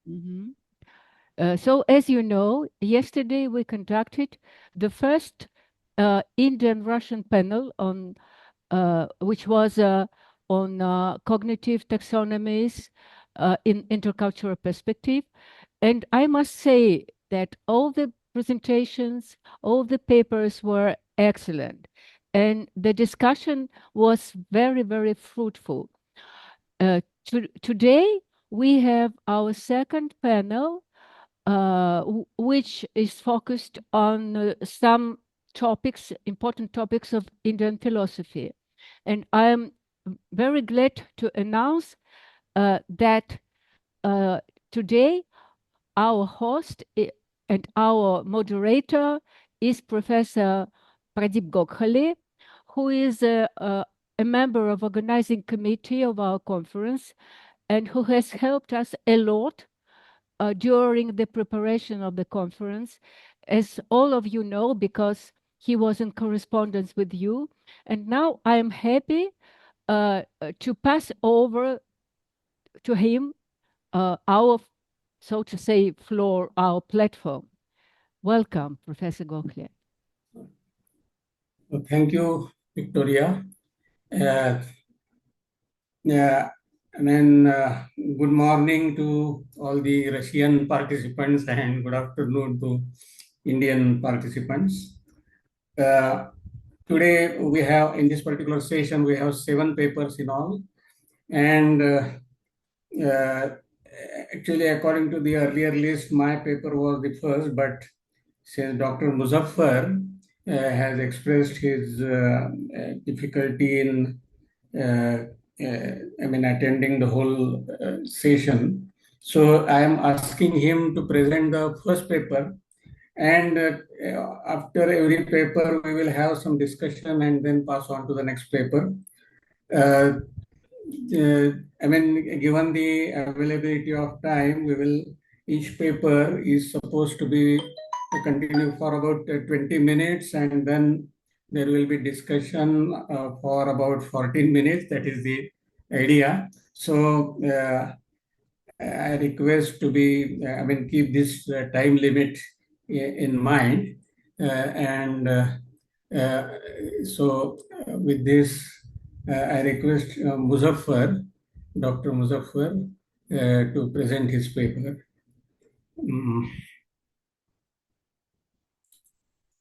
Mhm. So, as you know, yesterday we conducted the first Indian-Russian panel on which was on cognitive taxonomies in intercultural perspective. And I must say that all the presentations, all the papers were excellent. And the discussion was very, very fruitful. Today, we have our second panel, which is focused on some topics, important topics of Indian philosophy. And I am very glad to announce that today our host and our moderator is Professor Pradeep Gokhale, who is a member of organizing committee of our conference and who has helped us a lot during the preparation of the conference, as all of you know, because he was in correspondence with you. And now I am happy to pass over to him our, so to say, floor, our platform. Welcome, Professor Gokhale. Thank you, Victoria. Yeah, good morning to all the Russian participants and good afternoon to Indian participants. Today we have, in this particular session, we have 7 papers in all. And actually, according to the earlier list, my paper was the first, but since Dr. Muzaffar has expressed his difficulty in attending the whole session. So I am asking him to present the first paper, and after every paper, we will have some discussion and then pass on to the next paper. Given the availability of time, each paper is supposed to be to continue for about 20 minutes, and then there will be discussion for about 14 minutes. That is the idea. So I request to be, keep this time limit in mind. With this, I request Dr. Muzaffar, to present his paper.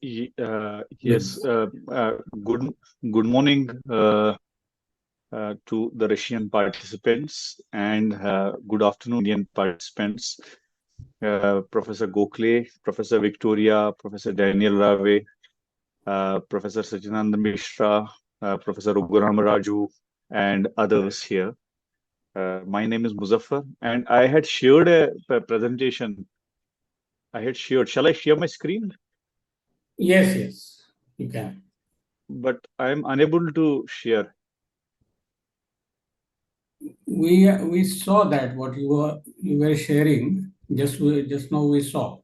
Yes. Good morning to the Russian participants, and good afternoon, Indian participants. Professor Gokhale, Professor Victoria, Professor Daniel Rave, Professor Sachinanda Mishra, Professor Uguram Raju, and others here. My name is Muzaffar, and I had shared a presentation. Shall I share my screen? Yes, you can. But I am unable to share. We saw that what you were sharing just now we saw.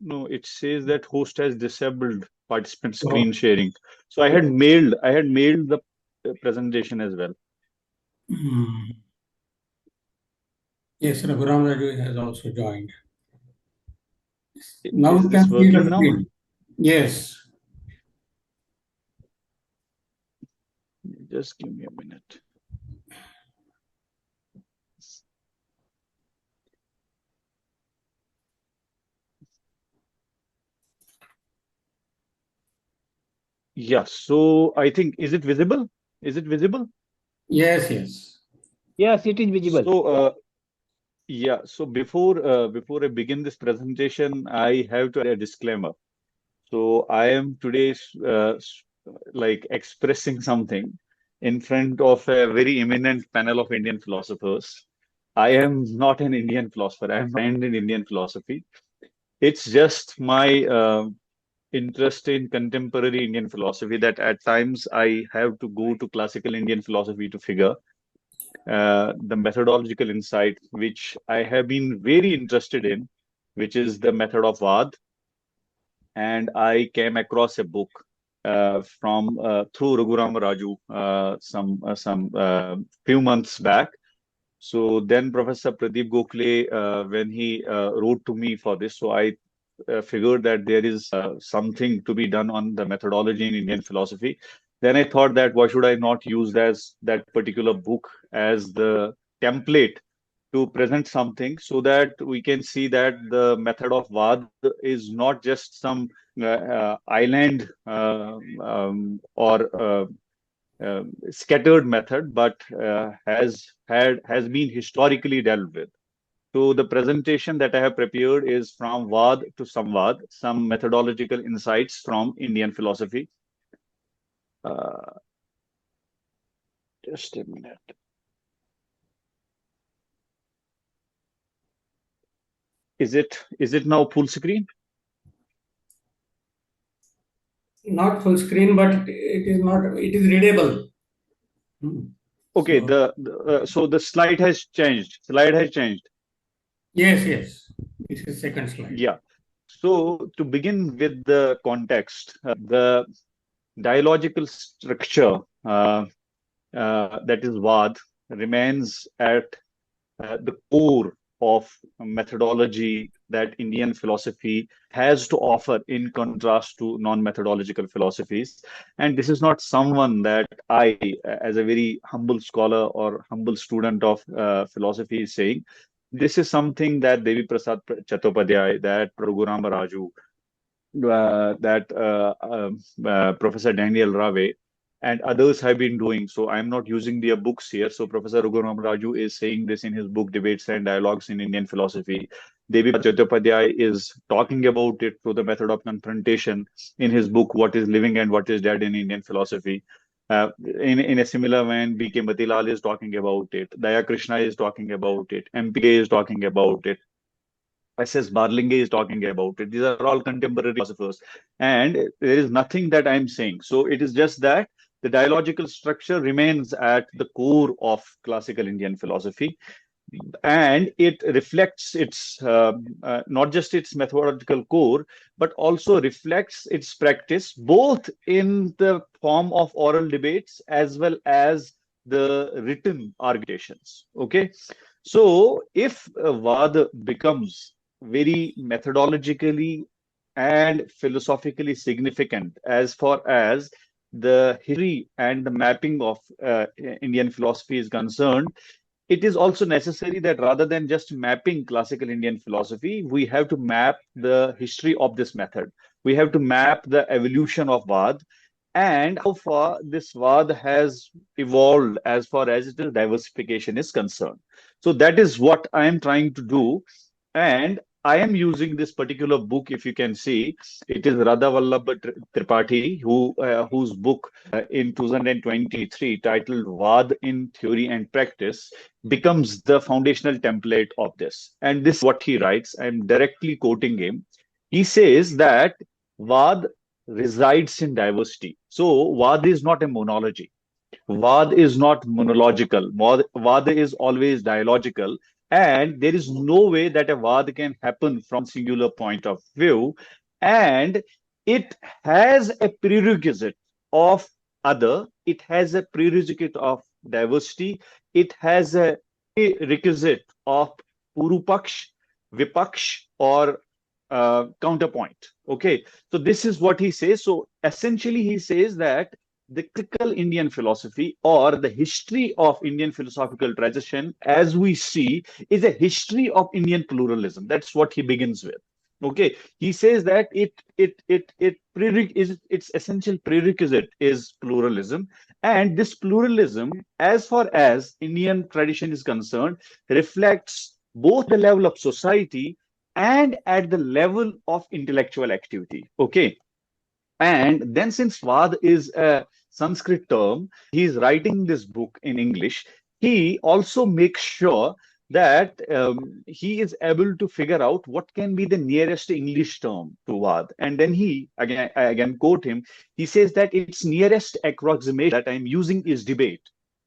No, it says that host has disabled participant screen sharing. So I had mailed the presentation as well. Yes, Raghuram Raju has also joined. Now is this working now? Yes. Just give me a minute. Yeah, so I think, is it visible? Is it visible? Yes. Yes, it is visible. So, yeah, so before I begin this presentation, I have to add a disclaimer. So I am today expressing something in front of a very eminent panel of Indian philosophers. I am not an Indian philosopher. I am trained in Indian philosophy. It's just my interest in contemporary Indian philosophy that at times I have to go to classical Indian philosophy to figure the methodological insight, which I have been very interested in, which is the method of Vad. And I came across a book through Raghuram Raju some few months back, So then Professor Pradeep Gokhale, when he wrote to me for this, so I figured that there is something to be done on the methodology in Indian philosophy. Then I thought that why should I not use that particular book as the template to present something so that we can see that the method of Vad is not just some island or scattered method, but has been historically dealt with. So the presentation that I have prepared is from Vad to Samvad, some methodological insights from Indian philosophy. Just a minute. Is it now full screen? Not full screen, but it is not. It is readable. Okay. So the slide has changed. Yes, yes. This is second slide. Yeah. So to begin with the context, the dialogical structure that is Vad remains at the core of methodology that Indian philosophy has to offer in contrast to non-methodological philosophies. And this is not someone that I, as a very humble scholar or humble student of philosophy, is saying. This is something that Devi Prasad Chattopadhyay, that Raghuram Raju, that Professor Daniel Rave and others have been doing. So I'm not using their books here. So Professor Raghuram Raju is saying this in his book, Debates and Dialogues in Indian Philosophy. Devi Chattopadhyay is talking about it through the method of confrontation in his book, What is Living and What is Dead in Indian Philosophy. In a similar vein, B.K. Matilal is talking about it. Daya Krishna is talking about it. M.P.A. is talking about it. S.S. Barlinge is talking about it. These are all contemporary philosophers. And there is nothing that I'm saying. So it is just that the dialogical structure remains at the core of classical Indian philosophy. And it reflects its not just its methodological core, but also reflects its practice, both in the form of oral debates as well as the written argumentations. Okay. So if Vada becomes very methodologically and philosophically significant as far as the history and the mapping of Indian philosophy is concerned, it is also necessary that rather than just mapping classical Indian philosophy, we have to map the history of this method. We have to map the evolution of Vad and how far this Vad has evolved as far as its diversification is concerned. So that is what I am trying to do. And I am using this particular book, if you can see, it is Radha Vallabha Tripathi, whose book in 2023 titled Vad in Theory and Practice becomes the foundational template of this. And this is what he writes. I'm directly quoting him. He says that Vad resides in diversity. So Vad is not a monology. Vad is not monological. Vad is always dialogical. And there is no way that a Vad can happen from singular point of view. And it has a prerequisite of other. It has a prerequisite of diversity. It has a prerequisite of Purupaksh, Vipaksh, or counterpoint. Okay. So this is what he says. So essentially, he says that the critical Indian philosophy or the history of Indian philosophical tradition, as we see, is a history of Indian pluralism. That's what he begins with. Okay, he says that its essential prerequisite is pluralism, and this pluralism, as far as Indian tradition is concerned, reflects both the level of society and at the level of intellectual activity. Okay. And then, since Vad is a Sanskrit term, he's writing this book in English. He also makes sure that he is able to figure out what can be the nearest English term to Vad. And then I again quote him, he says that its nearest approximation that I'm using is debate.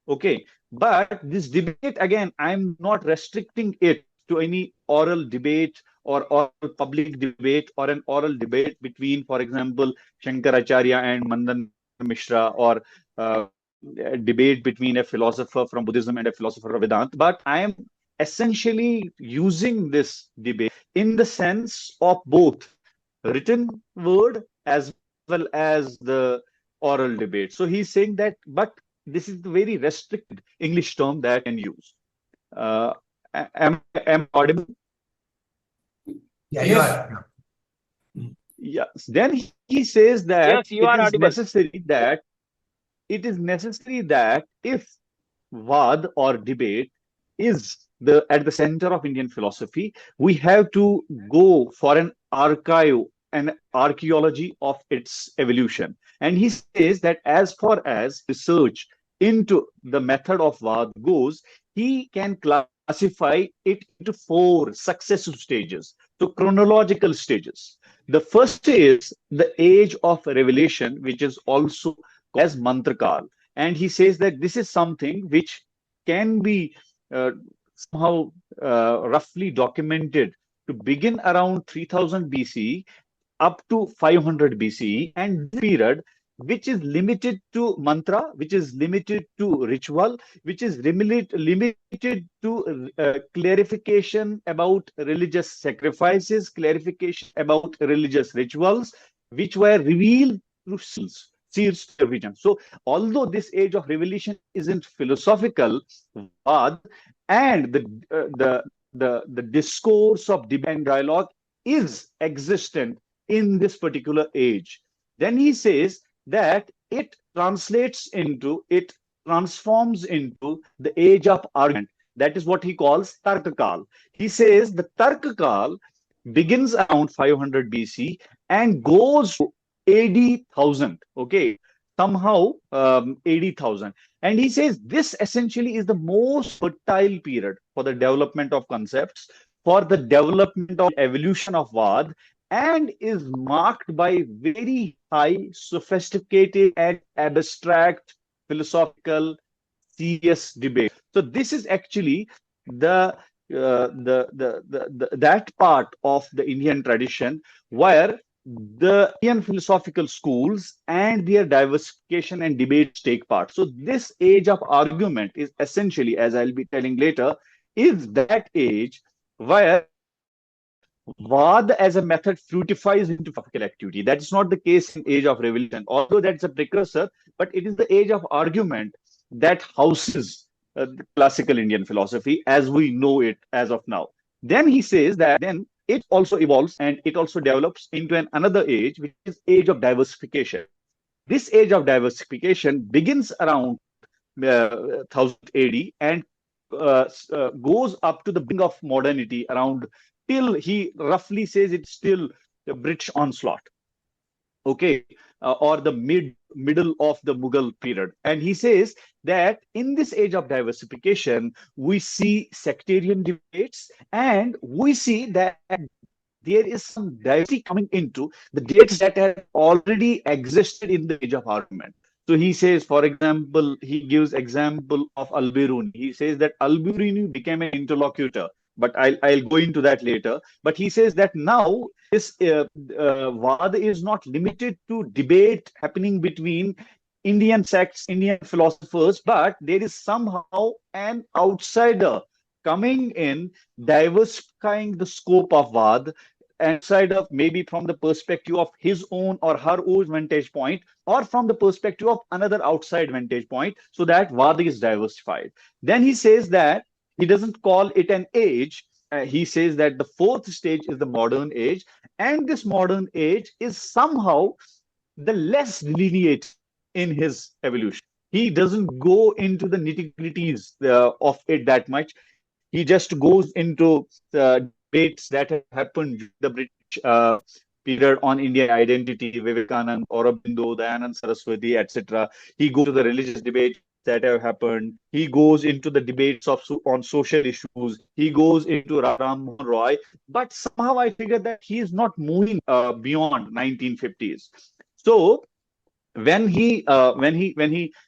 Okay. But this debate, again, I'm not restricting it to any oral debate or oral public debate or an oral debate between, for example, Shankaracharya and Mandan Mishra, or debate between a philosopher from Buddhism and a philosopher of Vedanta, but I am essentially using this debate in the sense of both written word as well as the oral debate. So he's saying that, but this is the very restricted English term that I can use. Am I audible? Yeah, you are. Yes. Then he says that Yes, you are audible. it is necessary that if Vad or debate is at the center of Indian philosophy, we have to go for an archive, an archaeology of its evolution. And he says that as far as research into the method of Vad goes, he can classify it into 4 successive stages, so chronological stages. The first is the age of revelation, which is also called as Mantrakal. And he says that this is something which can be somehow roughly documented to begin around 3000 BCE up to 500 BCE, and this period, which is limited to mantra, which is limited to ritual, which is limited to clarification about religious sacrifices, clarification about religious rituals, which were revealed through seals to vision. So, although this age of revelation isn't philosophical, Vad and the discourse of debate and dialogue is existent in this particular age. Then he says that it transforms into the age of argument. That is what he calls Tarkakal. He says the Tarkakal begins around 500 BC and goes to 80,000. Okay, somehow 80,000. And he says this essentially is the most fertile period for the development of concepts, for the development of evolution of Vad, and is marked by very high, sophisticated, and abstract philosophical serious debate. So this is actually that part of the Indian tradition where the Indian philosophical schools and their diversification and debates take part. So this age of argument is essentially, as I'll be telling later, is that age where Vad as a method fructifies into philosophical activity. That is not the case in age of revelation, although that's a precursor, but it is the age of argument that houses the classical Indian philosophy as we know it as of now. Then he says that then it also evolves and it also develops into another age, which is age of diversification. This age of diversification begins around 1000 AD and goes up to the beginning of modernity around till he roughly says it's still the British onslaught. Okay, or the middle of the Mughal period. And he says that in this age of diversification, we see sectarian debates and we see that there is some diversity coming into the debates that have already existed in the age of argument. So he says, for example, he gives example of Al-Biruni. He says that Al-Biruni became an interlocutor, but I'll go into that later. But he says that now this Vad is not limited to debate happening between Indian sects, Indian philosophers, but there is somehow an outsider coming in, diversifying the scope of Vad, outside of maybe from the perspective of his own or her own vantage point, or from the perspective of another outside vantage point, so that Vad is diversified. Then he says that he doesn't call it an age. He says that the 4th stage is the modern age, and this modern age is somehow the less delineated in his evolution. He doesn't go into the nitty-gritties of it that much. He just goes into debates that have happened during the British period on Indian identity, Vivekanand, Aurobindo, Dayanand Saraswati, etc. He goes to the religious debates that have happened. He goes into the debates on social issues. He goes into Ram Mohan Roy. But somehow I figure that he is not moving beyond 1950s. So when he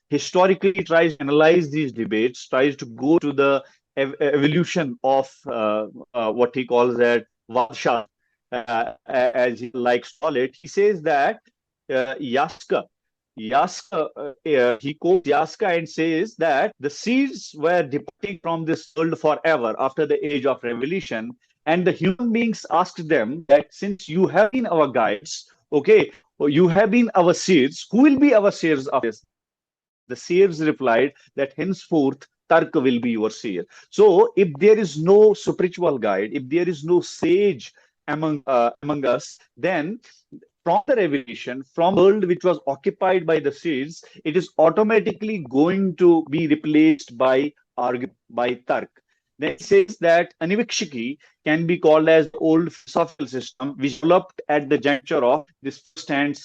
historically tries to analyze these debates, tries to go to the evolution of what he calls that Varsha, as he likes to call it, he says that Yaska Yaska, he quotes Yaska and says that the seeds were departing from this world forever after the age of revelation, and the human beings asked them that since you have been our guides, okay, you have been our seers, who will be our seers of this? The seers replied that henceforth Tark will be your seer. So, if there is no spiritual guide, if there is no sage among us, then from the revelation, from the world which was occupied by the seeds, it is automatically going to be replaced by argument, by Tark. Then it says that Anivikshiki can be called as the old philosophical system which developed at the juncture of this first and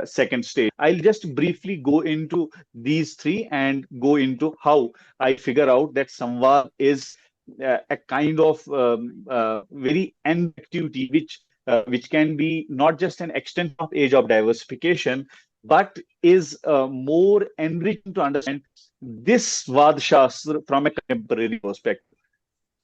second stage. I'll just briefly go into these three and go into how I figure out that Samvad is a kind of very end activity which can be not just an extension of age of diversification, but is more enriching to understand this Vad Shastra from a contemporary perspective.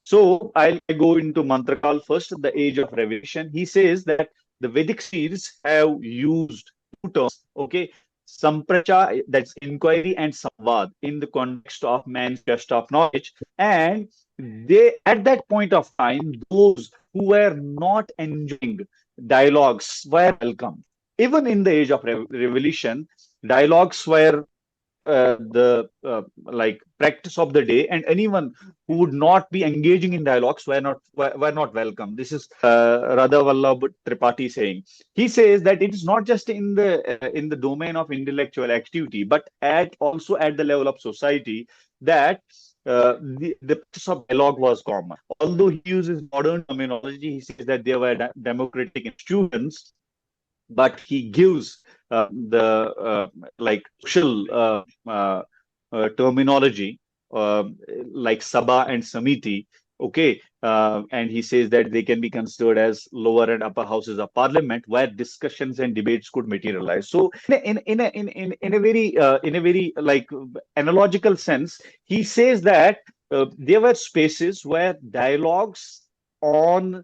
So I'll go into Mantrakal first, the age of revelation. He says that the Vedic seers have used two terms, okay, Sampracha, that's inquiry, and Samvad in the context of man's quest of knowledge. And they, at that point of time, those who were not enjoying dialogues were welcome. Even in the age of revelation, dialogues were the like practice of the day, and anyone who would not be engaging in dialogues were not welcome. This is Radha Vallabh Tripathi saying. He says that it is not just in the domain of intellectual activity, but also at the level of society that the practice of dialogue was common. Although he uses modern terminology, he says that there were democratic institutions, but he gives the like social terminology like Sabha and Samiti, okay, and he says that they can be considered as lower and upper houses of parliament where discussions and debates could materialize. So, in a very like analogical sense, he says that there were spaces where dialogues on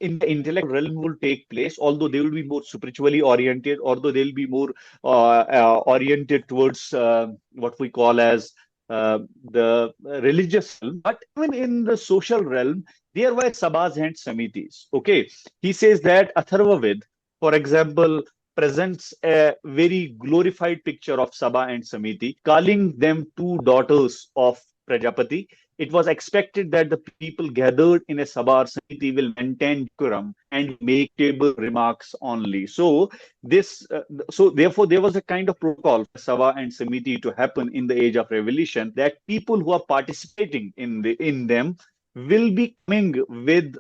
in the intellectual realm will take place, although they will be more spiritually oriented, although they'll be more oriented towards what we call as the religious realm. But even in the social realm, there were sabhas and samitis. Okay, he says that Atharva Ved, for example, presents a very glorified picture of Sabha and Samiti, calling them two daughters of Prajapati. It was expected that the people gathered in a Sabha or Samiti will maintain decorum and make table remarks only. So therefore there was a kind of protocol for Sabha and Samiti to happen in the age of revelation, that people who are participating in them will be coming with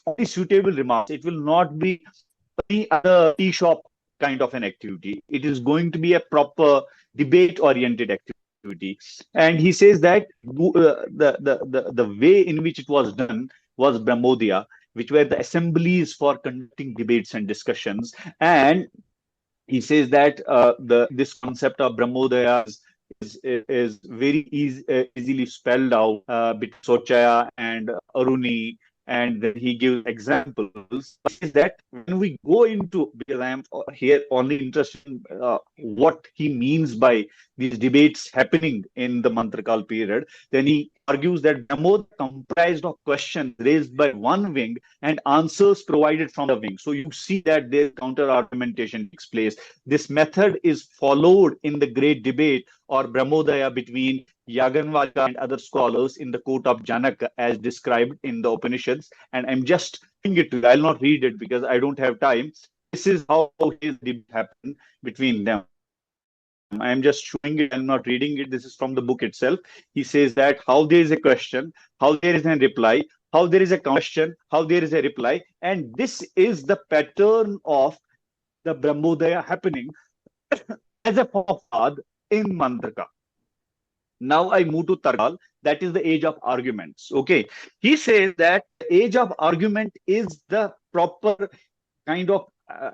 only suitable remarks. It will not be any other tea shop kind of an activity. It is going to be a proper debate-oriented activity. And he says that the way in which it was done was Brahmodaya, which were the assemblies for conducting debates and discussions. And he says that this concept of Brahmodaya is very easily spelled out between Sochaya and Aruni, and then he gives examples. Is that when we go into, because I am here only interested in what he means by these debates happening in the Mantrakal period, then he argues that Brahmod comprised of questions raised by one wing and answers provided from the wing. So you see that their counter argumentation takes place. This method is followed in the great debate or Brahmodaya between Yaganvalika and other scholars in the court of Janaka as described in the Upanishads. And I'm just showing it to you. I'll not read it because I don't have time. This is how his debate happened between them. I'm just showing it. I'm not reading it. This is from the book itself. He says that how there is a question, how there is a reply, how there is a question, how there is a reply. And this is the pattern of the Brahmodaya happening as a form of Vad in Mantraka. Now I move to Tarkal. That is the age of arguments. Okay. He says that the age of argument is the proper kind of,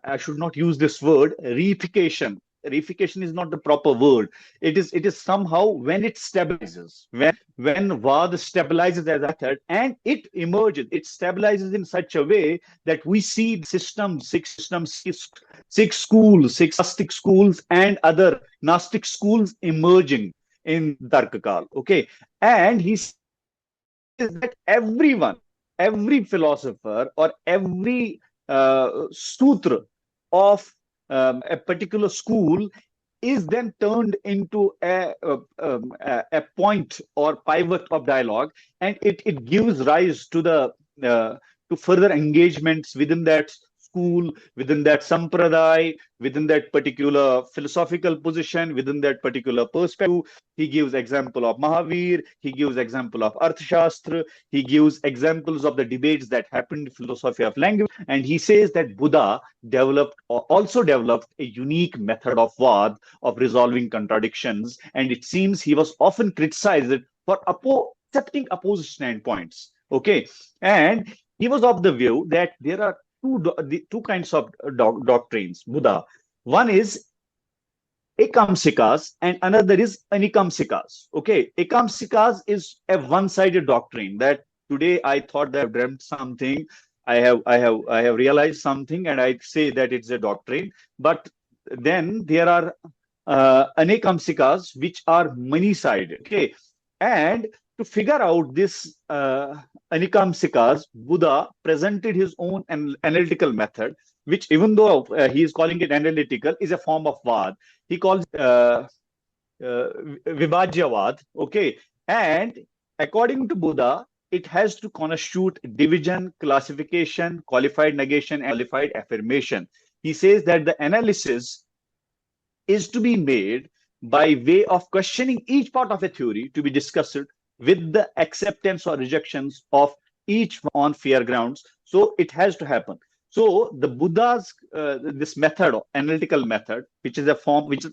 I should not use this word, reification reification is not the proper word. It is somehow when it stabilizes, when Vad stabilizes as a method and it emerges, it stabilizes in such a way that we see six systems, six schools, six Astic schools and other Gnostic schools emerging in Tarkakal. Okay. And he says that every philosopher or every sutra of a particular school is then turned into a point or pivot of dialogue, and it gives rise to the to further engagements within that school, within that sampradaya, within that particular philosophical position, within that particular perspective. He gives example of Mahavir, he gives example of Arthashastra, he gives examples of the debates that happened in philosophy of language, and he says that Buddha also developed a unique method of Vad, of resolving contradictions, and it seems he was often criticized for accepting opposite standpoints. Okay, and he was of the view that there are two kinds of doctrines, Buddha. One is ekamsikas and another is anikamsikas. Okay, ekamsikas is a one-sided doctrine that today I thought that I've dreamt something, I have realized something, and I say that it's a doctrine. But then there are anekamsikas which are many-sided. Okay, and to figure out this anikamsikas, Buddha presented his own analytical method, which even though he is calling it analytical, is a form of Vad. He calls Vibhajyavad. Okay, and according to Buddha, it has to constitute division, classification, qualified negation, and qualified affirmation. He says that the analysis is to be made by way of questioning each part of a theory to be discussed with the acceptance or rejections of each on fair grounds. So it has to happen. So the Buddha's this method, analytical method, which is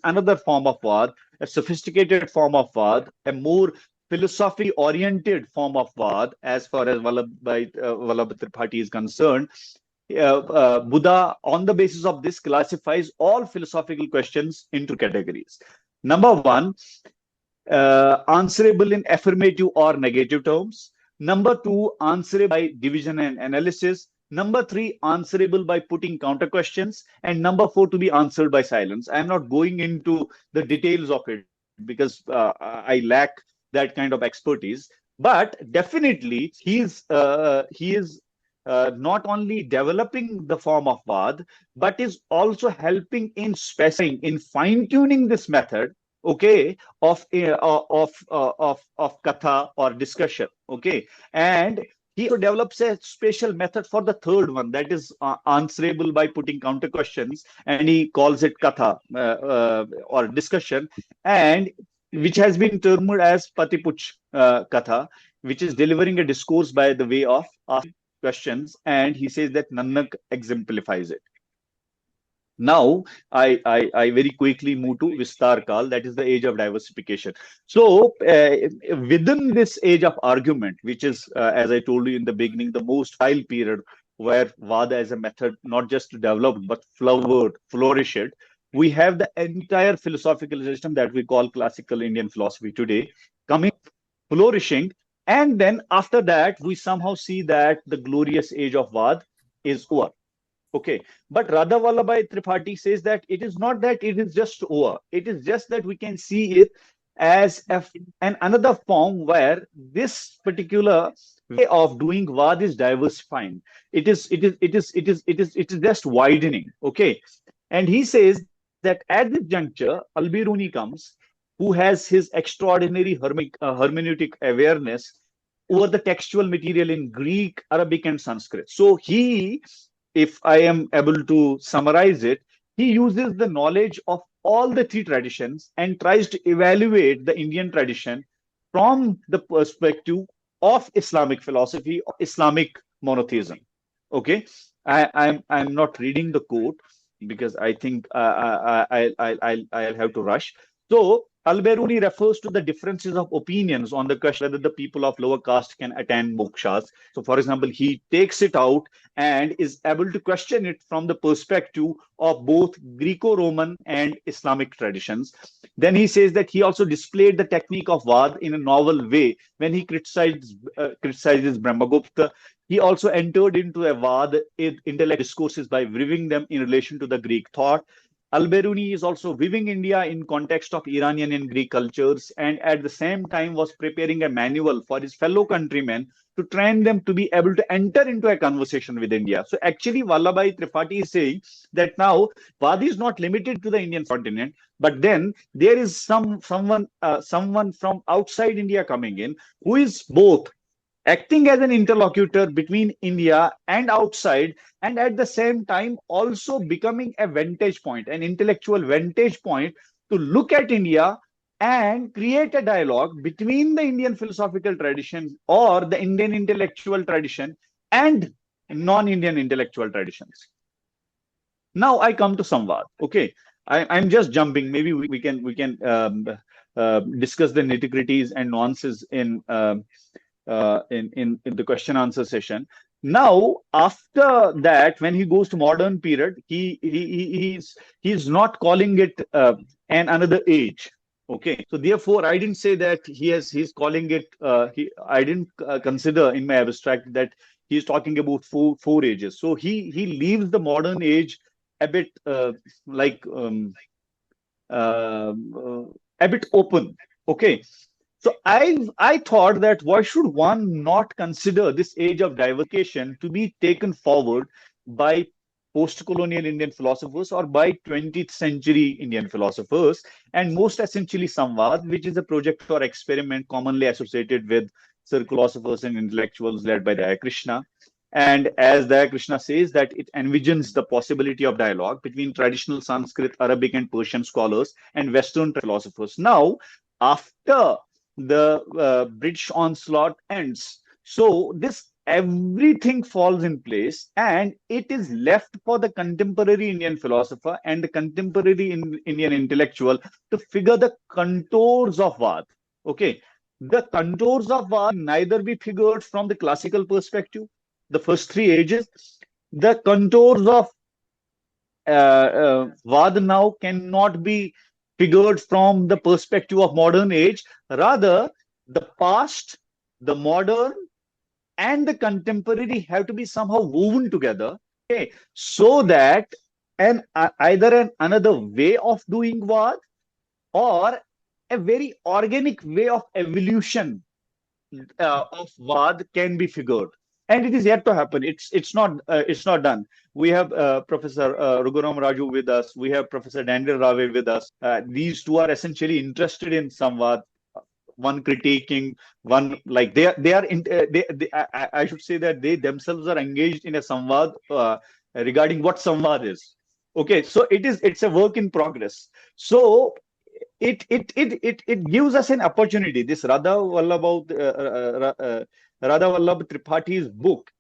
another form of Vad, a sophisticated form of Vad, a more philosophy-oriented form of Vad, as far as Vallabha Tripathi is concerned. Buddha, on the basis of this, classifies all philosophical questions into categories. Number one, answerable in affirmative or negative terms. Number two, answerable by division and analysis. Number three, answerable by putting counter questions. And number four, to be answered by silence. I'm not going into the details of it because I lack that kind of expertise. But definitely, he is not only developing the form of Vad, but is also helping in specifying, in fine-tuning this method, okay, of katha or discussion, okay. And he also develops a special method for the third one, that is answerable by putting counter questions, and he calls it katha or discussion, and which has been termed as Patipuch katha, which is delivering a discourse by the way of asking questions, and he says that Nanak exemplifies it. Now, I very quickly move to Vistar Kal, that is the age of diversification. So, within this age of argument, which is, as I told you in the beginning, the most fertile period where Vada as a method not just developed but flourished, we have the entire philosophical system that we call classical Indian philosophy today coming, flourishing, and then after that, we somehow see that the glorious age of Vad is over. Okay, but Radha Vallabhai Tripathi says that it is not that it is just over. It is just that we can see it as another form where this particular way of doing Vad is diversifying. It is just widening. Okay, and he says that at this juncture, Al-Biruni comes, who has his extraordinary hermeneutic awareness over the textual material in Greek, Arabic, and Sanskrit. So he, if I am able to summarize it, he uses the knowledge of all the three traditions and tries to evaluate the Indian tradition from the perspective of Islamic philosophy, or Islamic monotheism. Okay, I'm not reading the quote because I think I'll have to rush. So Al-Biruni refers to the differences of opinions on the question whether the people of lower caste can attain mokshas. So, for example, he takes it out and is able to question it from the perspective of both Greco-Roman and Islamic traditions. Then he says that he also displayed the technique of Vad in a novel way when he criticizes Brahmagupta. He also entered into a Vad intellect discourses by viewing them in relation to the Greek thought. Al-Biruni is also viewing India in context of Iranian and Greek cultures, and at the same time was preparing a manual for his fellow countrymen to train them to be able to enter into a conversation with India. So actually, Vallabhai Tripathi is saying that now Vadi is not limited to the Indian continent, but then there is someone from outside India coming in who is both acting as an interlocutor between India and outside, and at the same time also becoming a vantage point, an intellectual vantage point to look at India and create a dialogue between the Indian philosophical tradition or the Indian intellectual tradition and non-Indian intellectual traditions. Now I come to Samvad. Okay, I'm just jumping. Maybe we can discuss the nitty-gritties and nuances in the question answer session. Now, after that, when he goes to modern period, he's not calling it an another age. Okay, so therefore, I didn't say that he's calling it. I didn't consider in my abstract that he's talking about four ages. So he leaves the modern age a bit a bit open. Okay. So I thought that why should one not consider this age of diversification to be taken forward by post-colonial Indian philosophers or by 20th century Indian philosophers, and most essentially Samvad, which is a project or experiment commonly associated with philosophers and intellectuals led by Daya Krishna. And as Daya Krishna says, that it envisions the possibility of dialogue between traditional Sanskrit, Arabic, and Persian scholars and Western philosophers. Now, after the British onslaught ends, so this everything falls in place, and it is left for the contemporary Indian philosopher and the contemporary Indian intellectual to figure the contours of Vad. Okay, the contours of Vad neither be figured from the classical perspective, the first three ages. The contours of Vad now cannot be figured from the perspective of modern age. Rather, the past, the modern, and the contemporary have to be somehow woven together, okay, so that either another way of doing Vad or a very organic way of evolution of Vad can be figured. And it is yet to happen. It's not done. We have Professor Raghuram Raju with us. We have Professor Dandil Rave with us. These two are essentially interested in Samvad. One critiquing, one like they are I should say that they themselves are engaged in a Samvad regarding what Samvad is. Okay, so it's a work in progress. So it gives us an opportunity. This Radha Vallabh Tripathi's book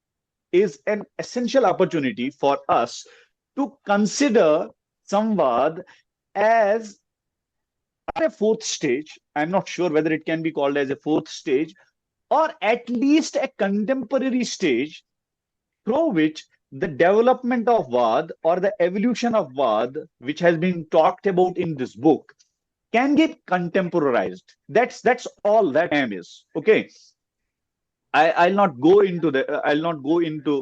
is an essential opportunity for us to consider Samvad as a fourth stage. I'm not sure whether it can be called as a fourth stage, or at least a contemporary stage through which the development of Vad or the evolution of Vad, which has been talked about in this book, can get contemporarized. That's all that I am is. Okay. I'll not go into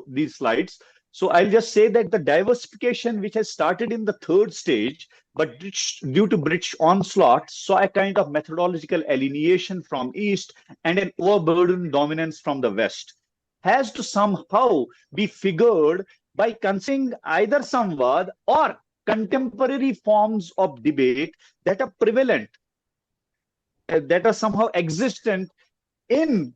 these slides. So I'll just say that the diversification which has started in the third stage, but due to British onslaught, saw a kind of methodological alienation from East and an overburdened dominance from the West, has to somehow be figured by considering either Samvad or contemporary forms of debate that are prevalent, that are somehow existent in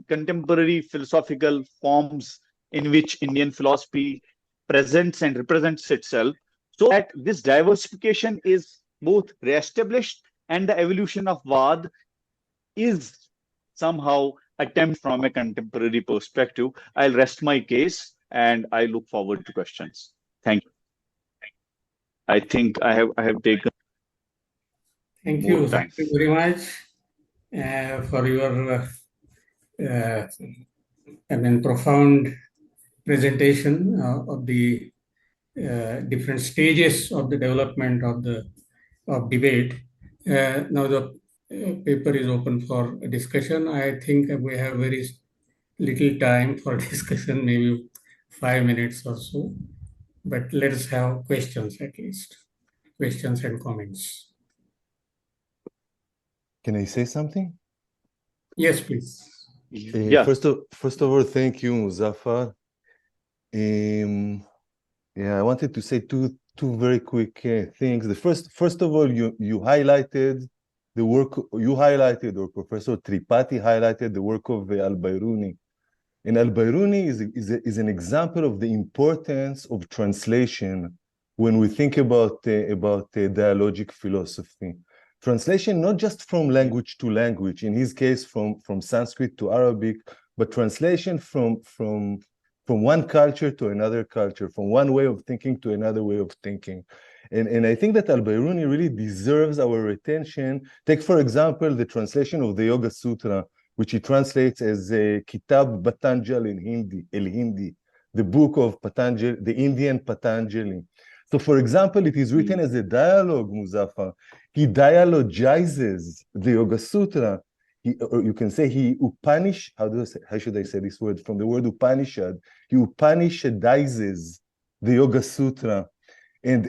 contemporary philosophical forms in which Indian philosophy presents and represents itself, so that this diversification is both reestablished and the evolution of Vad is somehow attempt from a contemporary perspective. I'll rest my case and I look forward to questions. Thank you. I think I have taken. Thank more you. time. Thank you very much for your profound presentation of the different stages of the development of debate. Now the paper is open for discussion. I think we have very little time for discussion, maybe 5 minutes or so. But let us have questions at least. Questions and comments. Can I say something? Yes, please. Yeah. First of all, thank you, Muzaffar. I wanted to say two very quick things. The first of all, you highlighted the work or Professor Tripathi highlighted the work of Al-Bairuni. And Al-Bairuni is an example of the importance of translation when we think about dialogic philosophy. Translation not just from language to language, in his case from Sanskrit to Arabic, but translation from one culture to another culture, from one way of thinking to another way of thinking. And I think that Al-Bairuni really deserves our attention. Take, for example, the translation of the Yoga Sutra, which he translates as Kitab Patanjali in Hindi, the book of Patanjali, the Indian Patanjali. So, for example, it is written as a dialogue, Muzaffar. He dialogizes the Yoga Sutra. Or you can say he how should I say this word? From the word Upanishad, he Upanishadizes the Yoga Sutra. And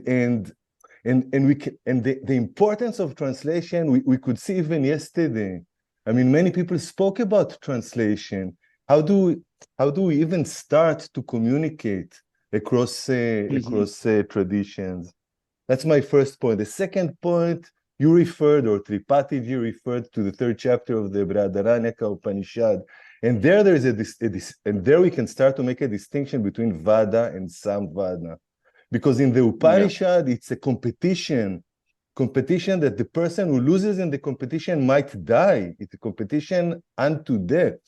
the importance of translation, we could see even yesterday. I mean, many people spoke about translation. How do we even start to communicate across traditions? That's my first point. The second point, you referred, or Tripathi referred to the third chapter of the Brihadaranyaka Upanishad, and there is and there we can start to make a distinction between Vada and Samvada, because in the Upanishad it's a competition that the person who loses in the competition might die. It's a competition unto death.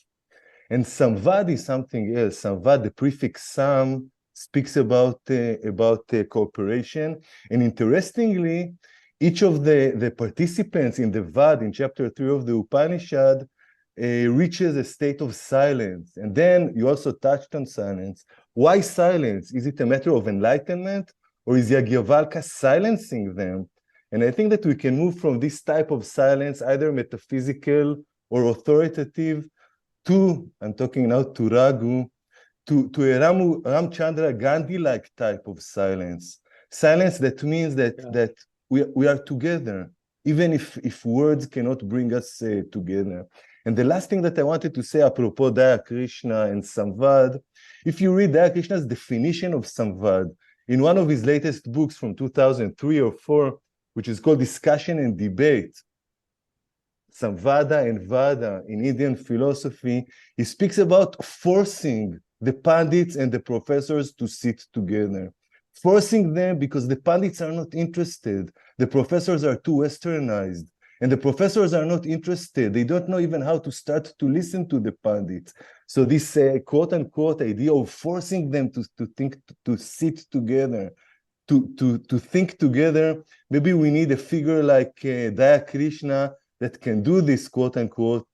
And Samvad is something else. Samvad, the prefix sam, speaks about cooperation. And interestingly, each of the participants in the Vad, in chapter 3 of the Upanishad, reaches a state of silence. And then you also touched on silence. Why silence? Is it a matter of enlightenment? Or is Yajnavalkya silencing them? And I think that we can move from this type of silence, either metaphysical or authoritative, I'm talking now to Raghu, to a Ramchandra Gandhi-like type of silence. Silence that means that we are together, even if words cannot bring us together. And the last thing that I wanted to say, apropos Daya Krishna and Samvad, if you read Daya Krishna's definition of Samvad, in one of his latest books from 2003 or 4, which is called Discussion and Debate, Samvada and Vada in Indian philosophy, he speaks about forcing the Pandits and the professors to sit together. Forcing them because the Pandits are not interested. The professors are too westernized. And the professors are not interested. They don't know even how to start to listen to the Pandits. So this quote-unquote idea of forcing them to think, to sit together, to think together, maybe we need a figure like Daya Krishna that can do this quote-unquote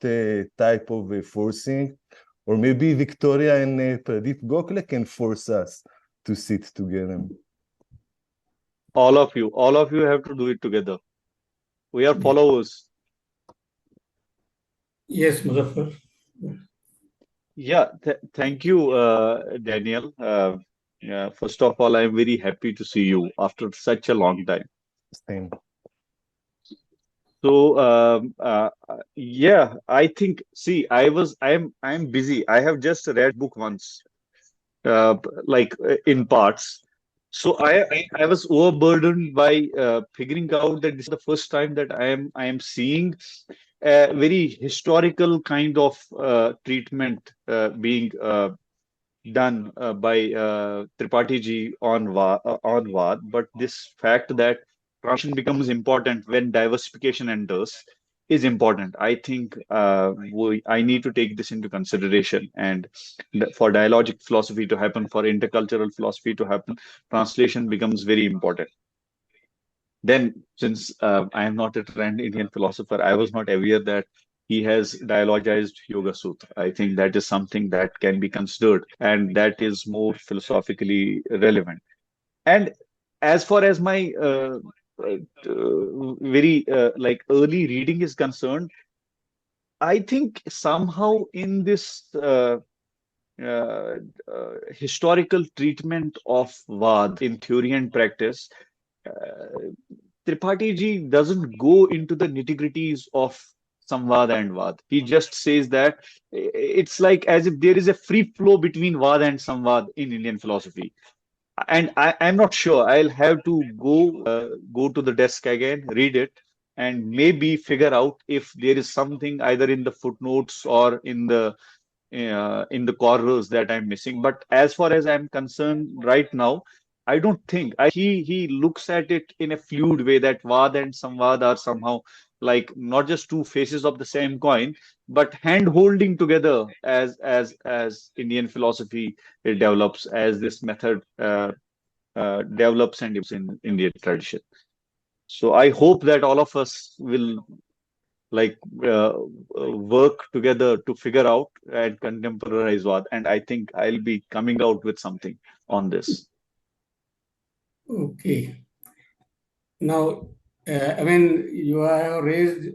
type of forcing, or maybe Victoria and Pradeep Gokhale can force us to sit together. All of you have to do it together. We are followers. Yes, Muzaffar. Yeah, thank you, Daniel. First of all, I'm very happy to see you after such a long time. Same. So I think, see, I'm busy. I have just read book once, in parts. So I was overburdened by figuring out that this is the first time that I am seeing a very historical kind of treatment being done by Tripathi ji on Vad, but this fact that translation becomes important when diversification enters is important. I think I need to take this into consideration, and for dialogic philosophy to happen, for intercultural philosophy to happen, translation becomes very important. then, since I am not a trained Indian philosopher, I was not aware that he has dialogized Yoga Sutra. I think that is something that can be considered, and that is more philosophically relevant. And as far as my very like early reading is concerned, I think somehow in this uh, historical treatment of Vad in theory and practice, Tripathi ji doesn't go into the nitty-gritties of Samvad and Vad. He just says that it's like as if there is a free flow between Vad and Samvad in Indian philosophy. And I'm not sure. I'll have to go to the desk again, read it, and maybe figure out if there is something either in the footnotes or in the corners that I'm missing. But as far as I'm concerned right now, I don't think he looks at it in a fluid way that Vad and Samvad are somehow like not just two faces of the same coin, but hand holding together as Indian philosophy it develops, as this method develops and develops in Indian tradition. So I hope that all of us will like work together to figure out and contemporize what. And I think I'll be coming out with something on this. Okay. Now, I mean, you have raised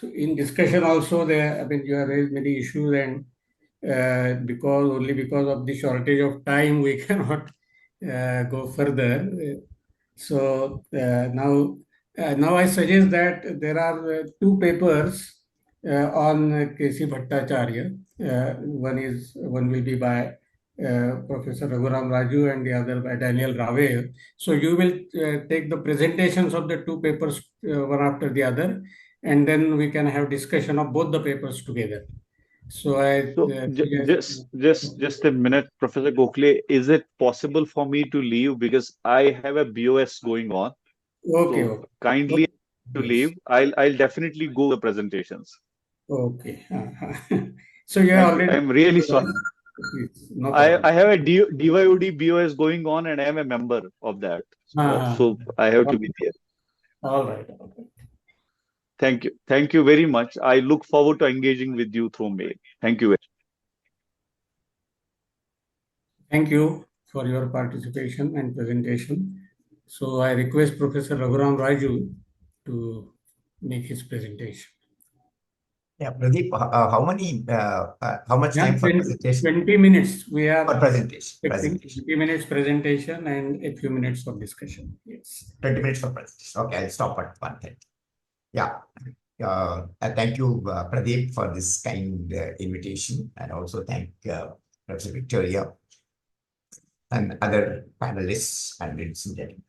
in discussion also there, I mean, you have raised many issues, and because of the shortage of time, we cannot go further. So now I suggest that there are two papers on K.C. Bhattacharya. One will be by Professor Raghuram Raju and the other by Daniel Rave. So you will take the presentations of the two papers one after the other, and then we can have discussion of both the papers together. So So just a minute, Professor Gokhale, is it possible for me to leave because I have a BOS going on? okay, So okay. kindly to Yes. leave. I'll definitely go to the presentations. Okay. So you have already. I'm really sorry. No problem. I have a DYOD BOS going on, and I am a member of that. So I have to be there. All right. Okay. Thank you. Thank you very much. I look forward to engaging with you through mail. Thank you. Thank you for your participation and presentation. So I request Professor Raghuram Raju to make his presentation. Yeah, Pradeep, how much time for presentation? 20 minutes. We are for presentation. 20 minutes presentation and a few minutes of discussion. Yes. 20 minutes for presentation. Okay, I'll stop at 1:30. Yeah. Thank you, Pradeep, for this kind invitation, and also thank Professor Victoria and other panelists and ladies and gentlemen.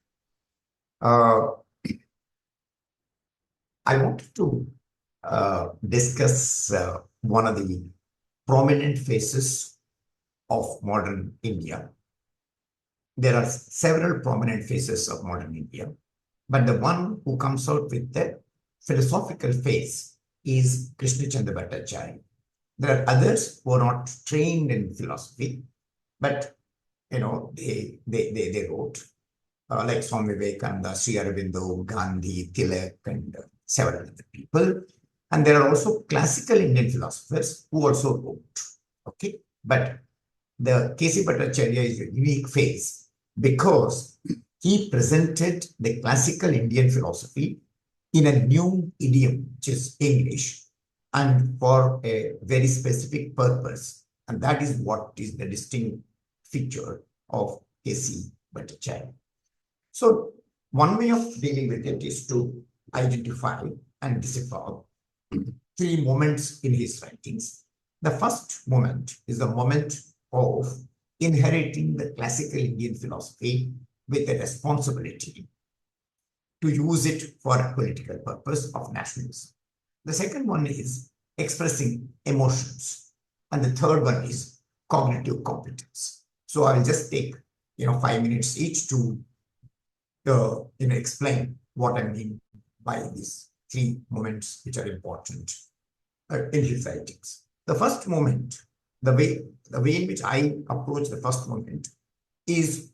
I wanted to discuss one of the prominent faces of modern India. There are several prominent faces of modern India, but the one who comes out with the philosophical face is Krishna Chandra Bhattacharya. There are others who are not trained in philosophy, but they wrote like Swami Vivekananda, Sri Aurobindo, Gandhi, Tilak, and several other people. And there are also classical Indian philosophers who also wrote. Okay, but the K.C. Bhattacharya is a unique phase because he presented the classical Indian philosophy in a new idiom, which is English, and for a very specific purpose. And that is what is the distinct feature of K.C. Bhattacharya. So one way of dealing with it is to identify and decipher three moments in his writings. The first moment is the moment of inheriting the classical Indian philosophy with a responsibility to use it for a political purpose of nationalism. The second one is expressing emotions. And the third one is cognitive competence. So I will just take 5 minutes each to explain what I mean by these three moments which are important in his writings. The first moment, the way in which I approach the first moment is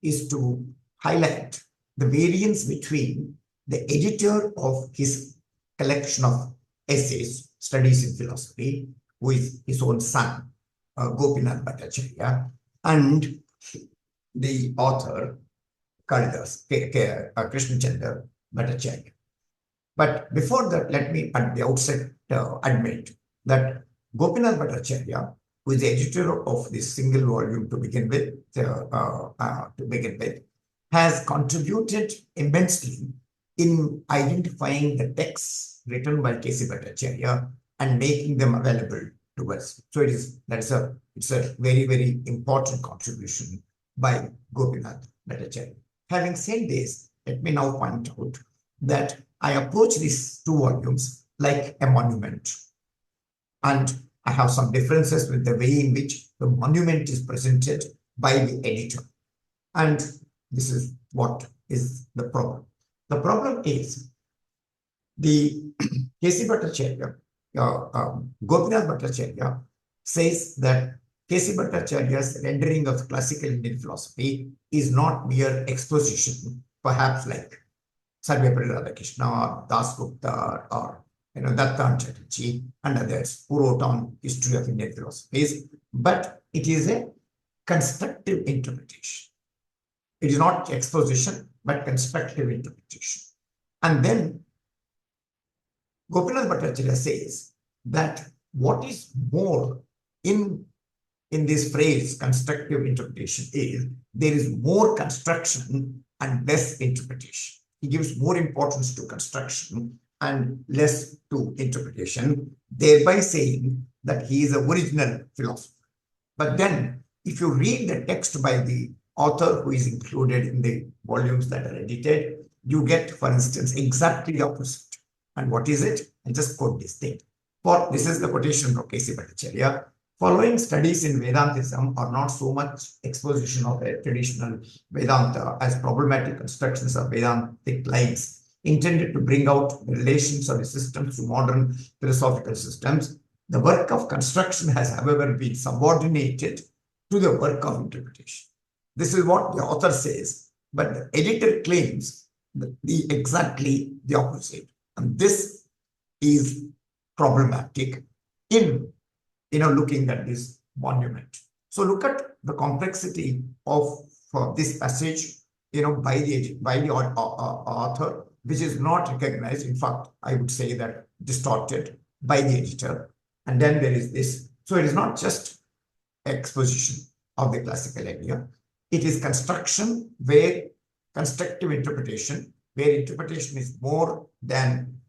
is to highlight the variance between the editor of his collection of essays, Studies in Philosophy, who is his own son, Gopinath Bhattacharya, and the author, Kalidas, Krishnachandra Bhattacharya. But before that, let me at the outset admit that Gopinath Bhattacharya, who is the editor of this single volume to begin with, has contributed immensely in identifying the texts written by K.C. Bhattacharya and making them available to us. So it's a very, very important contribution by Gopinath Bhattacharya. Having said this, let me now point out that I approach these two volumes like a monument. And I have some differences with the way in which the monument is presented by the editor. And this is what is the problem. The problem is the K.C. Bhattacharya, Gopinath Bhattacharya says that K.C. Bhattacharya's rendering of classical Indian philosophy is not mere exposition, perhaps like Sarvepalli Radhakrishna or Das Gupta or Datta Chatterjee and others who wrote on history of Indian philosophies, but it is a constructive interpretation. It is not exposition, but constructive interpretation. And then Gopinath Bhattacharya says that what is more in this phrase constructive interpretation is there is more construction and less interpretation. He gives more importance to construction and less to interpretation, thereby saying that he is an original philosopher. But then, if you read the text by the author who is included in the volumes that are edited, you get, for instance, exactly the opposite. And what is it? I just quote this thing. For this is the quotation from K.C. Bhattacharya. Following studies in Vedantism are not so much exposition of a traditional Vedanta as problematic constructions of Vedantic lines intended to bring out the relations of the systems to modern philosophical systems. The work of construction has, however, been subordinated to the work of interpretation. This is what the author says, but the editor claims exactly the opposite. And this is problematic in looking at this monument. So look at the complexity of this passage, by the author, which is not recognized. In fact, I would say that distorted by the editor. And then there is this. So it is not just exposition of the classical idea. It is construction where constructive interpretation, where interpretation is more than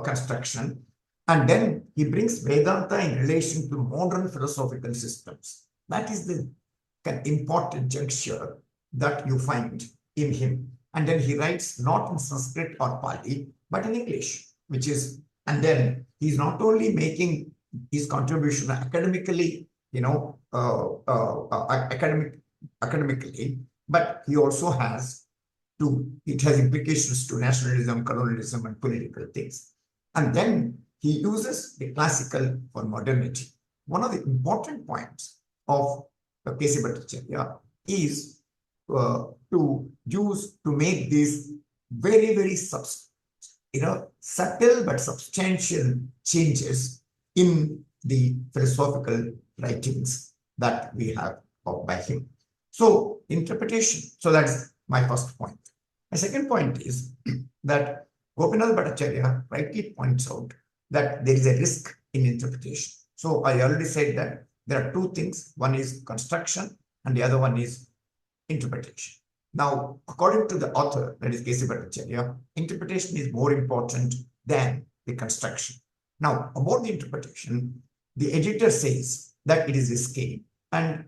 construction. And then he brings Vedanta in relation to modern philosophical systems. That is the important juncture that you find in him. And then he writes not in Sanskrit or Pali, but in English, and then he's not only making his contribution academically, academically, but he also has it has implications to nationalism, colonialism, and political things. And then he uses the classical for modernity. One of the important points of K.C. Bhattacharya is to make these very, very subtle but substantial changes in the philosophical writings that we have by him. So interpretation. So that's my first point. My second point is that Gopinath Bhattacharya rightly points out that there is a risk in interpretation. So I already said that there are two things. One is construction and the other one is interpretation. Now, according to the author, that is K.C. Bhattacharya, interpretation is more important than the construction. Now, about the interpretation, the editor says that it is risky, and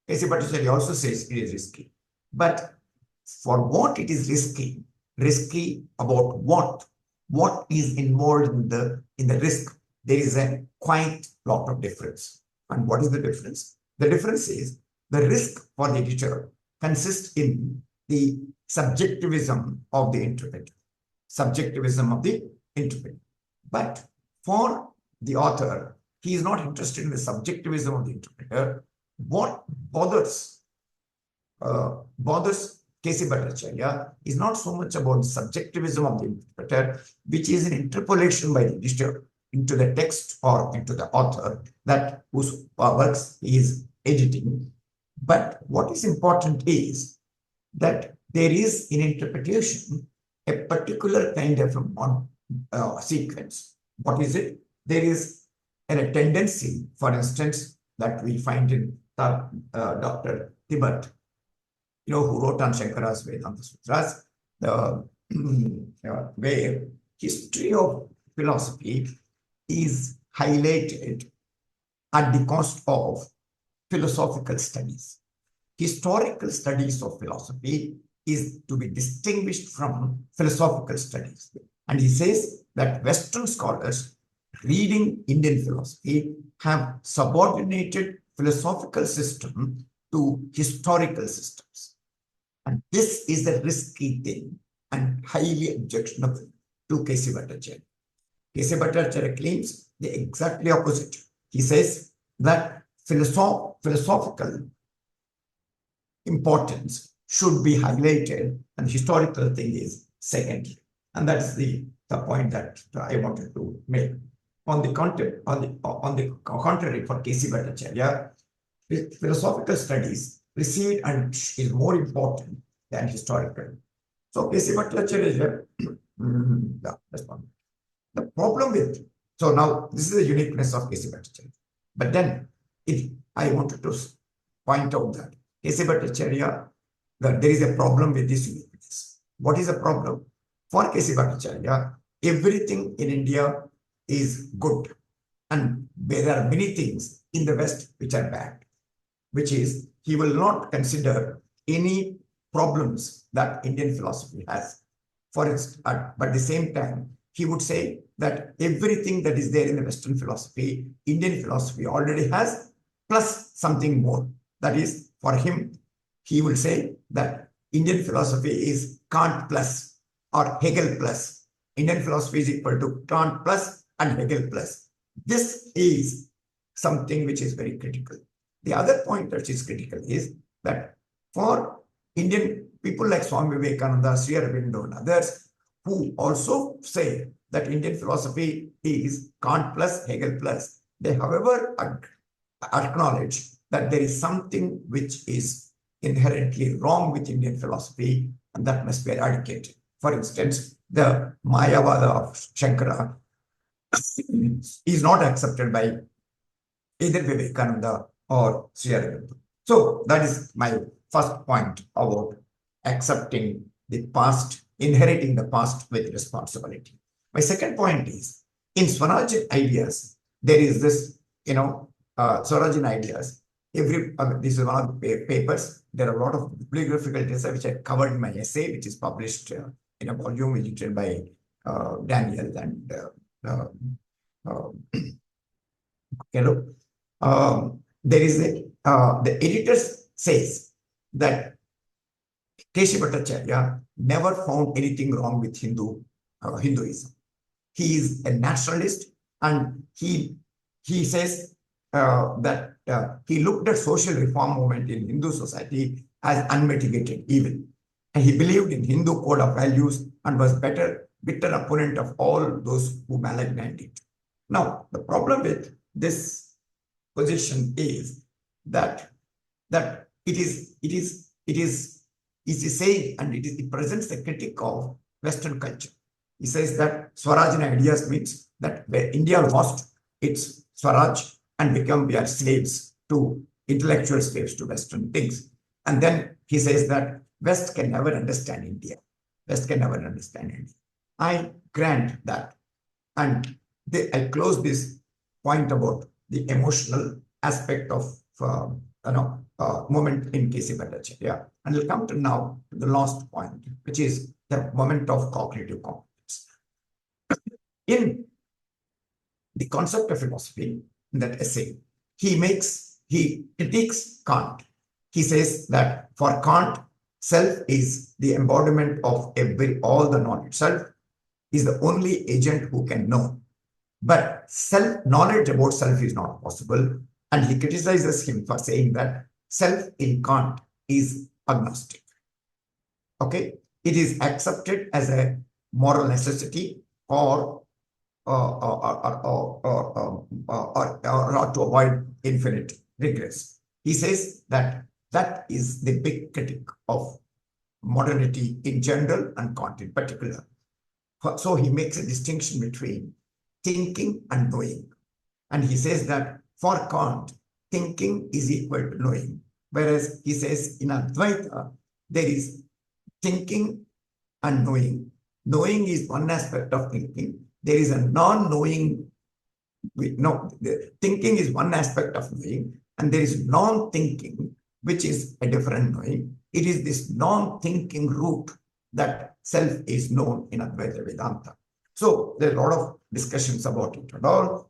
K.C. Bhattacharya also says it is risky. But for what it is risky about what is involved in the risk, there is a quite lot of difference. And what is the difference? The difference is the risk for the editor consists in the subjectivism of the interpreter. But for the author, he is not interested in the subjectivism of the interpreter. What bothers bothers K.C. Bhattacharya is not so much about the subjectivism of the interpreter, which is an interpolation by the editor into the text or into the author that whose works he is editing. But what is important is that there is in interpretation a particular kind of a sequence. What is it? There is a tendency, for instance, that we find in Dr. Tibbet, who wrote on Shankara's Vedanta Sutras, where history of philosophy is highlighted at the cost of philosophical studies. Historical studies of philosophy is to be distinguished from philosophical studies. And he says that Western scholars reading Indian philosophy have subordinated philosophical system to historical systems. And this is a risky thing and highly objectionable to K.C. Bhattacharya. K.C. Bhattacharya claims the exactly opposite. He says that philosophical importance should be highlighted and historical thing is secondary. And that's the point that I wanted to make. On the contrary, for K.C. Bhattacharya, philosophical studies precede and is more important than historical. So K.C. Bhattacharya is the problem with, so now this is the uniqueness of K.C. Bhattacharya. But then I wanted to point out that K.C. Bhattacharya, that there is a problem with this uniqueness. What is the problem? For K.C. Bhattacharya, everything in India is good. And there are many things in the West which are bad, which is he will not consider any problems that Indian philosophy has. For instance, but at the same time, he would say that everything that is there in the Western philosophy, Indian philosophy already has, plus something more. That is, for him, he will say that Indian philosophy is Kant plus or Hegel plus. Indian philosophy is equal to Kant plus and Hegel plus. This is something which is very critical. The other point that is critical is that for Indian people like Swami Vivekananda, Sri Aurobindo and others who also say that Indian philosophy is Kant plus Hegel plus, they however acknowledge that there is something which is inherently wrong with Indian philosophy and that must be eradicated. For instance, the Mayavada of Shankara is not accepted by either Vivekananda or Sri Aurobindo. So that is my first point about accepting the past, inheriting the past with responsibility. My second point is, in Swarajin ideas, there is this, Swarajin ideas. This is one of the papers. There are a lot of bibliographical data which I covered in my essay, which is published in a volume edited by Daniel and there is the editor says that K.C. Bhattacharya never found anything wrong with Hinduism. He is a nationalist and he says that he looked at social reform movement in Hindu society as unmitigated evil. And he believed in Hindu code of values and was bitter opponent of all those who maligned it. Now, the problem with this position is that it is saying, and it presents the critique of Western culture. He says that Swarajin ideas means that where India lost its Swaraj and we are slaves to intellectual slaves to Western things. And then he says that West can never understand India. West can never understand India. I grant that. And I close this point about the emotional aspect of moment in K.C. Bhattacharya. And we'll come to now to the last point, which is the moment of cognitive competence. In the concept of philosophy, in that essay, he critiques Kant. He says that for Kant, self is the embodiment of all the knowledge. Self is the only agent who can know. But knowledge about self is not possible. And he criticizes him for saying that self in Kant is agnostic. Okay, it is accepted as a moral necessity or to avoid infinite regress. He says that that is the big critic of modernity in general and Kant in particular. So he makes a distinction between thinking and knowing. And he says that for Kant, thinking is equal to knowing. Whereas he says in Advaita, there is thinking and knowing. Knowing is one aspect of thinking. There is a non-knowing. Thinking is one aspect of knowing, and there is non-thinking, which is a different knowing. It is this non-thinking root that self is known in Advaita Vedanta. So there's a lot of discussions about it and all.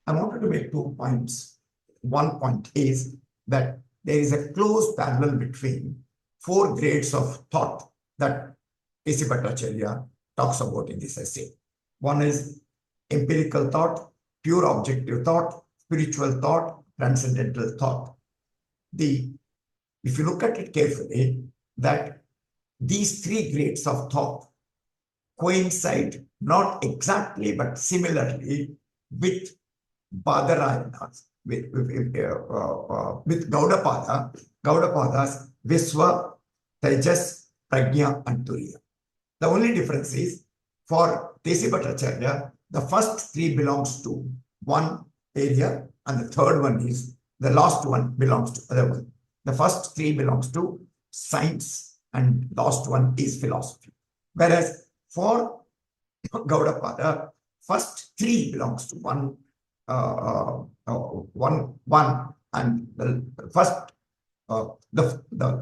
I wanted to make 2 points. One point is that there is a close parallel between 4 grades of thought that A.C. Bhattacharya talks about in this essay. One is empirical thought, pure objective thought, spiritual thought, transcendental thought. If you look at it carefully, that these 3 grades of thought coincide not exactly but similarly with Badarayanas, with Gaudapada's Visva, Tejas, Prajna, and Turiya. The only difference is for A.C. Bhattacharya, the first 3 belongs to one area, and the third one is, the last one belongs to other one. The first 3 belongs to science, and last one is philosophy. Whereas for Gaudapada, first 3 belongs to one, and the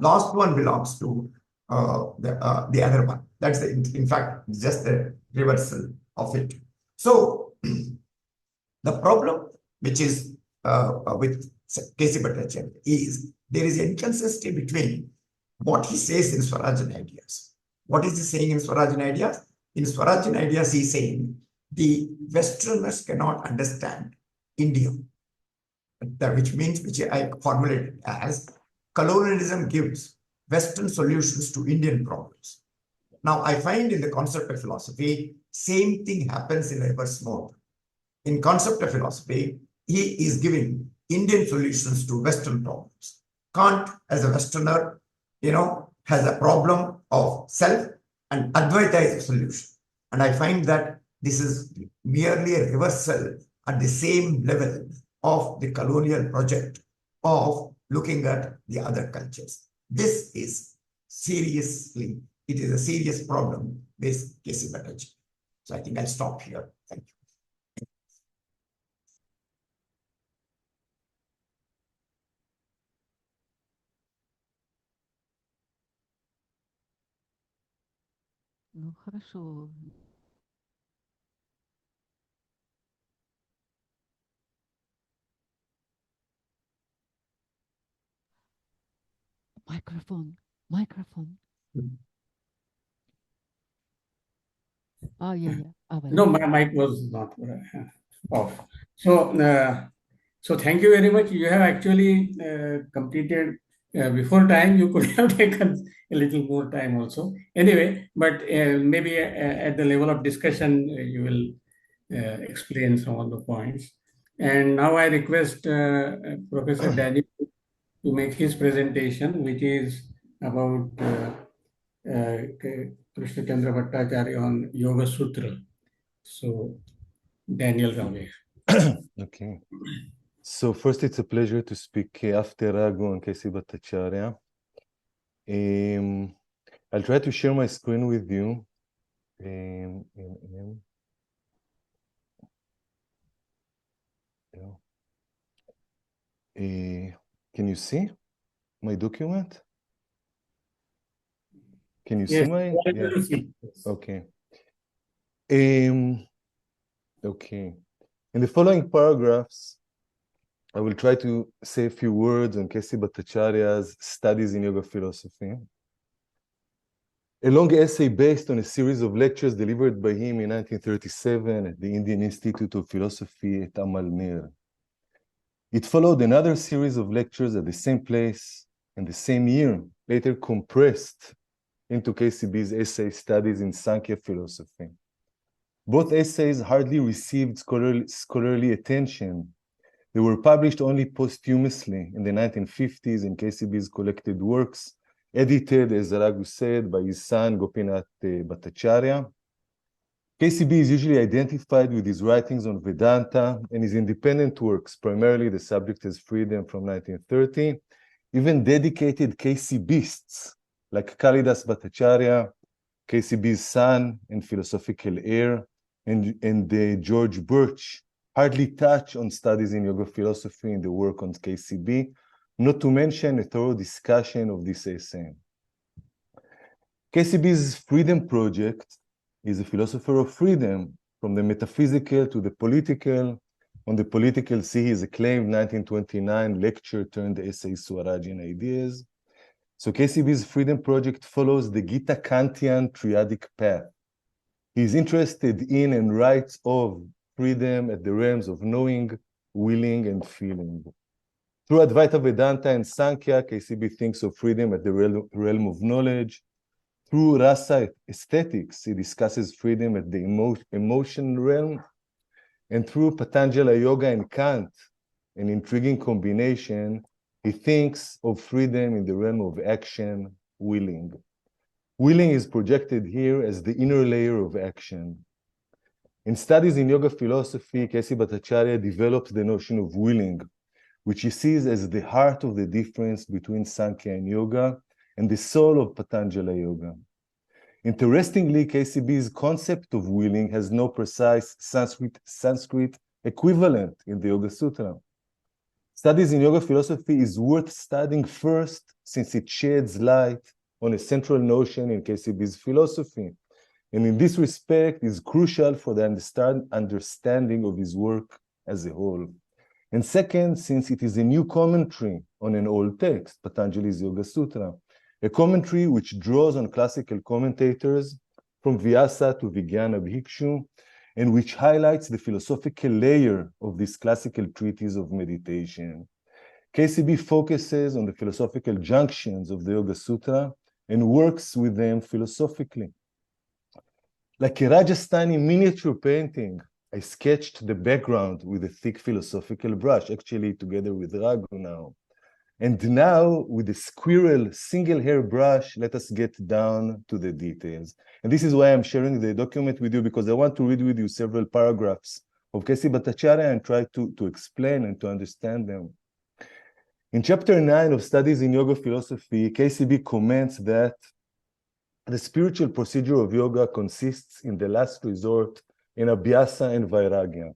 last one belongs to the other one. That's in fact just the reversal of it. So the problem which is with K.C. Bhattacharya is there is inconsistency between what he says in Swarajyan Ideas. What is he saying in Swarajyan Ideas? In Swarajyan Ideas, he is saying the Westerners cannot understand India, which I formulated as colonialism gives Western solutions to Indian problems. Now, I find in the concept of philosophy, same thing happens in reverse mode. In concept of philosophy, he is giving Indian solutions to Western problems. Kant, as a Westerner, has a problem of self, and Advaita is a solution. And I find that this is merely a reversal at the same level of the colonial project of looking at the other cultures. This is it is a serious problem with K.C. Bhattacharya. So I think I'll stop here. Thank you. Ну, хорошо. Microphone. Oh, yeah. No, my mic was not off. So thank you very much. You have actually completed before time. You could have taken a little more time also. Anyway, but maybe at the level of discussion, you will explain some of the points. And now I request Professor Daniel to make his presentation, which is about Krishna Chandra Bhattacharya on Yoga Sutra. So, Daniel Gave. Okay. So first, it's a pleasure to speak after Raghu and K.C. Bhattacharya. I'll try to share my screen with you. Can you see my document? Can you see my? Yeah. Okay. Okay. In the following paragraphs, I will try to say a few words on K.C. Bhattacharya's studies in yoga philosophy. A long essay based on a series of lectures delivered by him in 1937 at the Indian Institute of Philosophy at Amal Mir. It followed another series of lectures at the same place in the same year, later compressed into KCB's essay Studies in Sankhya Philosophy. Both essays hardly received scholarly attention. They were published only posthumously in the 1950s in KCB's collected works, edited, as Raghu said, by his son Gopinath Bhattacharya. KCB is usually identified with his writings on Vedanta and his independent works, primarily The Subject as Freedom from 1930, even dedicated KCBists like Kalidas Bhattacharya, KCB's son and philosophical heir, and George Birch hardly touch on studies in yoga philosophy in the work on KCB, not to mention a thorough discussion of this essay. KCB's Freedom Project is a philosopher of freedom, from the metaphysical to the political. On the political, see his acclaimed 1929 lecture turned essay Swarajian Ideas. So KCB's Freedom Project follows the Gita Kantian triadic path. He is interested in and writes of freedom at the realms of knowing, willing, and feeling. Through Advaita Vedanta and Sankhya, KCB thinks of freedom at the realm of knowledge. Through Rasa aesthetics, he discusses freedom at the emotion realm. And through Patanjali Yoga and Kant, an intriguing combination, he thinks of freedom in the realm of action, willing. Willing is projected here as the inner layer of action. In studies in yoga philosophy, K.C. Bhattacharya develops the notion of willing, which he sees as the heart of the difference between Sankhya and yoga and the soul of Patanjali Yoga. Interestingly, KCB's concept of willing has no precise Sanskrit equivalent in the Yoga Sutra. Studies in yoga philosophy is worth studying first, since it sheds light on a central notion in KCB's philosophy, and in this respect is crucial for the understanding of his work as a whole. And second, since it is a new commentary on an old text, Patanjali's Yoga Sutra, a commentary which draws on classical commentators from Vyasa to Vijnana Bhikshu, and which highlights the philosophical layer of this classical treatise of meditation. KCB focuses on the philosophical junctions of the Yoga Sutra and works with them philosophically. Like a Rajasthani miniature painting, I sketched the background with a thick philosophical brush, actually together with Raghu now. And now, with the squirrel single hair brush, let us get down to the details. And this is why I'm sharing the document with you, because I want to read with you several paragraphs of K.C. Bhattacharya and try to explain and to understand them. In chapter 9 of Studies in Yoga Philosophy, KCB comments that the spiritual procedure of yoga consists in the last resort in abhyasa and vairagya,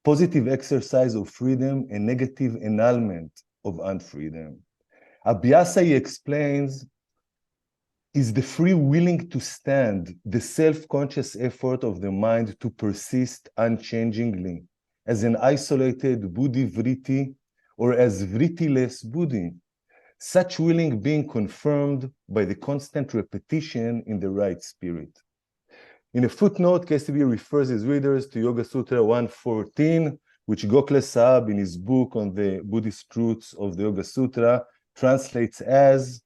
positive exercise of freedom and negative annulment of unfreedom. Abhyasa, he explains, is the free willing to stand, the self-conscious effort of the mind to persist unchangingly as an isolated buddhi vritti or as vrittiless buddhi, such willing being confirmed by the constant repetition in the right spirit. In a footnote, KCB refers his readers to Yoga Sutra 114, which Gokhale Sahab in his book on the Buddhist roots of the Yoga Sutra translates as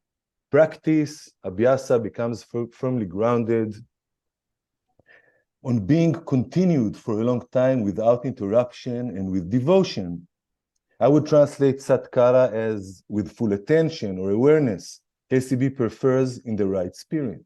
practice, abhyasa becomes firmly grounded on being continued for a long time without interruption and with devotion. I would translate satkara as with full attention or awareness. KCB prefers in the right spirit.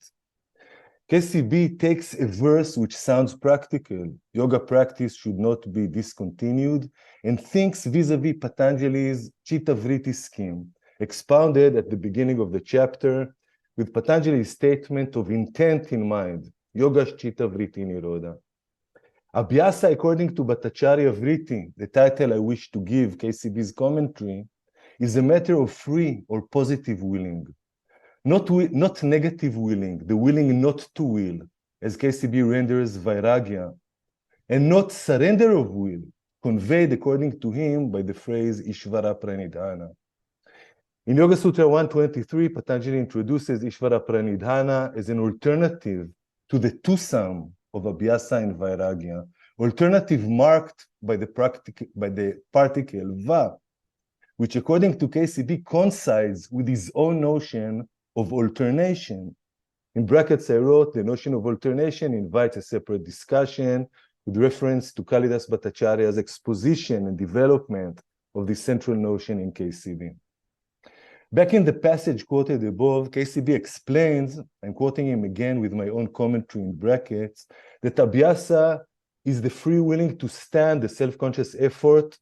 KCB takes a verse which sounds practical. Yoga practice should not be discontinued, and thinks vis-a-vis Patanjali's Chitta Vritti scheme, expounded at the beginning of the chapter with Patanjali's statement of intent in mind, Yoga's Chitta Vritti Nirodha. Abhyasa, according to Bhattacharya Vritti, the title I wish to give KCB's commentary, is a matter of free or positive willing. Not negative willing, the willing not to will, as KCB renders vairagya, and not surrender of will, conveyed according to him by the phrase Ishvara Pranidhana. In Yoga Sutra 123, Patanjali introduces Ishvara Pranidhana as an alternative to the two-sum of Abhyasa and Vairagya, alternative marked by the particle Va, which according to KCB coincides with his own notion of alternation. In brackets, I wrote the notion of alternation invites a separate discussion with reference to Kalidas Bhattacharya's exposition and development of this central notion in KCB. Back in the passage quoted above, KCB explains, I'm quoting him again with my own commentary in brackets, that Abhyasa is the free willing to stand, the self-conscious effort.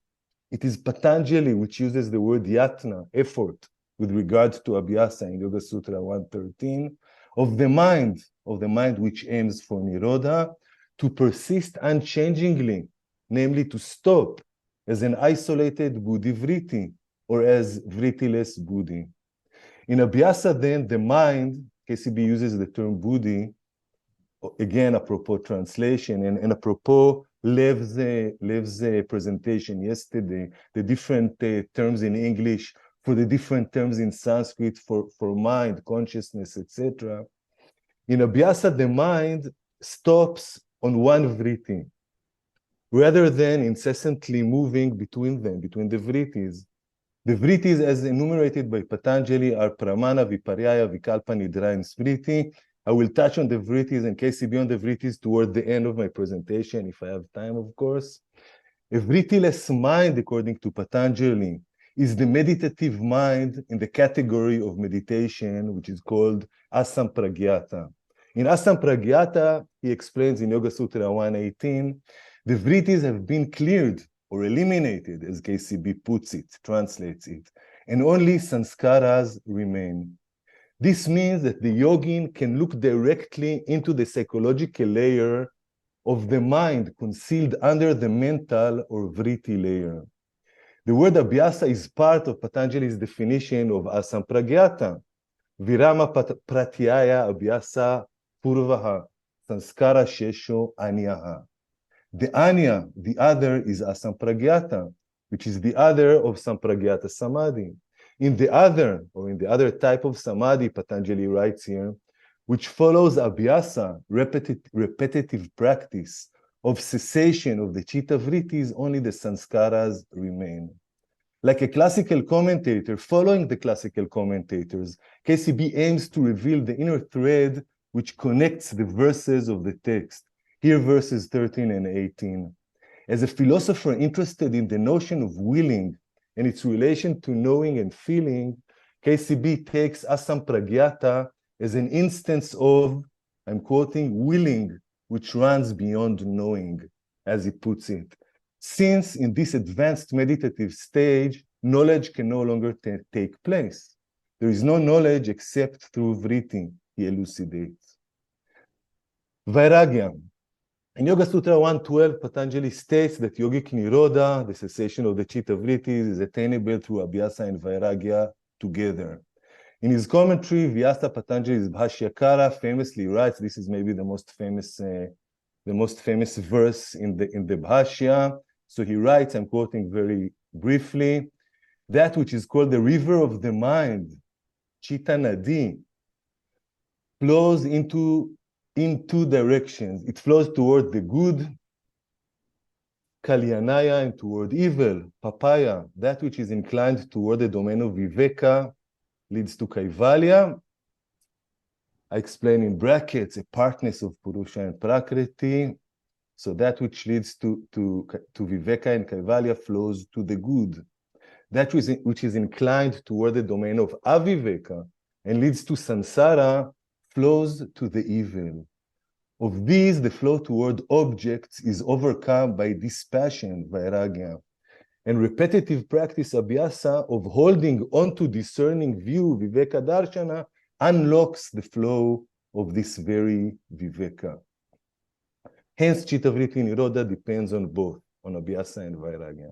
It is Patanjali which uses the word yatna, effort, with regard to Abhyasa in Yoga Sutra 113, of the mind which aims for Nirodha, to persist unchangingly, namely to stop as an isolated buddhi vritti, or as vrittiless buddhi. In Abhyasa then, the mind, KCB uses the term buddhi, again, apropos translation, and apropos Lev's presentation yesterday, the different terms in English for the different terms in Sanskrit for mind, consciousness, etc. In Abhyasa, the mind stops on one vritti, rather than incessantly moving between them, between the vrittis. The vrittis, as enumerated by Patanjali, are pramana, viparyaya, vikalpa, nidra, and smriti. I will touch on the vrittis and KCB on the vrittis toward the end of my presentation, if I have time, of course. A vrittiless mind, according to Patanjali, is the meditative mind in the category of meditation, which is called asampragyata. In asampragyata, he explains in Yoga Sutra 118, the vrittis have been cleared or eliminated, as KCB puts it, translates it, and only sanskaras remain. This means that the yogin can look directly into the psychological layer of the mind concealed under the mental or vritti layer. The word abhyasa is part of Patanjali's definition of asampragyata. Virama pratyaya abhyasa purvaha, sanskara shesho anyaha. The anya, the other, is asampragyata, which is the other of sampragyata samadhi. In the other type of samadhi, Patanjali writes here, which follows abhyasa, repetitive practice of cessation of the chitta vrittis, only the sanskaras remain. Like a classical commentator, following the classical commentators, KCB aims to reveal the inner thread which connects the verses of the text. Here, verses 13 and 18. As a philosopher interested in the notion of willing and its relation to knowing and feeling, KCB takes asampragyata as an instance of, I'm quoting, willing, which runs beyond knowing, as he puts it. Since in this advanced meditative stage, knowledge can no longer take place. There is no knowledge except through vritti, he elucidates. Vairagya. In Yoga Sutra 112, Patanjali states that yogic nirodha, the cessation of the chitta vrittis, is attainable through abhyasa and vairagya together. In his commentary, Vyasa Patanjali's Bhashyakara famously writes, this is maybe the most famous verse in the Bhashya. So he writes, I'm quoting very briefly, that which is called the river of the mind, Chitta Nadi, flows in two directions. It flows toward the good, Kalyanaya, and toward evil, Papaya. That which is inclined toward the domain of Viveka leads to Kaivalya. I explain in brackets, a partness of Purusha and Prakriti. So that which leads to Viveka and Kaivalya flows to the good. That which is inclined toward the domain of Aviveka and leads to Sansara flows to the evil. Of these, the flow toward objects is overcome by dispassion, vairagya, and repetitive practice, abhyasa, of holding onto discerning view, viveka darshana, unlocks the flow of this very viveka. Hence, chitta vritti nirodha depends on both, on abhyasa and vairagya.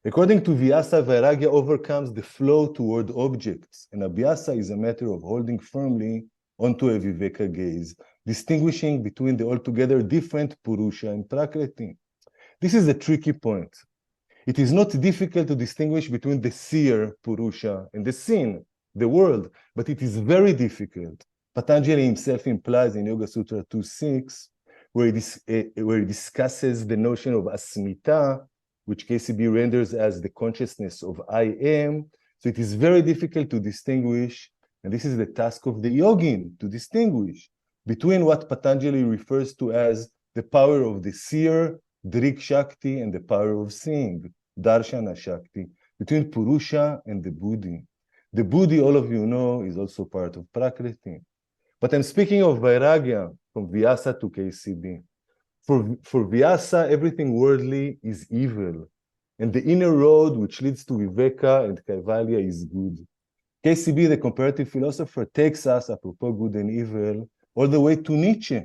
According to Vyasa, vairagya overcomes the flow toward objects, and abhyasa is a matter of holding firmly onto a viveka gaze, distinguishing between the altogether different Purusha and Prakriti. This is a tricky point. It is not difficult to distinguish between the seer Purusha and the seen, the world, but it is very difficult. Patanjali himself implies in Yoga Sutra 2.6, where he discusses the notion of asmita, which KCB renders as the consciousness of I am. So it is very difficult to distinguish, and this is the task of the yogin, to distinguish between what Patanjali refers to as the power of the seer, Drik Shakti, and the power of seeing, Darshana Shakti, between Purusha and the Buddhi. The Buddhi, all of you know, is also part of Prakriti. But I'm speaking of Vairagya, from Vyasa to KCB. For Vyasa, everything worldly is evil, and the inner road which leads to Viveka and Kaivalya is good. KCB, the comparative philosopher, takes us, apropos good and evil, all the way to Nietzsche.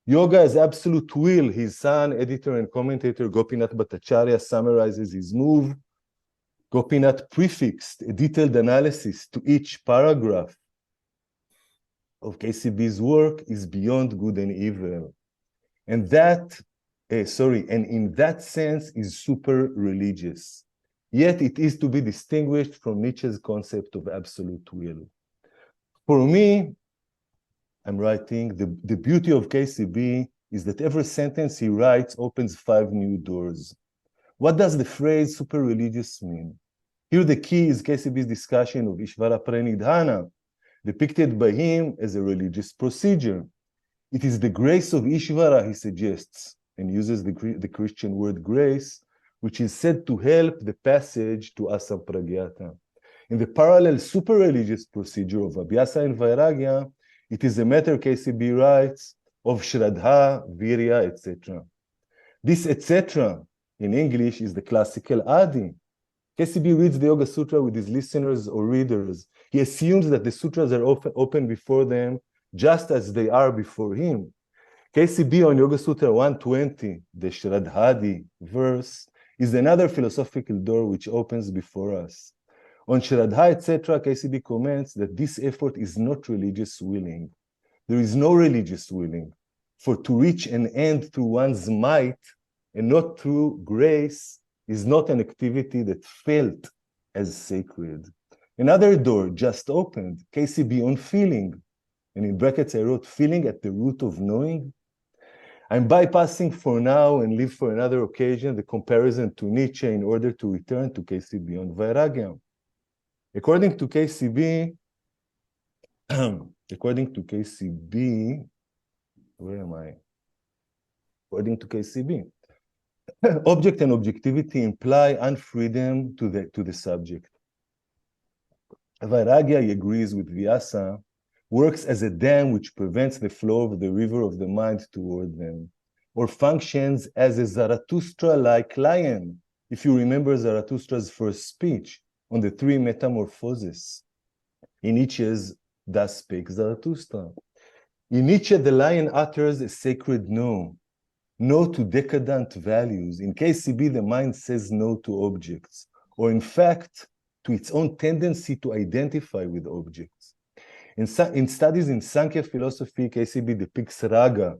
Yoga as absolute will. His son, editor and commentator Gopinath Bhattacharya summarizes his move. Gopinath prefixed a detailed analysis to each paragraph of KCB's work is beyond good and evil. And that, and in that sense is super religious. Yet it is to be distinguished from Nietzsche's concept of absolute will. For me, I'm writing, the beauty of KCB is that every sentence he writes opens 5 new doors. What does the phrase super religious mean? Here the key is KCB's discussion of Ishvara Pranidhana, depicted by him as a religious procedure. It is the grace of Ishvara, he suggests, and uses the Christian word grace, which is said to help the passage to Asampragyata. In the parallel super-religious procedure of Abhyasa and Vairagya, it is a matter, KCB writes, of Shraddha, Virya, etc. This etc. in English is the classical Adi. KCB reads the Yoga Sutra with his listeners or readers. He assumes that the sutras are open before them just as they are before him. KCB on Yoga Sutra 120, the Shraddhadi verse, is another philosophical door which opens before us. On Shraddha, etc., KCB comments that this effort is not religious willing. There is no religious willing. For to reach an end through one's might and not through grace is not an activity that felt as sacred. Another door just opened, KCB on feeling. And in brackets, I wrote feeling at the root of knowing. I'm bypassing for now and leave for another occasion the comparison to Nietzsche in order to return to KCB on Vairagya. According to KCB, where am I? According to KCB, object and objectivity imply unfreedom to the subject. Vairagya, he agrees with Vyasa, works as a dam which prevents the flow of the river of the mind toward them, or functions as a Zarathustra-like lion, if you remember Zarathustra's first speech on the 3 metamorphoses. In Nietzsche's Thus Spake Zarathustra. In Nietzsche, the lion utters a sacred no to decadent values. In KCB, the mind says no to objects, or in fact, to its own tendency to identify with objects. In studies in Sankhya philosophy, KCB depicts raga,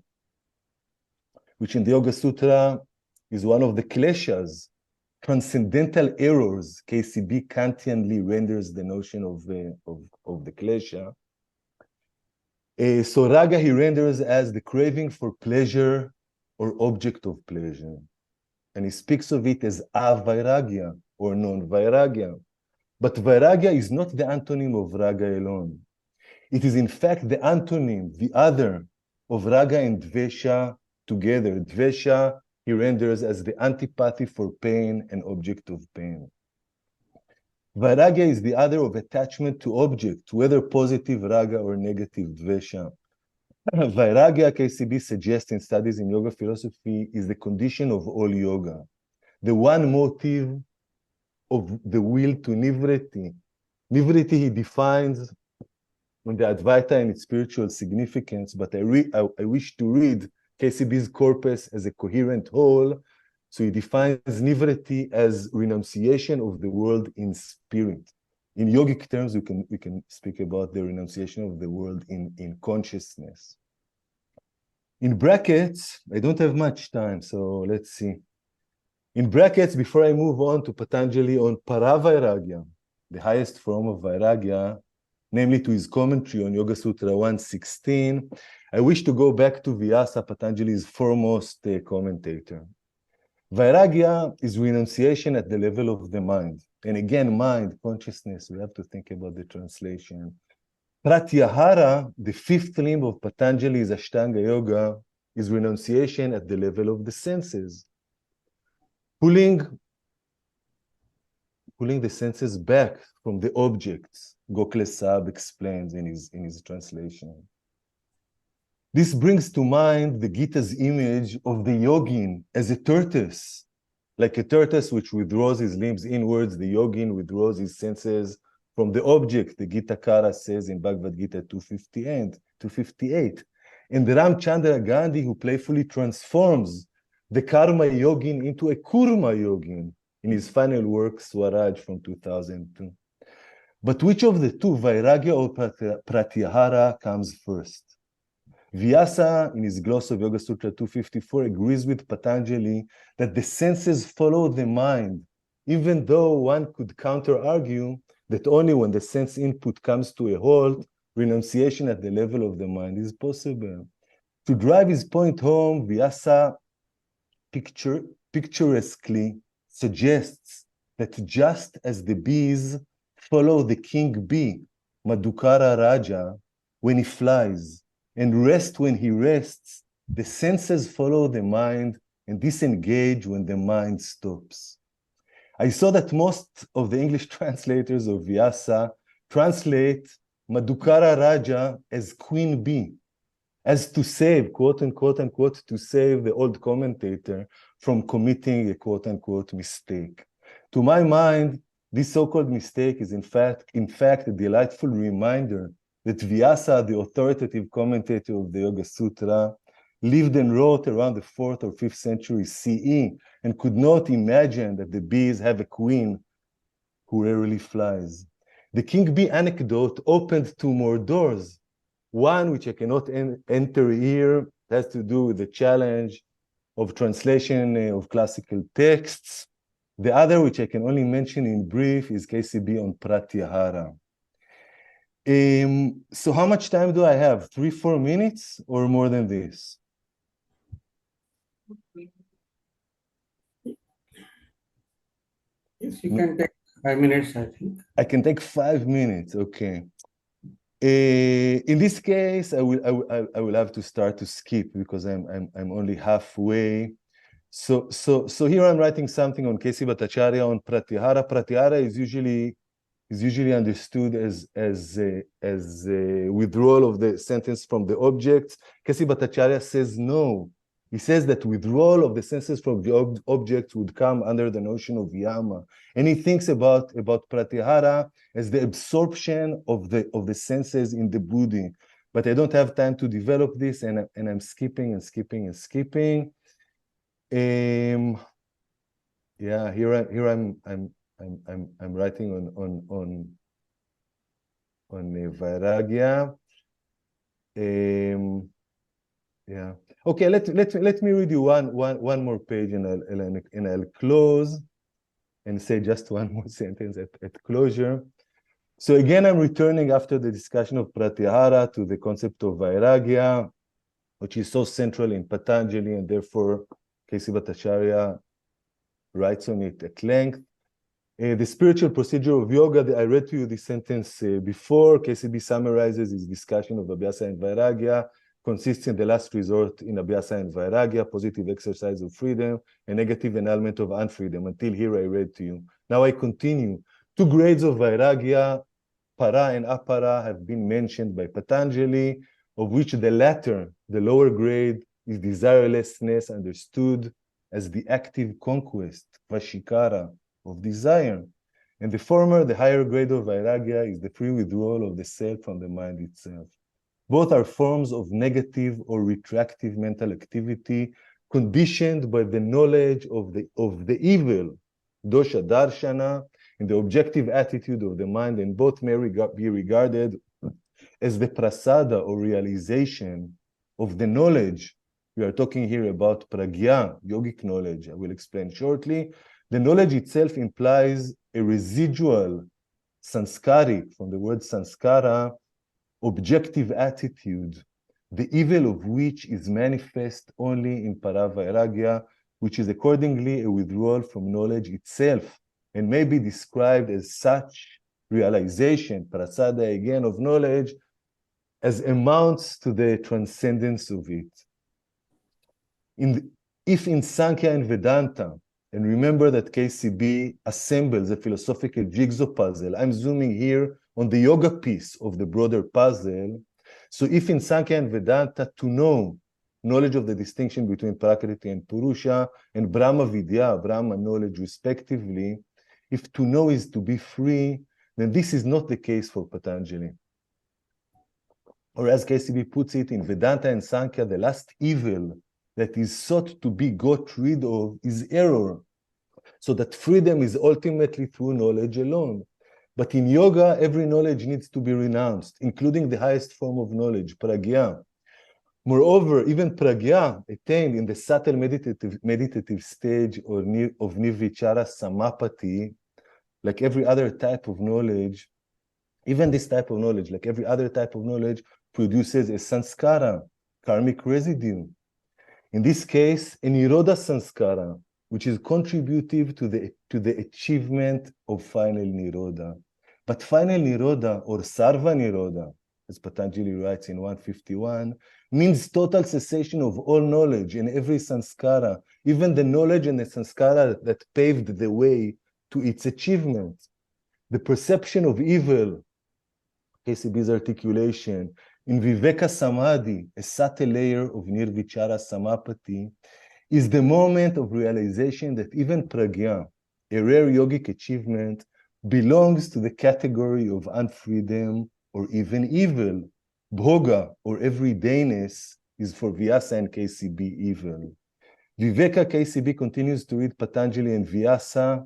which in the Yoga Sutra is one of the kleshas, transcendental errors. KCB Kantianly renders the notion of the klesha. So raga he renders as the craving for pleasure or object of pleasure. And he speaks of it as avairagya or non-vairagya. But vairagya is not the antonym of raga alone. It is in fact the antonym, the other, of raga and dvesha together. Dvesha he renders as the antipathy for pain and object of pain. Vairagya is the other of attachment to object, whether positive raga or negative dvesha. Vairagya, KCB suggests in studies in yoga philosophy, is the condition of all yoga. The one motive of the will to nivriti. Nivriti he defines on the Advaita and its spiritual significance, but I wish to read KCB's corpus as a coherent whole. So he defines nivriti as renunciation of the world in spirit. In yogic terms, we can speak about the renunciation of the world in consciousness. In brackets, I don't have much time, so let's see. In brackets, before I move on to Patanjali on Paravairagya, the highest form of Vairagya, namely to his commentary on Yoga Sutra 116, I wish to go back to Vyasa, Patanjali's foremost commentator. Vairagya is renunciation at the level of the mind. And again, mind, consciousness, we have to think about the translation. Pratyahara, the fifth limb of Patanjali's Ashtanga Yoga, is renunciation at the level of the senses. Pulling the senses back from the objects, Gokle Sahib explains in his translation. This brings to mind the Gita's image of the yogin as a tortoise. Like a tortoise which withdraws his limbs inwards, the yogin withdraws his senses from the object, the Gita Kara says in Bhagavad Gita 258. And the Ramchandra Gandhi, who playfully transforms the karma yogin into a kurma yogin in his final work, Swaraj, from 2002. But which of the two, Vairagya or Pratyahara, comes first? Vyasa, in his gloss of Yoga Sutra 254, agrees with Patanjali that the senses follow the mind, even though one could counter-argue that only when the sense input comes to a halt, renunciation at the level of the mind is possible. To drive his point home, Vyasa picturesquely suggests that just as the bees follow the king bee, Madhukara Raja, when he flies, and rest when he rests, the senses follow the mind and disengage when the mind stops. I saw that most of the English translators of Vyasa translate Madhukara Raja as queen bee, as to save, quote unquote, to save the old commentator from committing a quote unquote mistake. To my mind, this so-called mistake is in fact a delightful reminder that Vyasa, the authoritative commentator of the Yoga Sutra, lived and wrote around the 4th or 5th century CE and could not imagine that the bees have a queen who rarely flies. The king bee anecdote opened two more doors. One, which I cannot enter here, has to do with the challenge of translation of classical texts. The other, which I can only mention in brief, is KCB on Pratyahara. So how much time do I have? 3-4 minutes or more than this? Yes, you can take 5 minutes, I think. I can take 5 minutes, okay. In this case, I will have to start to skip because I'm only halfway. So here I'm writing something on K.C. Bhattacharya on Pratyahara. Pratyahara is usually understood as a withdrawal of the sentence from the object. K.C. Bhattacharya says no. He says that withdrawal of the senses from the object would come under the notion of yama. And he thinks about Pratyahara as the absorption of the senses in the buddhi. But I don't have time to develop this, and I'm skipping and skipping and skipping. Yeah, here I'm writing on Vairagya. Yeah. Okay, let me read you one more page, and I'll close and say just one more sentence at closure. So again, I'm returning after the discussion of Pratyahara to the concept of Vairagya, which is so central in Patanjali, and therefore K.C. Bhattacharya writes on it at length. The spiritual procedure of yoga, I read to you this sentence before. KCB summarizes his discussion of Abhyasa and Vairagya, consists in the last resort in Abhyasa and Vairagya, positive exercise of freedom, and negative annulment of unfreedom. Until here I read to you. Now I continue. 2 grades of Vairagya, Para and Apara, have been mentioned by Patanjali, of which the latter, the lower grade, is desirelessness, understood as the active conquest, Vashikara, of desire. And the former, the higher grade of Vairagya, is the free withdrawal of the self from the mind itself. Both are forms of negative or retractive mental activity conditioned by the knowledge of the evil, dosha darshana, and the objective attitude of the mind, and both may be regarded as the prasada or realization of the knowledge. We are talking here about pragya, yogic knowledge. I will explain shortly. The knowledge itself implies a residual sanskaric, from the word sanskara, objective attitude, the evil of which is manifest only in Paravairagya, which is accordingly a withdrawal from knowledge itself, and may be described as such realization, prasada again, of knowledge, as amounts to the transcendence of it. If in Sankhya and Vedanta, and remember that KCB assembles a philosophical jigsaw puzzle, I'm zooming here on the yoga piece of the broader puzzle. So if in Sankhya and Vedanta, to know knowledge of the distinction between Prakriti and Purusha, and Brahma Vidya, Brahma knowledge respectively, if to know is to be free, then this is not the case for Patanjali. Or as KCB puts it, in Vedanta and Sankhya, the last evil that is sought to be got rid of is error, so that freedom is ultimately through knowledge alone. But in yoga, every knowledge needs to be renounced, including the highest form of knowledge, pragya. Moreover, even pragya attained in the subtle meditative stage of nirvichara samapati, like every other type of knowledge, even this type of knowledge, like every other type of knowledge, produces a sanskara, karmic residue. In this case, a nirodha sanskara, which is contributive to the achievement of final nirodha. But final nirodha, or sarva nirodha, as Patanjali writes in 151, means total cessation of all knowledge and every sanskara, even the knowledge and the sanskara that paved the way to its achievement. The perception of evil, KCB's articulation, in Viveka Samadhi, a subtle layer of Nirvichara Samapati, is the moment of realization that even pragya, a rare yogic achievement, belongs to the category of unfreedom or even evil. Bhoga, or everydayness, is for Vyasa and KCB evil. Viveka KCB continues to read Patanjali and Vyasa.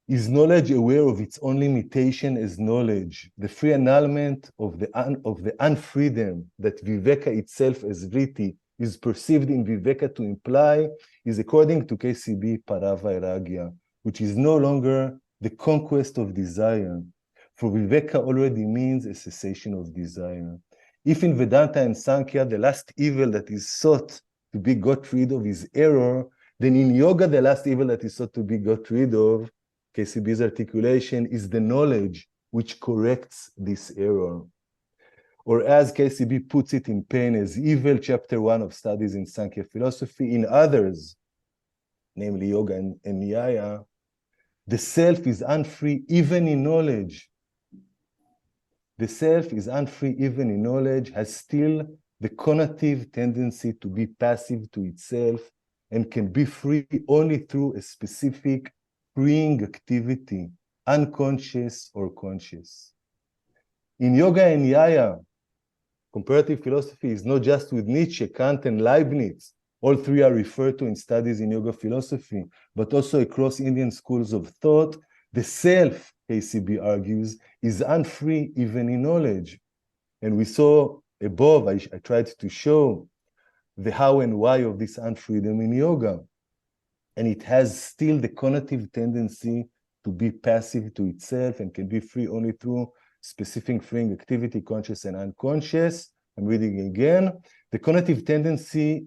Is knowledge aware of its own limitation as knowledge? The free annulment of the unfreedom that Viveka itself as Vritti is perceived in Viveka to imply is, according to KCB, Paravairagya, which is no longer the conquest of desire. For Viveka already means a cessation of desire. If in Vedanta and Sankhya the last evil that is sought to be got rid of is error, then in yoga the last evil that is sought to be got rid of, KCB's articulation, is the knowledge which corrects this error. Or as KCB puts it in Pain as Evil, chapter 1 of Studies in Sankhya Philosophy, in others, namely Yoga and Nyaya, the self is unfree even in knowledge. The self is unfree even in knowledge, has still the conative tendency to be passive to itself, and can be free only through a specific freeing activity, unconscious or conscious. In Yoga and Nyaya, comparative philosophy is not just with Nietzsche, Kant, and Leibniz. All three are referred to in studies in yoga philosophy, but also across Indian schools of thought. The self, KCB argues, is unfree even in knowledge. And we saw above, I tried to show the how and why of this unfreedom in yoga. And it has still the conative tendency to be passive to itself and can be free only through specific freeing activity, conscious and unconscious. I'm reading again. The conative tendency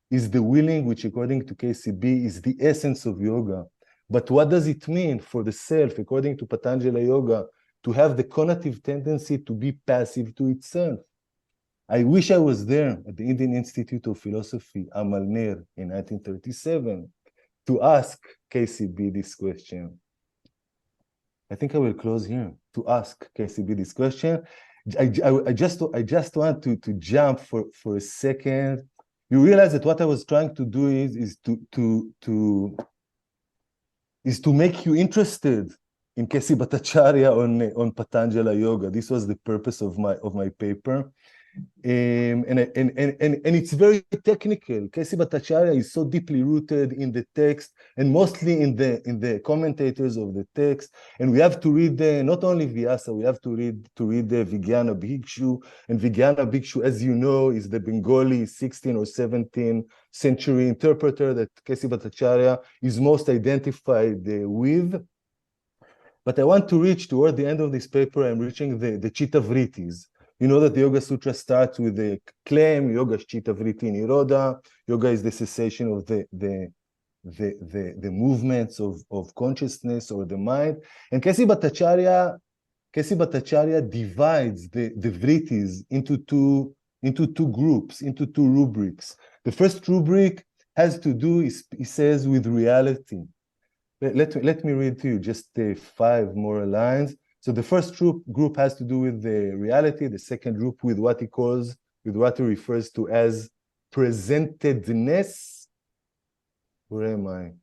is the willing, which according to KCB is the essence of yoga. But what does it mean for the self, according to Patanjali Yoga, to have the conative tendency to be passive to itself? I wish I was there at the Indian Institute of Philosophy, Amalner, in 1937, to ask KCB this question. I think I will close here to ask KCB this question. I just want to jump for a second. You realize that what I was trying to do is to make you interested in K.C. Bhattacharya on Patanjali Yoga. This was the purpose of my paper. And it's very technical. K.C. Bhattacharya is so deeply rooted in the text and mostly in the commentators of the text. And we have to read not only Vyasa, we have to read the Vijnana Bhikshu. And Vijnana Bhikshu, as you know, is the Bengali 16th or 17th century interpreter that K.C. Bhattacharya is most identified with. But I want to reach toward the end of this paper, I'm reaching the Chitta Vrittis. You know that the Yoga Sutra starts with the claim, Yoga Chitta Vritti Nirodha. Yoga is the cessation of the movements of consciousness or the mind. And Kesi Bhattacharya divides the vrittis into two groups, into two rubrics. The first rubric has to do, he says, with reality. Let me read to you just 5 more lines. So the first group has to do with the reality. The second group with what he refers to as presentedness. Where am I?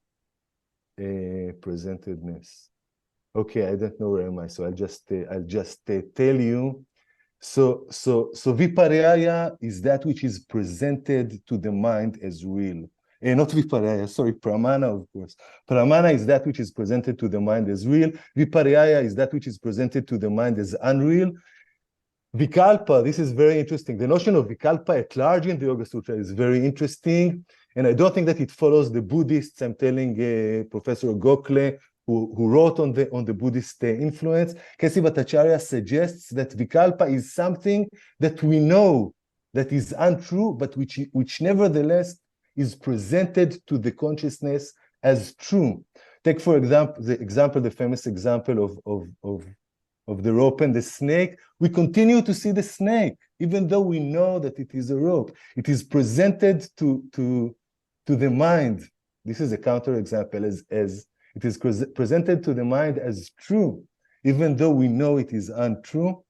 Presentedness. Okay, I don't know where am I. So I'll just tell you. So vipariyaya is that which is presented to the mind as real. Not vipariyaya, sorry, pramana, of course. Pramana is that which is presented to the mind as real. Vipariyaya is that which is presented to the mind as unreal. Vikalpa, this is very interesting. The notion of vikalpa at large in the Yoga Sutra is very interesting. And I don't think that it follows the Buddhists. I'm telling Professor Gokhale, who wrote on the Buddhist influence. Kesi Bhattacharya suggests that vikalpa is something that we know that is untrue, but which nevertheless is presented to the consciousness as true. Take, for example, the famous example of the rope and the snake. We continue to see the snake, even though we know that it is a rope. It is presented to the mind. This is a counterexample, as it is presented to the mind as true, even though we know it is untrue.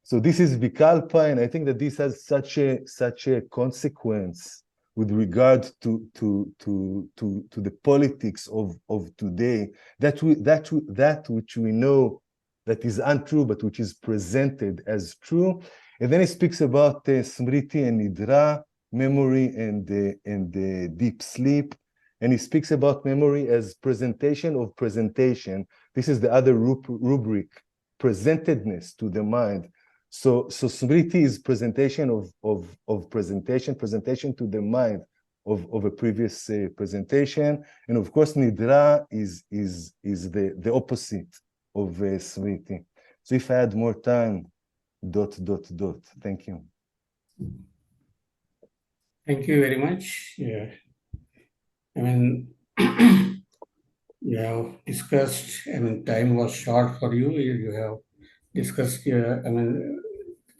So this is vikalpa, and I think that this has such a consequence with regard to the politics of today, that which we know that is untrue, but which is presented as true. And then he speaks about smriti and nidra, memory and deep sleep. And he speaks about memory as presentation of presentation. This is the other rubric, presentedness to the mind. So smriti is presentation of presentation to the mind of a previous presentation. And of course, nidra is the opposite of smriti. So if I had more time, ... Thank you. Thank you very much. Yeah. I mean, you have discussed, I mean, time was short for you. You have discussed,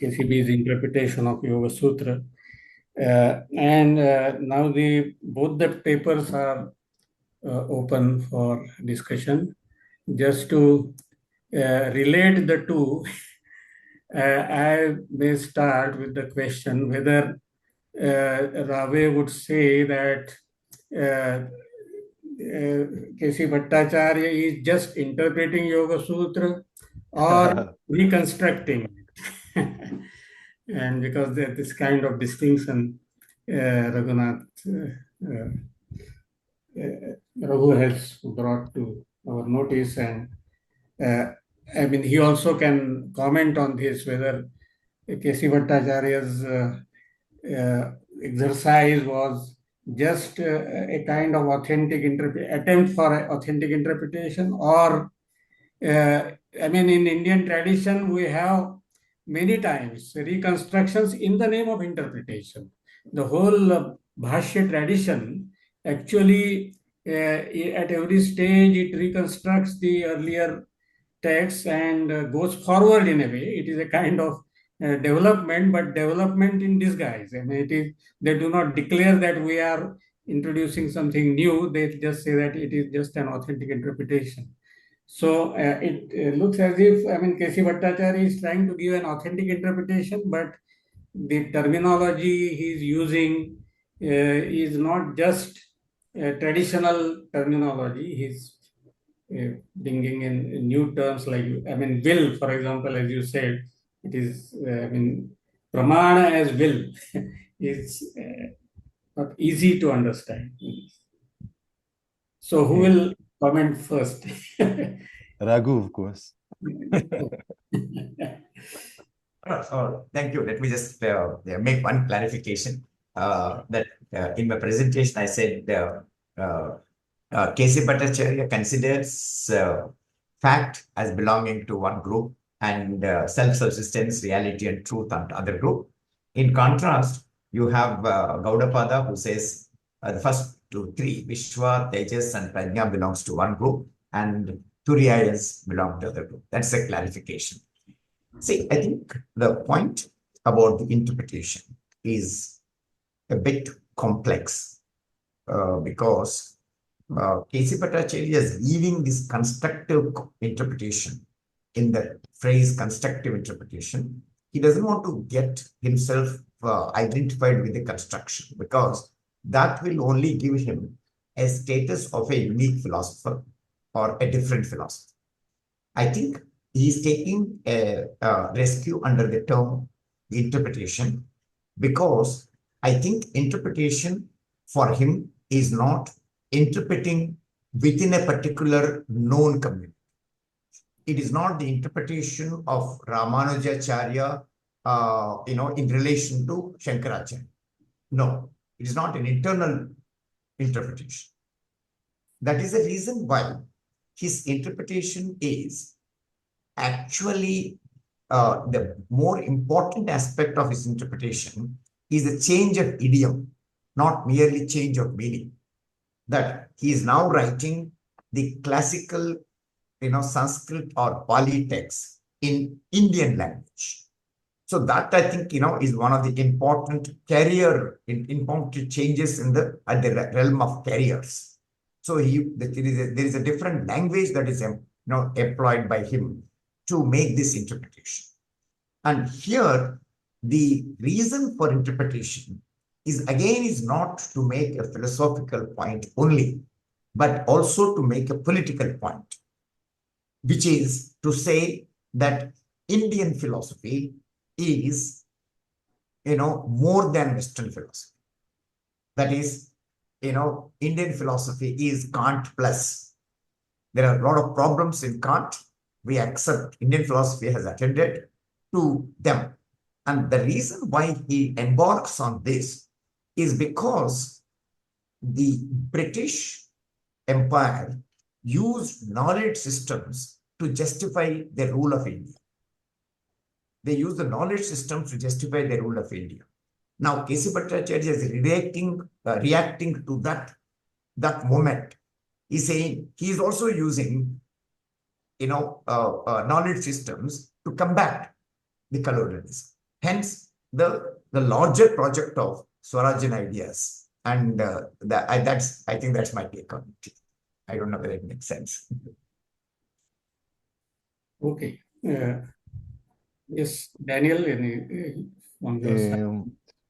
KCB's interpretation of Yoga Sutra. And now both the papers are open for discussion. Just to relate the two, I may start with the question whether Rave would say that K.C. Bhattacharya is just interpreting Yoga Sutra or reconstructing it. And because there's this kind of distinction, Raghunath Raghu has brought to our notice, and I mean, he also can comment on this, whether K.C. Bhattacharya's exercise was just a kind of attempt for authentic interpretation, or I mean, in Indian tradition, we have many times reconstructions in the name of interpretation. The whole Bhashya tradition actually, at every stage, it reconstructs the earlier text and goes forward in a way. It is a kind of development, but development in disguise. I mean, they do not declare that we are introducing something new. They just say that it is just an authentic interpretation. So it looks as if, I mean, K.C. Bhattacharya is trying to give an authentic interpretation, but the terminology he is using is not just traditional terminology. He's bringing in new terms like, I mean, will, for example, as you said, it is, I mean, pramana as will is not easy to understand. So who will comment first? Raghu, of course. Thank you. Let me just make one clarification. That in my presentation, I said K.C. Bhattacharya considers fact as belonging to one group and self-subsistence, reality and truth and other group. In contrast, you have Gaudapada, who says the first three, Vishwa, Tejas and Prajna belongs to one group and Turiyas belong to other group. That's a clarification. See, I think the point about the interpretation is a bit complex because K.C. Bhattacharya is leaving this constructive interpretation in the phrase constructive interpretation. He doesn't want to get himself identified with the construction because that will only give him a status of a unique philosopher or a different philosopher. I think he's taking a rescue under the term interpretation because I think interpretation for him is not interpreting within a particular known community. It is not the interpretation of Ramanujacharya, in relation to Shankaracharya. No, it is not an internal interpretation. That is the reason why his interpretation is actually the more important aspect of his interpretation is the change of idiom, not merely change of meaning. That he is now writing the classical, Sanskrit or Pali text in Indian language. So that I think, is one of the important important changes in the realm of careers. So there is a different language that is employed by him to make this interpretation. And here, the reason for interpretation is not to make a philosophical point only, but also to make a political point, which is to say that Indian philosophy is, more than Western philosophy. That is, Indian philosophy is Kant plus. There are a lot of problems in Kant. We accept Indian philosophy has attended to them. And the reason why he embarks on this is because the British Empire used knowledge systems to justify the rule of India. They used the knowledge systems to justify the rule of India. Now, K.C. Bhattacharya is reacting to that moment. He's saying he is also using, knowledge systems to combat the colonialism. Hence, the larger project of Swarajyan ideas. And I think that's my take on it. I don't know whether it makes sense. Okay. Yes, Daniel, on your side?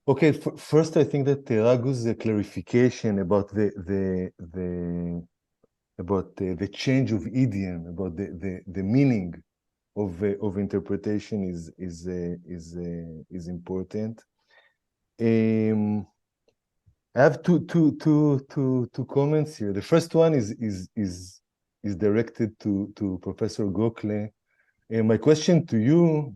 Okay, first I think that Raghu's clarification about the change of idiom, about the meaning of interpretation is important. I have two comments here. The first one is directed to Professor Gokhale. My question to you,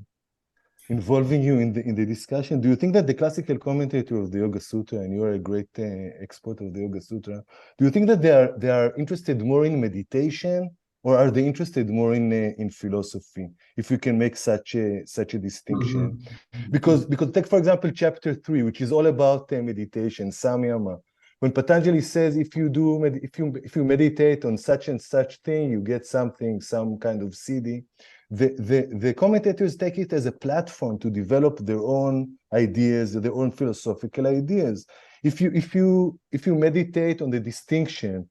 involving you in the discussion, do you think that the classical commentator of the Yoga Sutra, and you are a great expert of the Yoga Sutra, do you think that they are interested more in meditation, or are they interested more in philosophy? If you can make such a distinction, because take for example chapter 3, which is all about meditation, samyama. When Patanjali says if you meditate on such and such thing, you get something, some kind of siddhi. The commentators take it as a platform to develop their own ideas, their own philosophical ideas. If you meditate on the distinction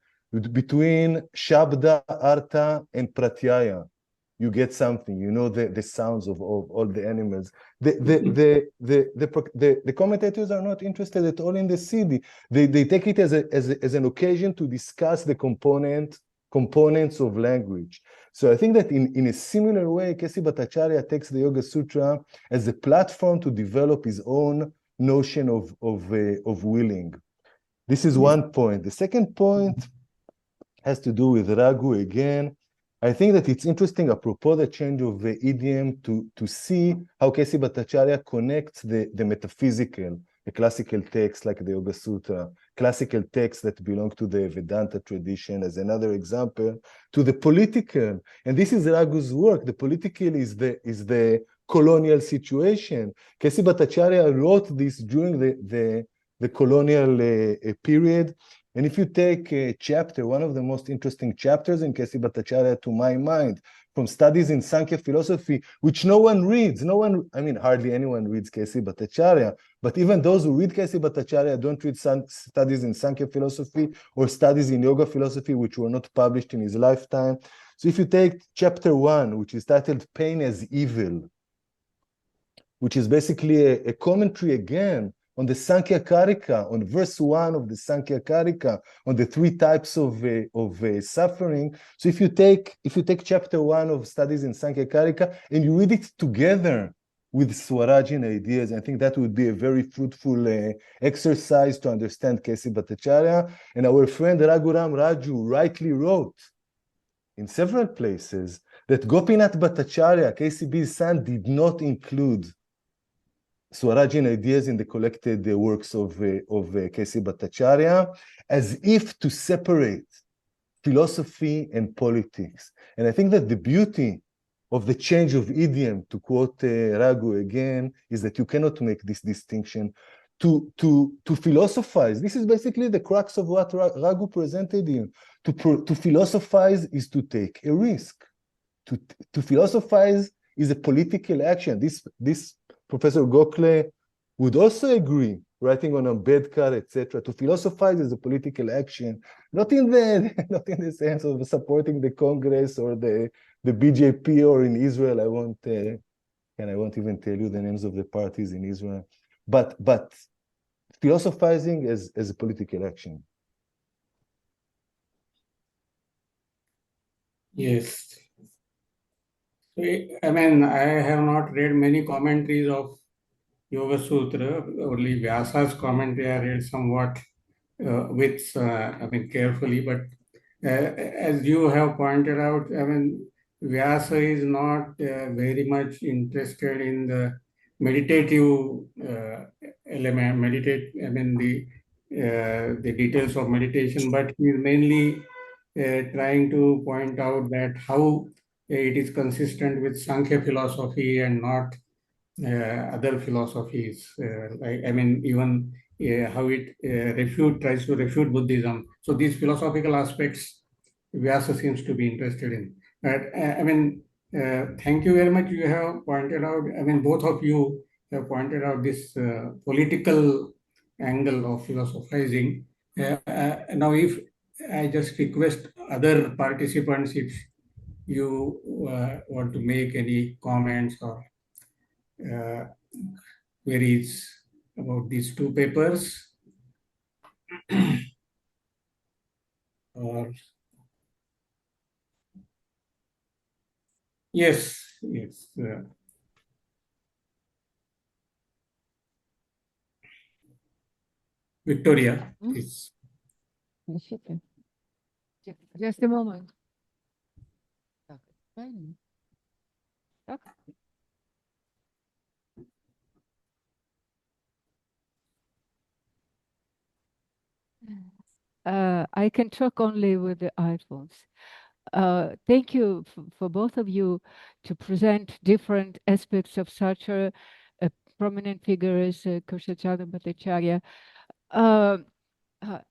between Shabda, Artha, and Pratyaya, you get something. You know the sounds of all the animals. The commentators are not interested at all in the siddhi. They take it as an occasion to discuss the components of language. So I think that in a similar way, K.C. Bhattacharya takes the Yoga Sutra as a platform to develop his own notion of willing. This is one point. The second point has to do with Raghu again. I think that it's interesting, apropos the change of the idiom, to see how K.C. Bhattacharya connects the metaphysical a classical text like the Yoga Sutra, classical texts that belong to the Vedanta tradition as another example, to the political. And this is Raghu's work. The political is the colonial situation. K.C. Bhattacharya wrote this during the colonial period. And if you take a chapter, one of the most interesting chapters in K.C. Bhattacharya, to my mind, from studies in Sankhya philosophy, which no one reads. Hardly anyone reads K.C. Bhattacharya, but even those who read K.C. Bhattacharya don't read studies in Sankhya philosophy or studies in yoga philosophy, which were not published in his lifetime. So if you take chapter 1, which is titled Pain as Evil, which is basically a commentary again on the Sankhya Karika, on verse 1 of the Sankhya Karika, on the 3 types of suffering. So if you take chapter 1 of studies in Sankhya Karika and you read it together with Swarajian ideas, I think that would be a very fruitful exercise to understand K.C. Bhattacharya. And our friend Raghuram Raju rightly wrote in several places that Gopinath Bhattacharya, KCB's son, did not include Swarajian ideas in the collected works of K.C. Bhattacharya, as if to separate philosophy and politics. And I think that the beauty of the change of idiom, to quote Raghu again, is that you cannot make this distinction. To philosophize, this is basically the crux of what Raghu presented here. To philosophize is to take a risk. To philosophize is a political action. This Professor Gokhale would also agree, writing on Ambedkar, etc. To philosophize is a political action, not in the sense of supporting the Congress or the BJP, or in Israel. I won't even tell you the names of the parties in Israel, but philosophizing as a political action. Yes. I have not read many commentaries of Yoga Sutra, only Vyasa's commentary I read somewhat carefully, but as you have pointed out, Vyasa is not very much interested in the meditative element, the details of meditation, but he is mainly trying to point out that how it is consistent with Sankhya philosophy and not other philosophies. Even how it tries to refute Buddhism. So these philosophical aspects, Vyasa seems to be interested in. But thank you very much. You have pointed out. Both of you have pointed out this political angle of philosophizing. Now, if I just request other participants, if you want to make any comments or queries about these 2 papers, or yes. Victoria, please. Just a moment. I can talk only with the iPhones. Thank you for both of you to present different aspects of such a prominent figure as Kushachana Bhattacharya.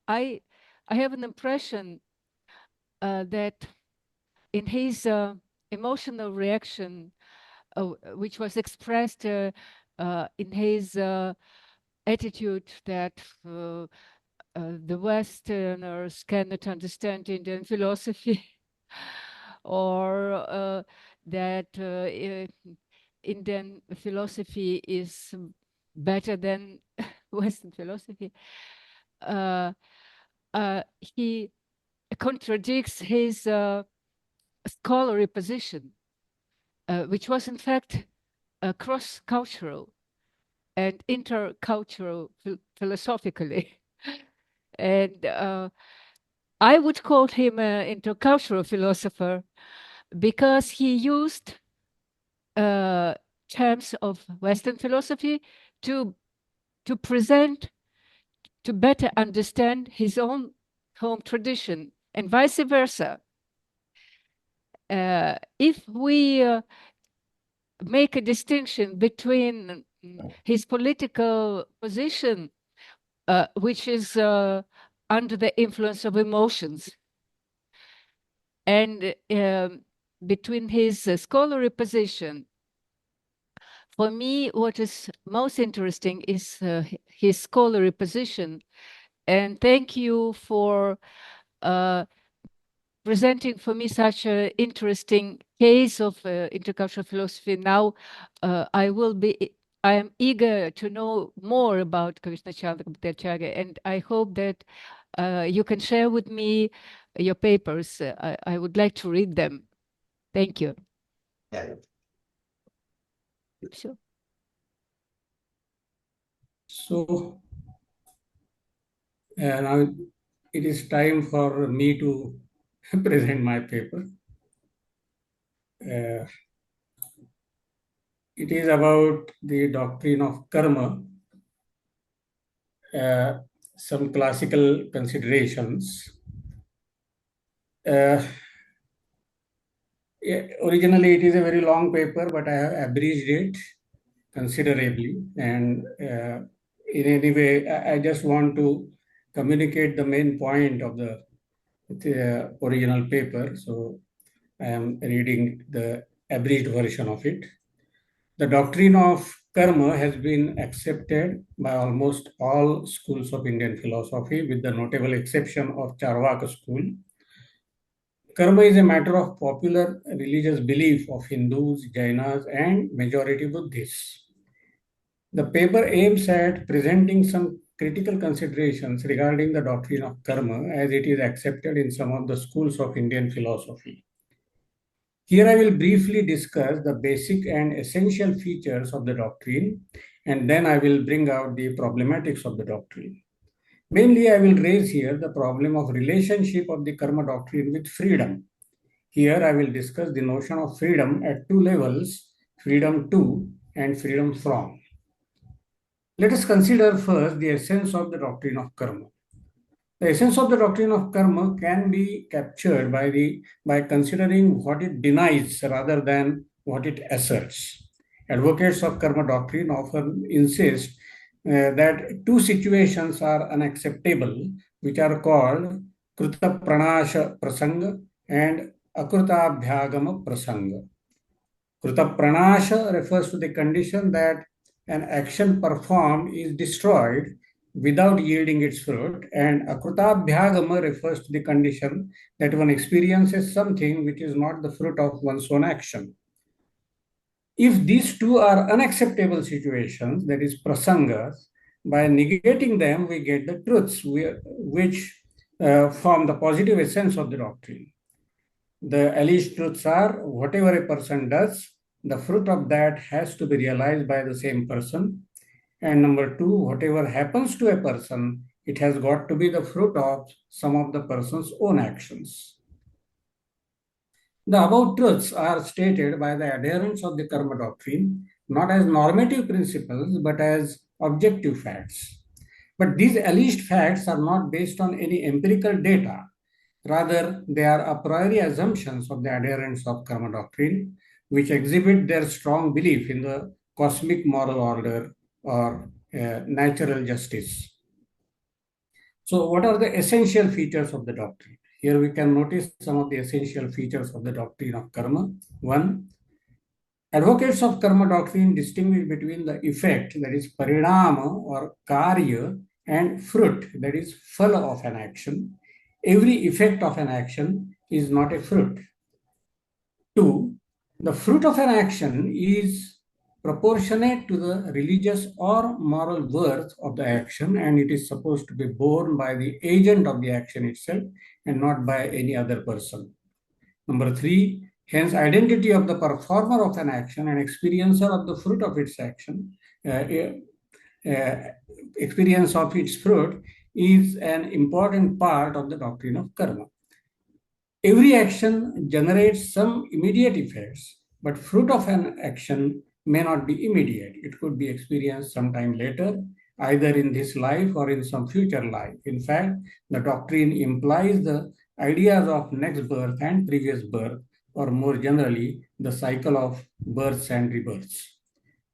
I have an impression that in his emotional reaction, which was expressed in his attitude that the Westerners cannot understand Indian philosophy, or that Indian philosophy is better than Western philosophy. He contradicts his scholarly position, which was in fact cross-cultural and intercultural philosophically. And I would call him an intercultural philosopher because he used terms of Western philosophy to to present, to better understand his own home tradition, and vice versa. If we make a distinction between his political position, which is under the influence of emotions, and between his scholarly position, for me, what is most interesting is his scholarly position. And thank you for presenting for me such an interesting case of intercultural philosophy. Now, I am eager to know more about Krishnachandra Bhattacharya, and I hope that you can share with me your papers. I would like to read them. Thank you. Yeah. Sure. So now it is time for me to present my paper. It is about the doctrine of karma, some classical considerations. Originally, it is a very long paper, but I have abridged it considerably. And in any way, I just want to communicate the main point of the original paper. So I am reading the abridged version of it. The doctrine of karma has been accepted by almost all schools of Indian philosophy, with the notable exception of Charvaka school. Karma is a matter of popular religious belief of Hindus, Jainas, and majority Buddhists. The paper aims at presenting some critical considerations regarding the doctrine of karma as it is accepted in some of the schools of Indian philosophy. Here I will briefly discuss the basic and essential features of the doctrine, and then I will bring out the problematics of the doctrine. Mainly, I will raise here the problem of relationship of the karma doctrine with freedom. Here I will discuss the notion of freedom at two levels, freedom to and freedom from. Let us consider first the essence of the doctrine of karma. The essence of the doctrine of karma can be captured by considering what it denies rather than what it asserts. Advocates of karma doctrine often insist that two situations are unacceptable, which are called kruta pranasha prasanga and akrutabhyagama prasanga. Kruta pranasha refers to the condition that an action performed is destroyed without yielding its fruit, and akrutabhyagama refers to the condition that one experiences something which is not the fruit of one's own action. If these two are unacceptable situations, that is prasangas, by negating them, we get the truths which form the positive essence of the doctrine. The alleged truths are whatever a person does, the fruit of that has to be realized by the same person. And number two, whatever happens to a person, it has got to be the fruit of some of the person's own actions. The above truths are stated by the adherents of the karma doctrine, not as normative principles, but as objective facts. But these alleged facts are not based on any empirical data. Rather, they are a priori assumptions of the adherents of karma doctrine, which exhibit their strong belief in the cosmic moral order or natural justice. So what are the essential features of the doctrine? Here we can notice some of the essential features of the doctrine of karma. One, advocates of karma doctrine distinguish between the effect, that is parinama or karya, and fruit, that is phala of an action. Every effect of an action is not a fruit. Two, the fruit of an action is proportionate to the religious or moral worth of the action, and it is supposed to be borne by the agent of the action itself and not by any other person. Number three, hence identity of the performer of an action and experiencer of the fruit of its action, experience of its fruit is an important part of the doctrine of karma. Every action generates some immediate effects, but fruit of an action may not be immediate. It could be experienced sometime later, either in this life or in some future life. In fact, the doctrine implies the ideas of next birth and previous birth, or more generally, the cycle of births and rebirths.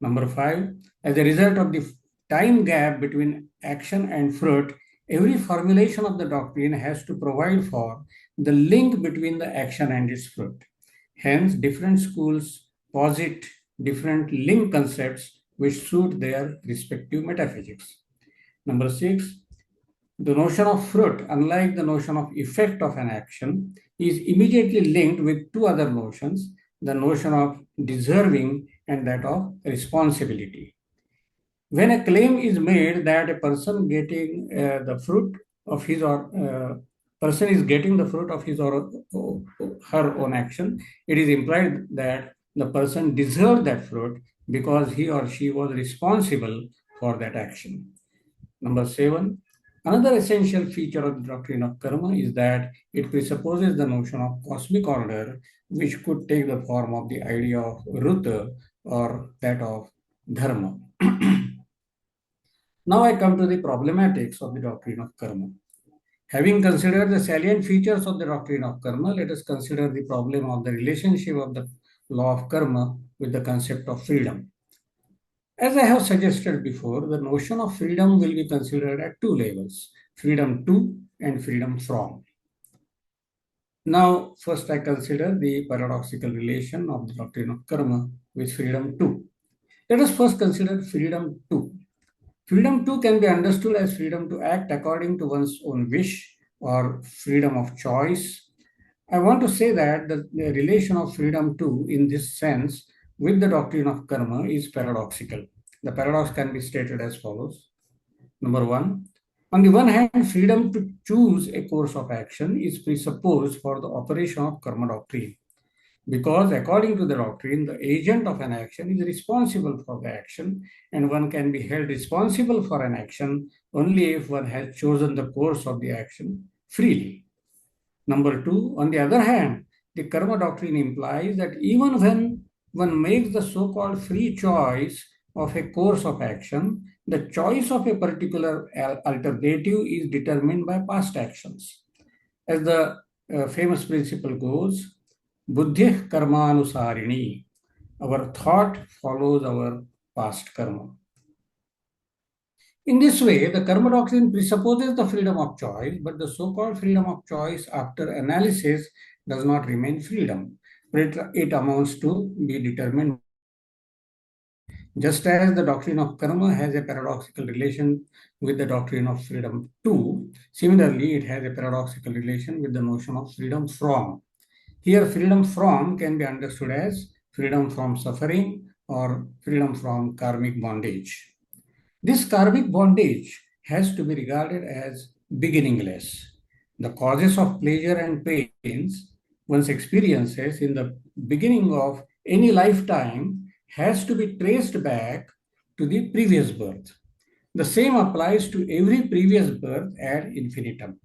Number 5, as a result of the time gap between action and fruit, every formulation of the doctrine has to provide for the link between the action and its fruit. Hence, different schools posit different link concepts which suit their respective metaphysics. Number 6, the notion of fruit, unlike the notion of effect of an action, is immediately linked with two other notions, the notion of deserving and that of responsibility. When a claim is made that a person getting the fruit of his or person is getting the fruit of his or her own action, it is implied that the person deserved that fruit because he or she was responsible for that action. Number 7, another essential feature of the doctrine of karma is that it presupposes the notion of cosmic order, which could take the form of the idea of ruta or that of dharma. Now I come to the problematics of the doctrine of karma. Having considered the salient features of the doctrine of karma, let us consider the problem of the relationship of the law of karma with the concept of freedom. As I have suggested before, the notion of freedom will be considered at two levels, freedom to and freedom from. Now, first I consider the paradoxical relation of the doctrine of karma with freedom to. Let us first consider freedom to. Freedom to can be understood as freedom to act according to one's own wish or freedom of choice. I want to say that the relation of freedom to in this sense with the doctrine of karma is paradoxical. The paradox can be stated as follows. Number 1, on the one hand, freedom to choose a course of action is presupposed for the operation of karma doctrine. Because according to the doctrine, the agent of an action is responsible for the action, and one can be held responsible for an action only if one has chosen the course of the action freely. Number 2, on the other hand, the karma doctrine implies that even when one makes the so-called free choice of a course of action, the choice of a particular alternative is determined by past actions. As the famous principle goes, Buddhi karmanusarini. Our thought follows our past karma. In this way, the karma doctrine presupposes the freedom of choice, but the so-called freedom of choice after analysis does not remain freedom, but it amounts to be determined. Just as the doctrine of karma has a paradoxical relation with the doctrine of freedom to, similarly, it has a paradoxical relation with the notion of freedom from. Here, freedom from can be understood as freedom from suffering or freedom from karmic bondage. This karmic bondage has to be regarded as beginningless. The causes of pleasure and pains one's experiences in the beginning of any lifetime has to be traced back to the previous birth. The same applies to every previous birth ad infinitum.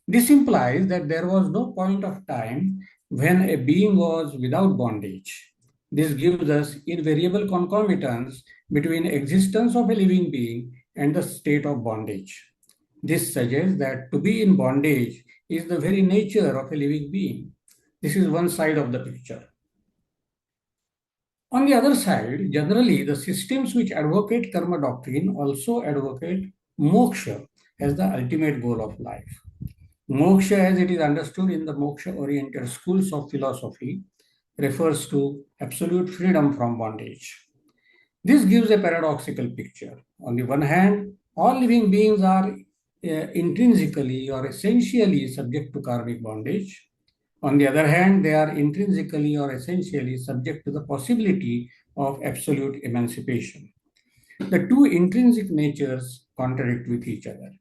This implies that there was no point of time when a being was without bondage. This gives us invariable concomitance between existence of a living being and the state of bondage. This suggests that to be in bondage is the very nature of a living being. This is one side of the picture. On the other side, generally, the systems which advocate karma doctrine also advocate moksha as the ultimate goal of life. Moksha, as it is understood in the moksha-oriented schools of philosophy, refers to absolute freedom from bondage. This gives a paradoxical picture. On the one hand, all living beings are intrinsically or essentially subject to karmic bondage. On the other hand, they are intrinsically or essentially subject to the possibility of absolute emancipation. The two intrinsic natures contradict with each other.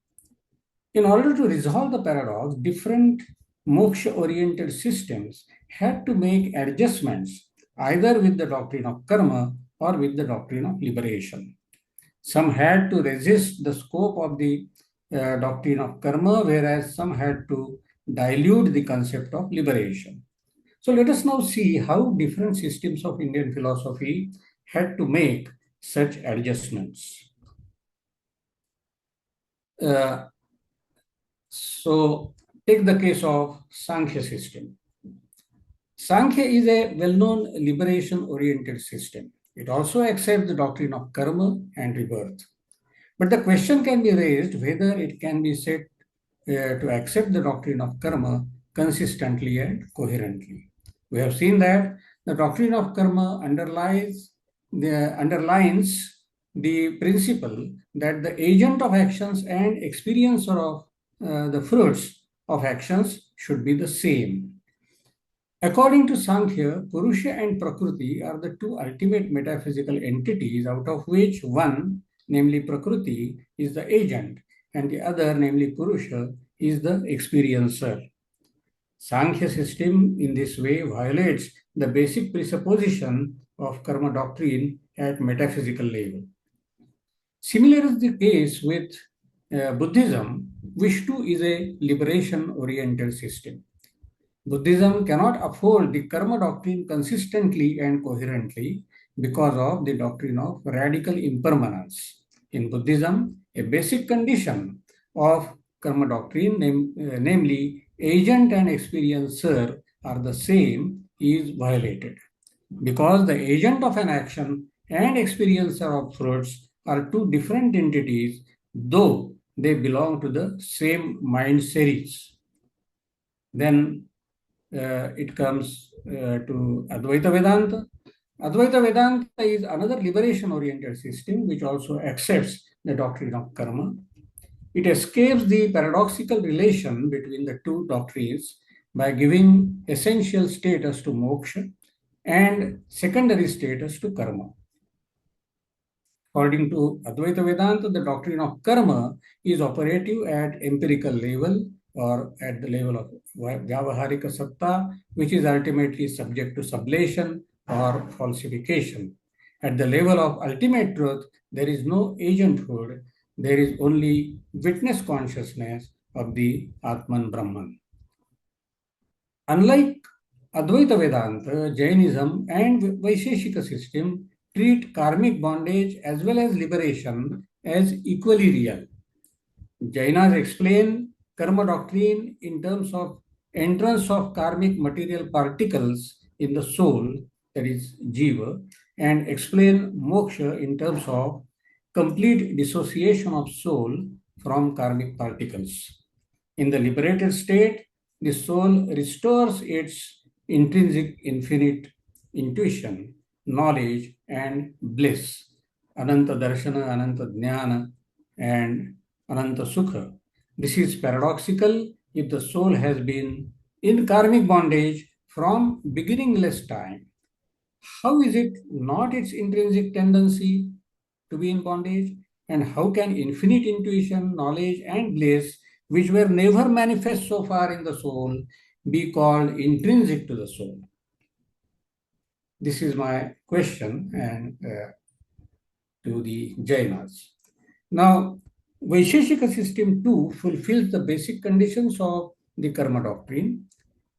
In order to resolve the paradox, different moksha-oriented systems had to make adjustments either with the doctrine of karma or with the doctrine of liberation. Some had to resist the scope of the doctrine of karma, whereas some had to dilute the concept of liberation. So let us now see how different systems of Indian philosophy had to make such adjustments. So take the case of Sankhya system. Sankhya is a well-known liberation-oriented system. It also accepts the doctrine of karma and rebirth. But the question can be raised whether it can be said to accept the doctrine of karma consistently and coherently. We have seen that the doctrine of karma underlines the principle that the agent of actions and experiencer of the fruits of actions should be the same. According to Sankhya, Purusha and Prakriti are the two ultimate metaphysical entities, out of which one, namely Prakriti, is the agent, and the other, namely Purusha, is the experiencer. Sankhya system in this way violates the basic presupposition of karma doctrine at metaphysical level. Similar is the case with Buddhism, which too is a liberation-oriented system. Buddhism cannot uphold the karma doctrine consistently and coherently because of the doctrine of radical impermanence. In Buddhism, a basic condition of karma doctrine, namely agent and experiencer are the same, is violated. Because the agent of an action and experiencer of fruits are two different entities, though they belong to the same mind series. Then it comes to Advaita Vedanta. Advaita Vedanta is another liberation-oriented system which also accepts the doctrine of karma. It escapes the paradoxical relation between the two doctrines by giving essential status to moksha and secondary status to karma. According to Advaita Vedanta, the doctrine of karma is operative at empirical level or at the level of Vyavaharika Satta, which is ultimately subject to sublation or falsification. At the level of ultimate truth, there is no agenthood, there is only witness consciousness of the Atman Brahman. Unlike Advaita Vedanta, Jainism and Vaisheshika system treat karmic bondage as well as liberation as equally real. Jainas explain karma doctrine in terms of entrance of karmic material particles in the soul, that is jiva, and explain moksha in terms of complete dissociation of soul from karmic particles. In the liberated state, the soul restores its intrinsic infinite intuition, knowledge, and bliss, Ananta Darshana, Ananta Jnana, and Ananta Sukha. This is paradoxical if the soul has been in karmic bondage from beginningless time. How is it not its intrinsic tendency to be in bondage? And how can infinite intuition, knowledge, and bliss, which were never manifest so far in the soul, be called intrinsic to the soul? This is my question and to the Jainas. Now, Vaisheshika system too fulfills the basic conditions of the karma doctrine.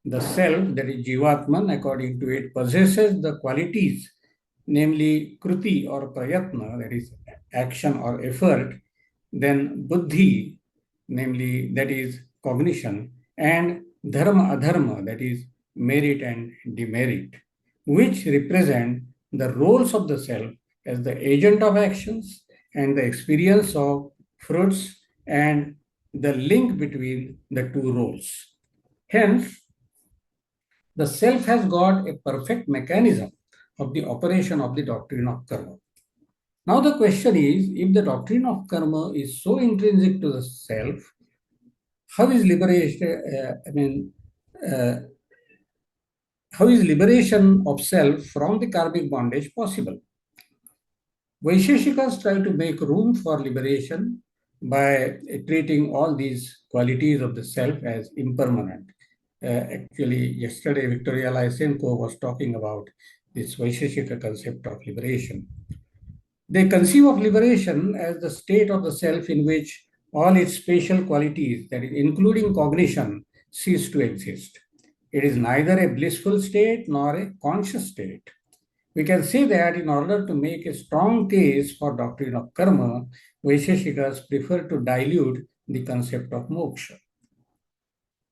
The self, that is Jivatman, according to it, possesses the qualities, namely Kruti or Prayatna, that is action or effort, then Buddhi, namely that is cognition, and Dharma Adharma, that is merit and demerit, which represent the roles of the self as the agent of actions and the experience of fruits and the link between the two roles. Hence, the self has got a perfect mechanism of the operation of the doctrine of karma. Now the question is, if the doctrine of karma is so intrinsic to the self, how is liberation of self from the karmic bondage possible? Vaisheshikas try to make room for liberation by treating all these qualities of the self as impermanent. Actually, yesterday Victoria Lysenko was talking about this Vaisheshika concept of liberation. They conceive of liberation as the state of the self in which all its spatial qualities, that is, including cognition, cease to exist. It is neither a blissful state nor a conscious state. We can say that in order to make a strong case for doctrine of karma, Vaisheshikas prefer to dilute the concept of moksha.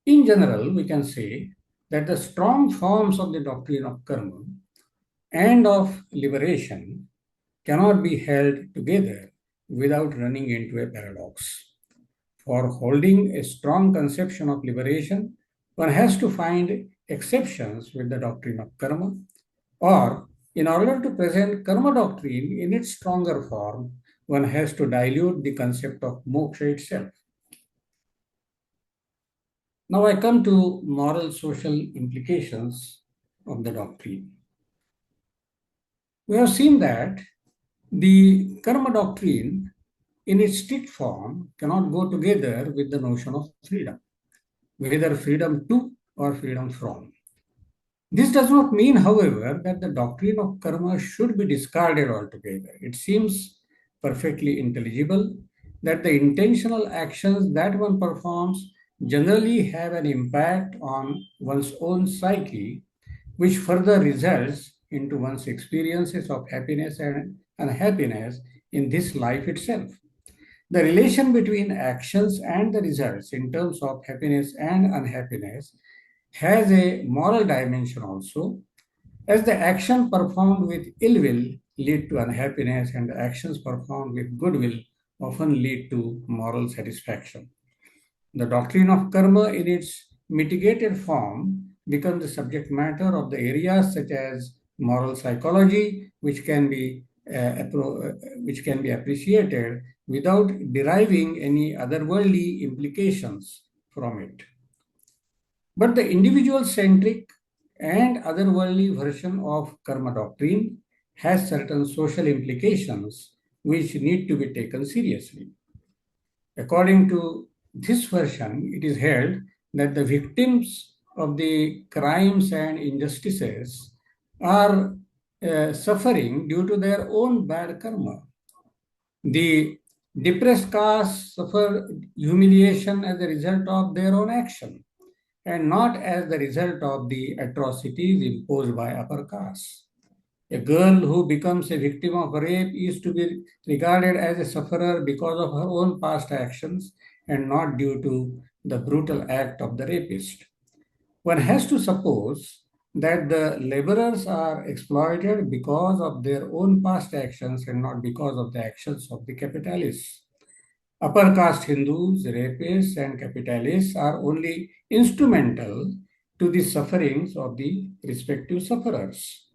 In general, we can say that the strong forms of the doctrine of karma and of liberation cannot be held together without running into a paradox. For holding a strong conception of liberation, one has to find exceptions with the doctrine of karma, or in order to present karma doctrine in its stronger form, one has to dilute the concept of moksha itself. Now I come to moral social implications of the doctrine. We have seen that the karma doctrine in its strict form cannot go together with the notion of freedom, whether freedom to or freedom from. This does not mean, however, that the doctrine of karma should be discarded altogether. It seems perfectly intelligible that the intentional actions that one performs generally have an impact on one's own psyche, which further results into one's experiences of happiness and unhappiness in this life itself. The relation between actions and the results in terms of happiness and unhappiness has a moral dimension also, as the action performed with ill will lead to unhappiness and the actions performed with goodwill often lead to moral satisfaction. The doctrine of karma in its mitigated form becomes the subject matter of the areas such as moral psychology, which can be appreciated without deriving any otherworldly implications from it. But the individual-centric and otherworldly version of karma doctrine has certain social implications which need to be taken seriously. According to this version, it is held that the victims of the crimes and injustices are suffering due to their own bad karma. The depressed castes suffer humiliation as a result of their own action, and not as the result of the atrocities imposed by upper castes. A girl who becomes a victim of rape is to be regarded as a sufferer because of her own past actions and not due to the brutal act of the rapist. One has to suppose that the laborers are exploited because of their own past actions and not because of the actions of the capitalists. Upper caste Hindus, rapists, and capitalists are only instrumental to the sufferings of the respective sufferers.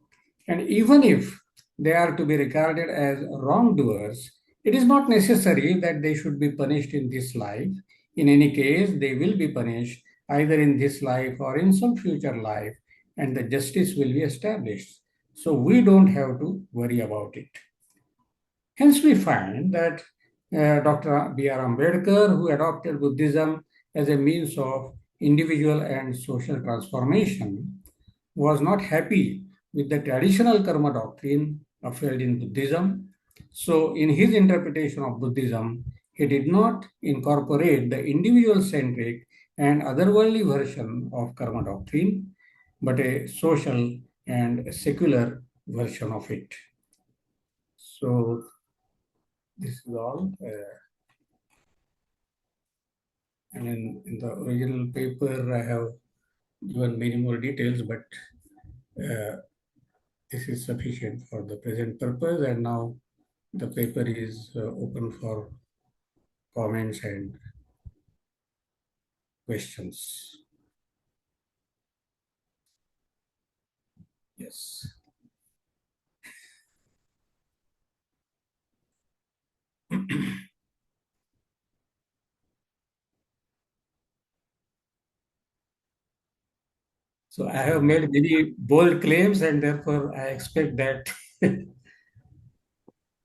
And even if they are to be regarded as wrongdoers, it is not necessary that they should be punished in this life. In any case, they will be punished either in this life or in some future life, and the justice will be established. So we don't have to worry about it. Hence, we find that Dr. B.R. Ambedkar, who adopted Buddhism as a means of individual and social transformation, was not happy with the traditional karma doctrine upheld in Buddhism. So, in his interpretation of Buddhism, he did not incorporate the individual-centric and otherworldly version of karma doctrine, but a social and a secular version of it. So, this is all. And in the original paper, I have given many more details, but this is sufficient for the present purpose. And now the paper is open for comments and questions. Yes. So I have made many bold claims, and therefore I expect that there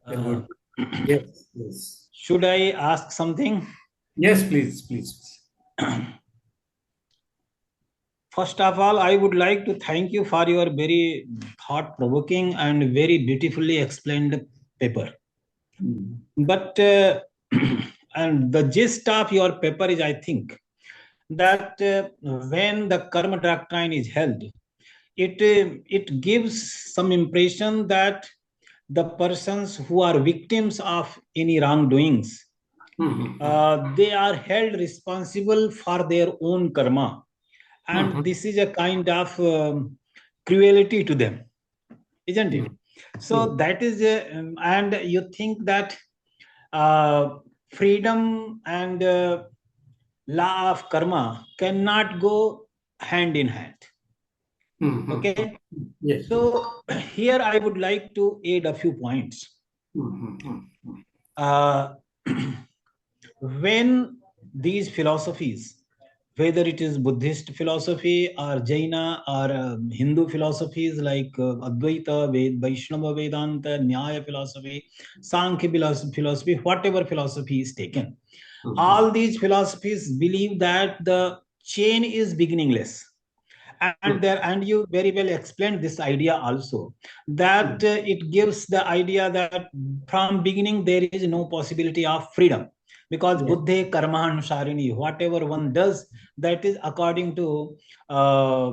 would. Yes, yes. Should I ask something? Yes, please, please. First of all, I would like to thank you for your very thought-provoking and very beautifully explained paper. But and the gist of your paper is, I think, that when the karma doctrine is held, it gives some impression that the persons who are victims of any wrongdoings They are held responsible for their own karma. And this is a kind of cruelty to them, isn't it? So that is, and you think that freedom and law of karma cannot go hand in hand. Okay. Yes. So here I would like to add a few points. When these philosophies, whether it is Buddhist philosophy or Jaina or Hindu philosophies like Advaita, Vaishnava Vedanta, Nyaya philosophy, Sankhya philosophy, whatever philosophy is taken, all these philosophies believe that the chain is beginningless. And you very well explained this idea also, that it gives the idea that from beginning there is no possibility of freedom, because Buddhe karmanusarini, whatever one does, that is according to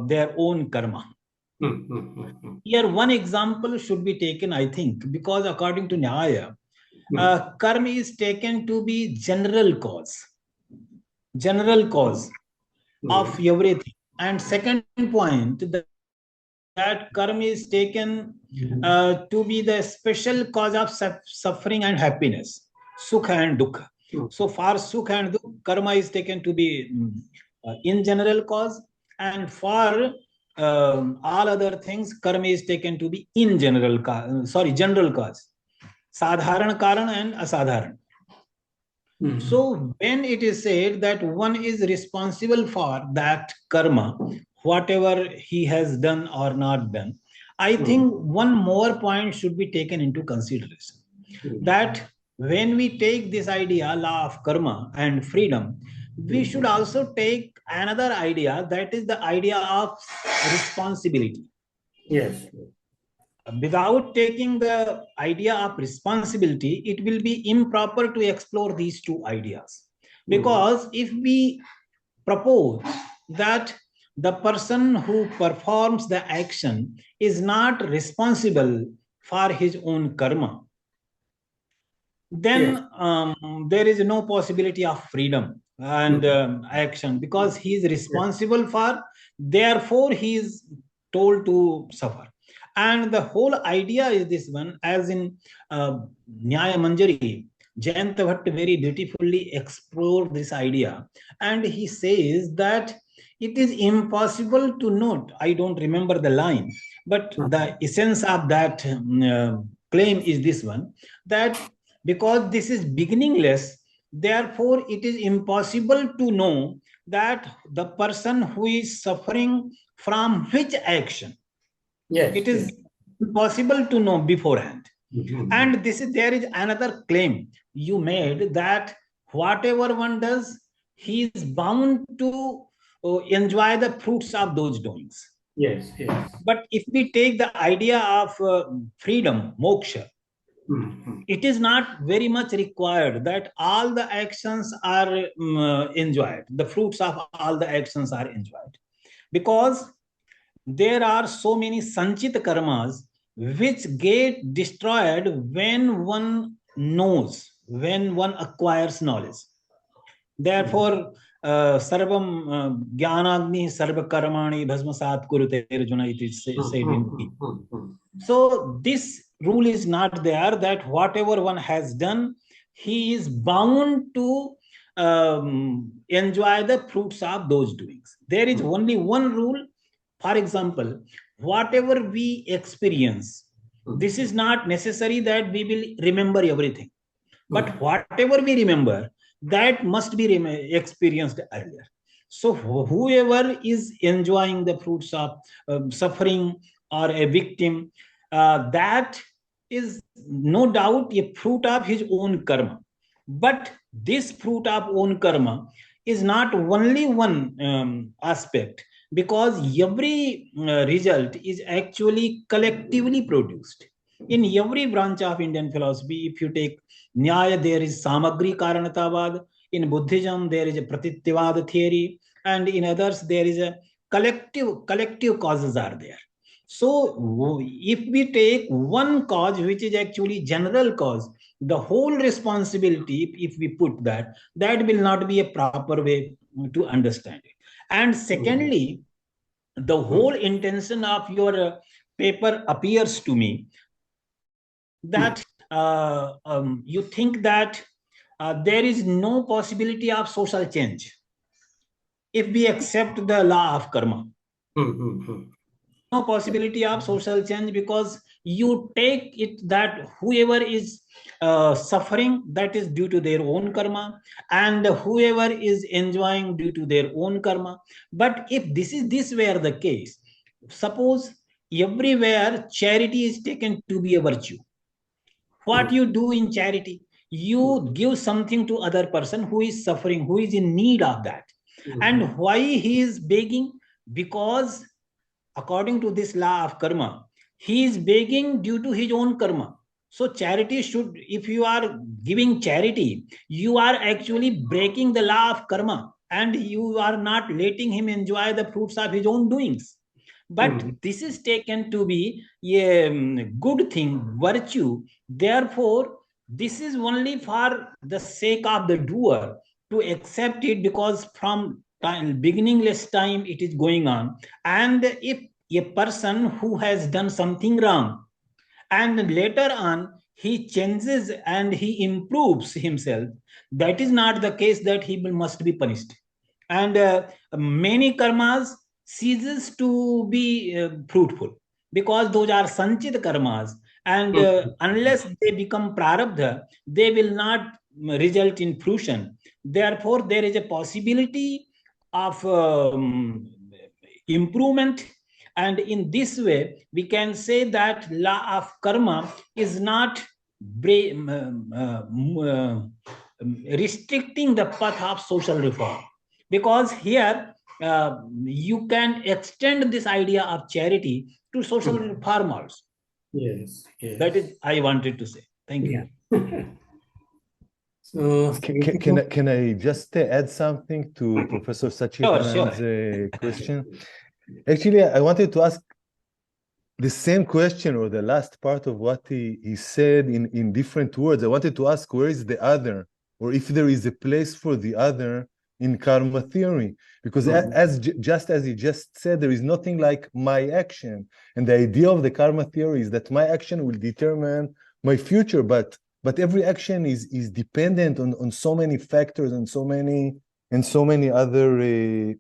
their own karma. Here one example should be taken, I think, because according to Nyaya, karma is taken to be general cause of everything. And second point, that karma is taken to be the special cause of suffering and happiness, sukha and dukkha. So for sukha and dukkha, karma is taken to be in general cause, and for all other things, karma is taken to be in general cause, sadharan karan and asadharan. So when it is said that one is responsible for that karma, whatever he has done or not done, I think one more point should be taken into consideration. That when we take this idea, law of karma and freedom, we should also take another idea, that is the idea of responsibility. Yes. Without taking the idea of responsibility, it will be improper to explore these two ideas. Because if we propose that the person who performs the action is not responsible for his own karma, then there is no possibility of freedom and action, because he is responsible for, therefore he is told to suffer. And the whole idea is this one, as in Nyaya Manjari, Jayanta Bhatt very beautifully explored this idea, and he says that it is impossible to note, I don't remember the line, but the essence of that claim is this one, that because this is beginningless, therefore it is impossible to know that the person who is suffering from which action. It is impossible to know beforehand. And there is another claim you made, that whatever one does, he is bound to enjoy the fruits of those doings. Yes. But if we take the idea of freedom, moksha, it is not very much required that all the actions are enjoyed. The fruits of all the actions are enjoyed. Because there are so many sanchit karmas which get destroyed when one knows, when one acquires knowledge. Therefore, sarvam jnanagni sarva karmani bhasmasat kurute Arjuna, it is said in Gita. So this rule is not there, that whatever one has done, he is bound to enjoy the fruits of those doings. There is only one rule. For example, whatever we experience, this is not necessary that we will remember everything. But whatever we remember, that must be experienced earlier. So whoever is enjoying the fruits of suffering or a victim, that is no doubt a fruit of his own karma. But this fruit of own karma is not only one aspect, because every result is actually collectively produced. In every branch of Indian philosophy, if you take Nyaya, there is Samagri Karanatavad. In Buddhism, there is a Pratityavad theory. And in others, there is a collective causes are there. So if we take one cause, which is actually general cause, the whole responsibility, if we put that will not be a proper way to understand it. And secondly, the whole intention of your paper appears to me that you think that there is no possibility of social change if we accept the law of karma. No possibility of social change, because you take it that whoever is suffering, that is due to their own karma, and whoever is enjoying due to their own karma. But if this were the case, suppose everywhere charity is taken to be a virtue. What you do in charity, you give something to other person who is suffering, who is in need of that. And why he is begging? Because according to this law of karma, he is begging due to his own karma. So charity should, if you are giving charity, you are actually breaking the law of karma, and you are not letting him enjoy the fruits of his own doings. But this is taken to be a good thing, virtue. Therefore, this is only for the sake of the doer to accept it, because from beginningless time it is going on. And if a person who has done something wrong and later on he changes and he improves himself, that is not the case that he must be punished. And many karmas ceases to be fruitful, because those are sanchit karmas, and unless they become prarabdha, they will not result in fruition. Therefore, there is a possibility of improvement. And in this way, we can say that law of karma is not restricting the path of social reform, because here you can extend this idea of charity to social reform also. Yes, yes. That is I wanted to say. Thank you. Yeah. So can I just add something to Professor Sachidanand's question? Actually, I wanted to ask the same question, or the last part of what he said in different words. I wanted to ask, where is the other, or if there is a place for the other in karma theory? Because just as he just said, there is nothing like my action, and the idea of the karma theory is that my action will determine my future, but every action is dependent on so many factors and so many other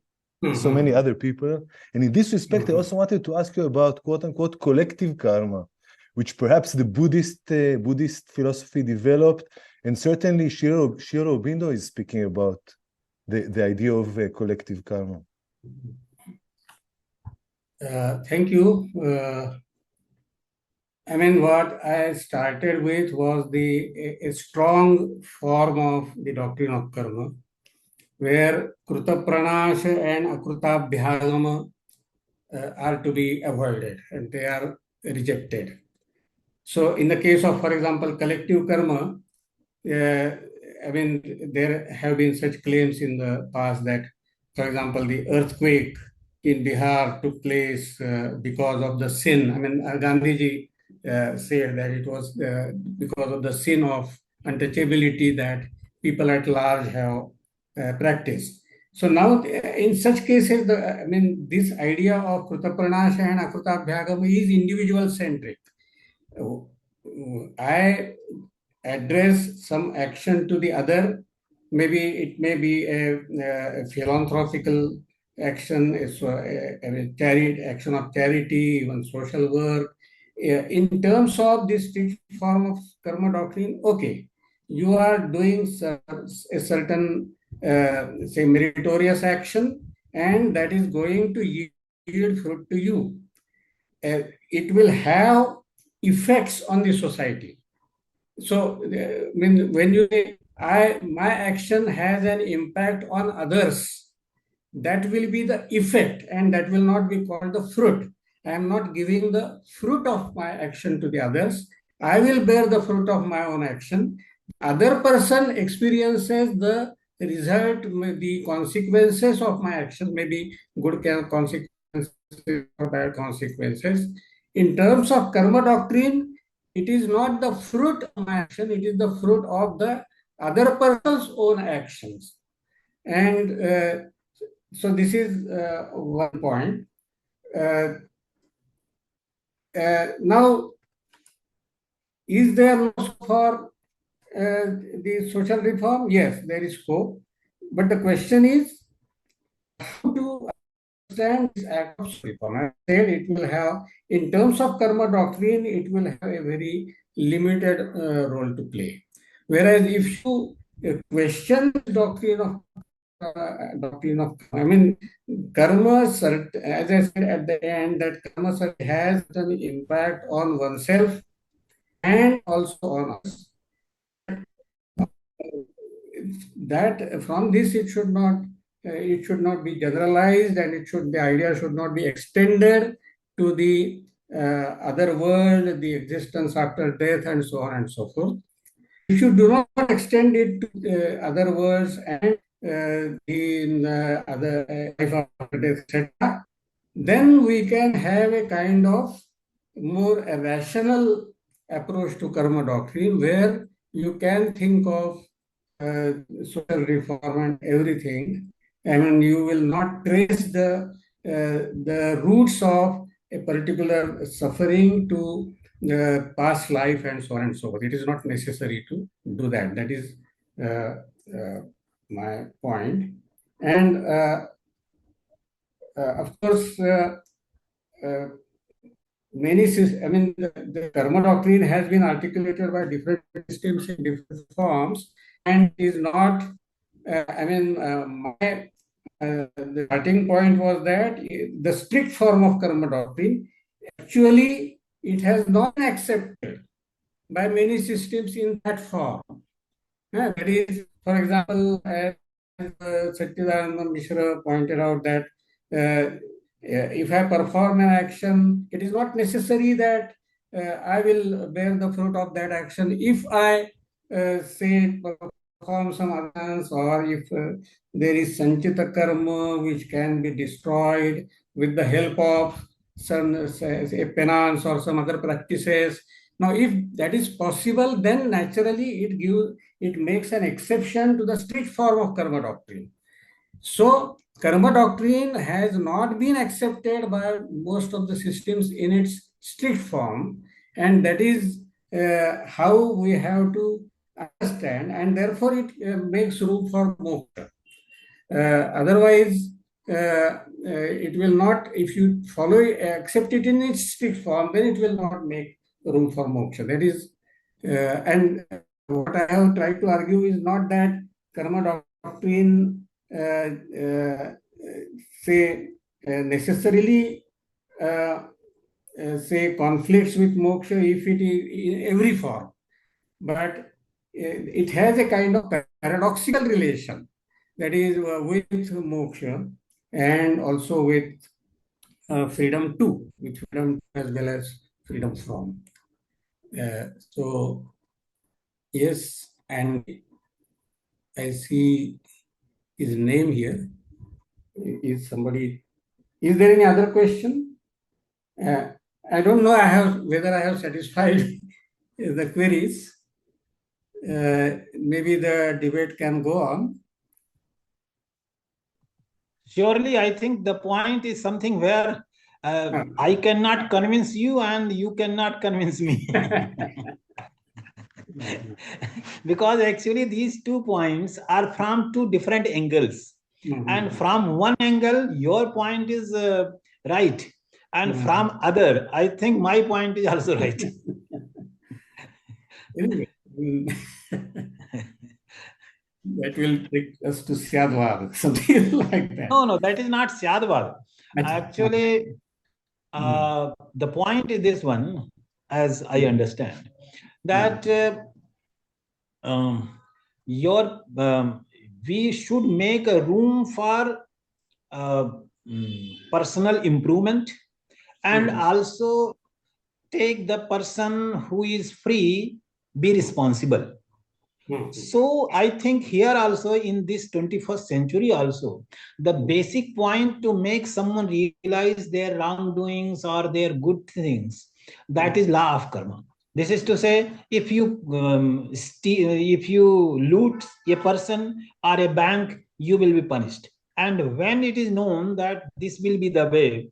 so many other people. And in this respect, I also wanted to ask you about quote unquote collective karma, which perhaps the Buddhist philosophy developed, and certainly Sri Aurobindo is speaking about the idea of collective karma. Thank you. I mean, what I started with was a strong form of the doctrine of karma, where krutapranasha and akrutabhyagama are to be avoided, and they are rejected. So in the case of, for example, collective karma, I mean, there have been such claims in the past that, for example, the earthquake in Bihar took place because of the sin. I mean, Gandhiji said that it was because of the sin of untouchability that people at large have practiced. So now, in such cases, I mean, this idea of krutapranasha and akrutabhyagama is individual-centric. I address some action to the other. Maybe it may be a philanthropical action, a action of charity, even social work. In terms of this form of karma doctrine, okay, you are doing a certain, say, meritorious action, and that is going to yield fruit to you. It will have effects on the society. So, when you say, my action has an impact on others, that will be the effect, and that will not be called the fruit. I am not giving the fruit of my action to the others. I will bear the fruit of my own action. Other person experiences the result, the consequences of my action, maybe good consequences or bad consequences. In terms of karma doctrine, it is not the fruit of my action, it is the fruit of the other person's own actions. And so this is one point. Now, is there no scope for the social reform? Yes, there is scope. But the question is how to understand this act of social reform. I said it will have, in terms of karma doctrine, it will have a very limited role to play. Whereas if you question the doctrine of karma, as I said at the end, that karma has an impact on oneself and also on us. That from this it should not be generalized, and the idea should not be extended to the other world, the existence after death, and so on and so forth. If you do not extend it to other worlds and the other life after death, etc., then we can have a kind of more rational approach to karma doctrine, where you can think of social reform and everything. I mean, you will not trace the roots of a particular suffering to past life and so on and so forth. It is not necessary to do that. That is my point. And of course, the karma doctrine has been articulated by different systems in different forms, and is not. The starting point was that the strict form of karma doctrine, actually, it has not been accepted by many systems in that form. That is, for example, as Satchidananda Mishra pointed out, that if I perform an action, it is not necessary that I will bear the fruit of that action. If I say perform some actions, or if there is sanchita karma which can be destroyed with the help of some say penance or some other practices. Now, if that is possible, then naturally it makes an exception to the strict form of karma doctrine. So, karma doctrine has not been accepted by most of the systems in its strict form, and that is how we have to understand, and therefore it makes room for moksha. Otherwise, it will not, if you accept it in its strict form, then it will not make room for moksha. That is, and what I have tried to argue is not that karma doctrine necessarily conflicts with moksha if it is in every form, but it has a kind of paradoxical relation, that is with moksha and also with freedom too, with freedom as well as freedom from. So yes, and I see his name here. Is there any other question? I don't know whether I have satisfied the queries. Maybe the debate can go on. Surely, I think the point is something where I cannot convince you and you cannot convince me. Because actually these 2 points are from 2 different angles. And from one angle, your point is right. And from other, I think my point is also right. Anyway, that will take us to Syadvad, something like that. No, that is not Syadvad. Actually, the point is this one, as I understand, that we should make a room for personal improvement, and also take the person who is free be responsible. So I think here also, in this 21st century also, the basic point to make someone realize their wrongdoings or their good things, that is law of karma. This is to say, if you loot a person or a bank, you will be punished. And when it is known that this will be the way,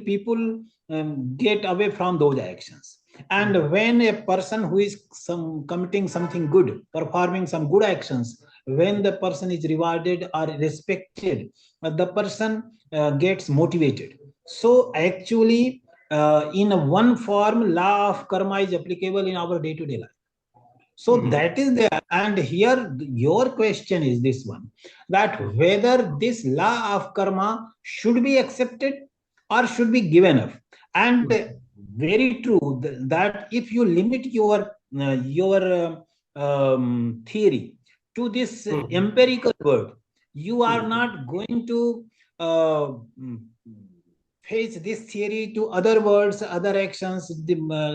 people get away from those actions. And when a person who is committing something good, performing some good actions, when the person is rewarded or respected, the person gets motivated. So actually, in one form, law of karma is applicable in our day-to-day life. So that is there. And here your question is this one, that whether this law of karma should be accepted or should be given up. And very true that if you limit your theory to this empirical world, you are not going to face this theory to other words, other actions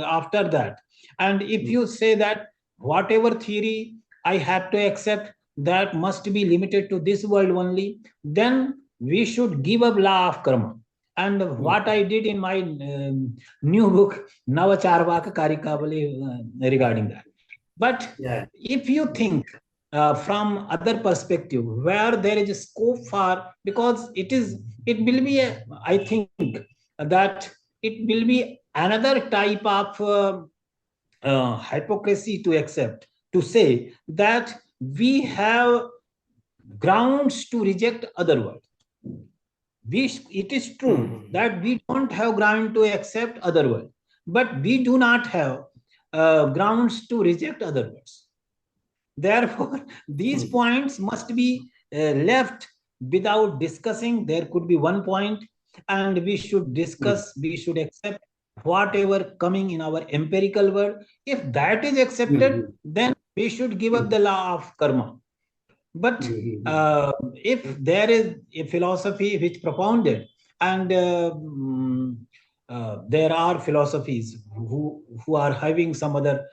after that. And if you say that whatever theory I have to accept, that must be limited to this world only, then we should give up law of karma. And what I did in my new book, Navacharvaka Karikavali, regarding that. But if you think from other perspective, where there is a scope for, because it will be I think that it will be another type of hypocrisy to accept, to say that we have grounds to reject other world. It is true that we don't have ground to accept other world, but we do not have grounds to reject other words. Therefore, these points must be left without discussing. There could be one point, and we should discuss, we should accept whatever coming in our empirical world. If that is accepted, then we should give up the law of karma. But if there is a philosophy which propounded, and there are philosophies who are having some other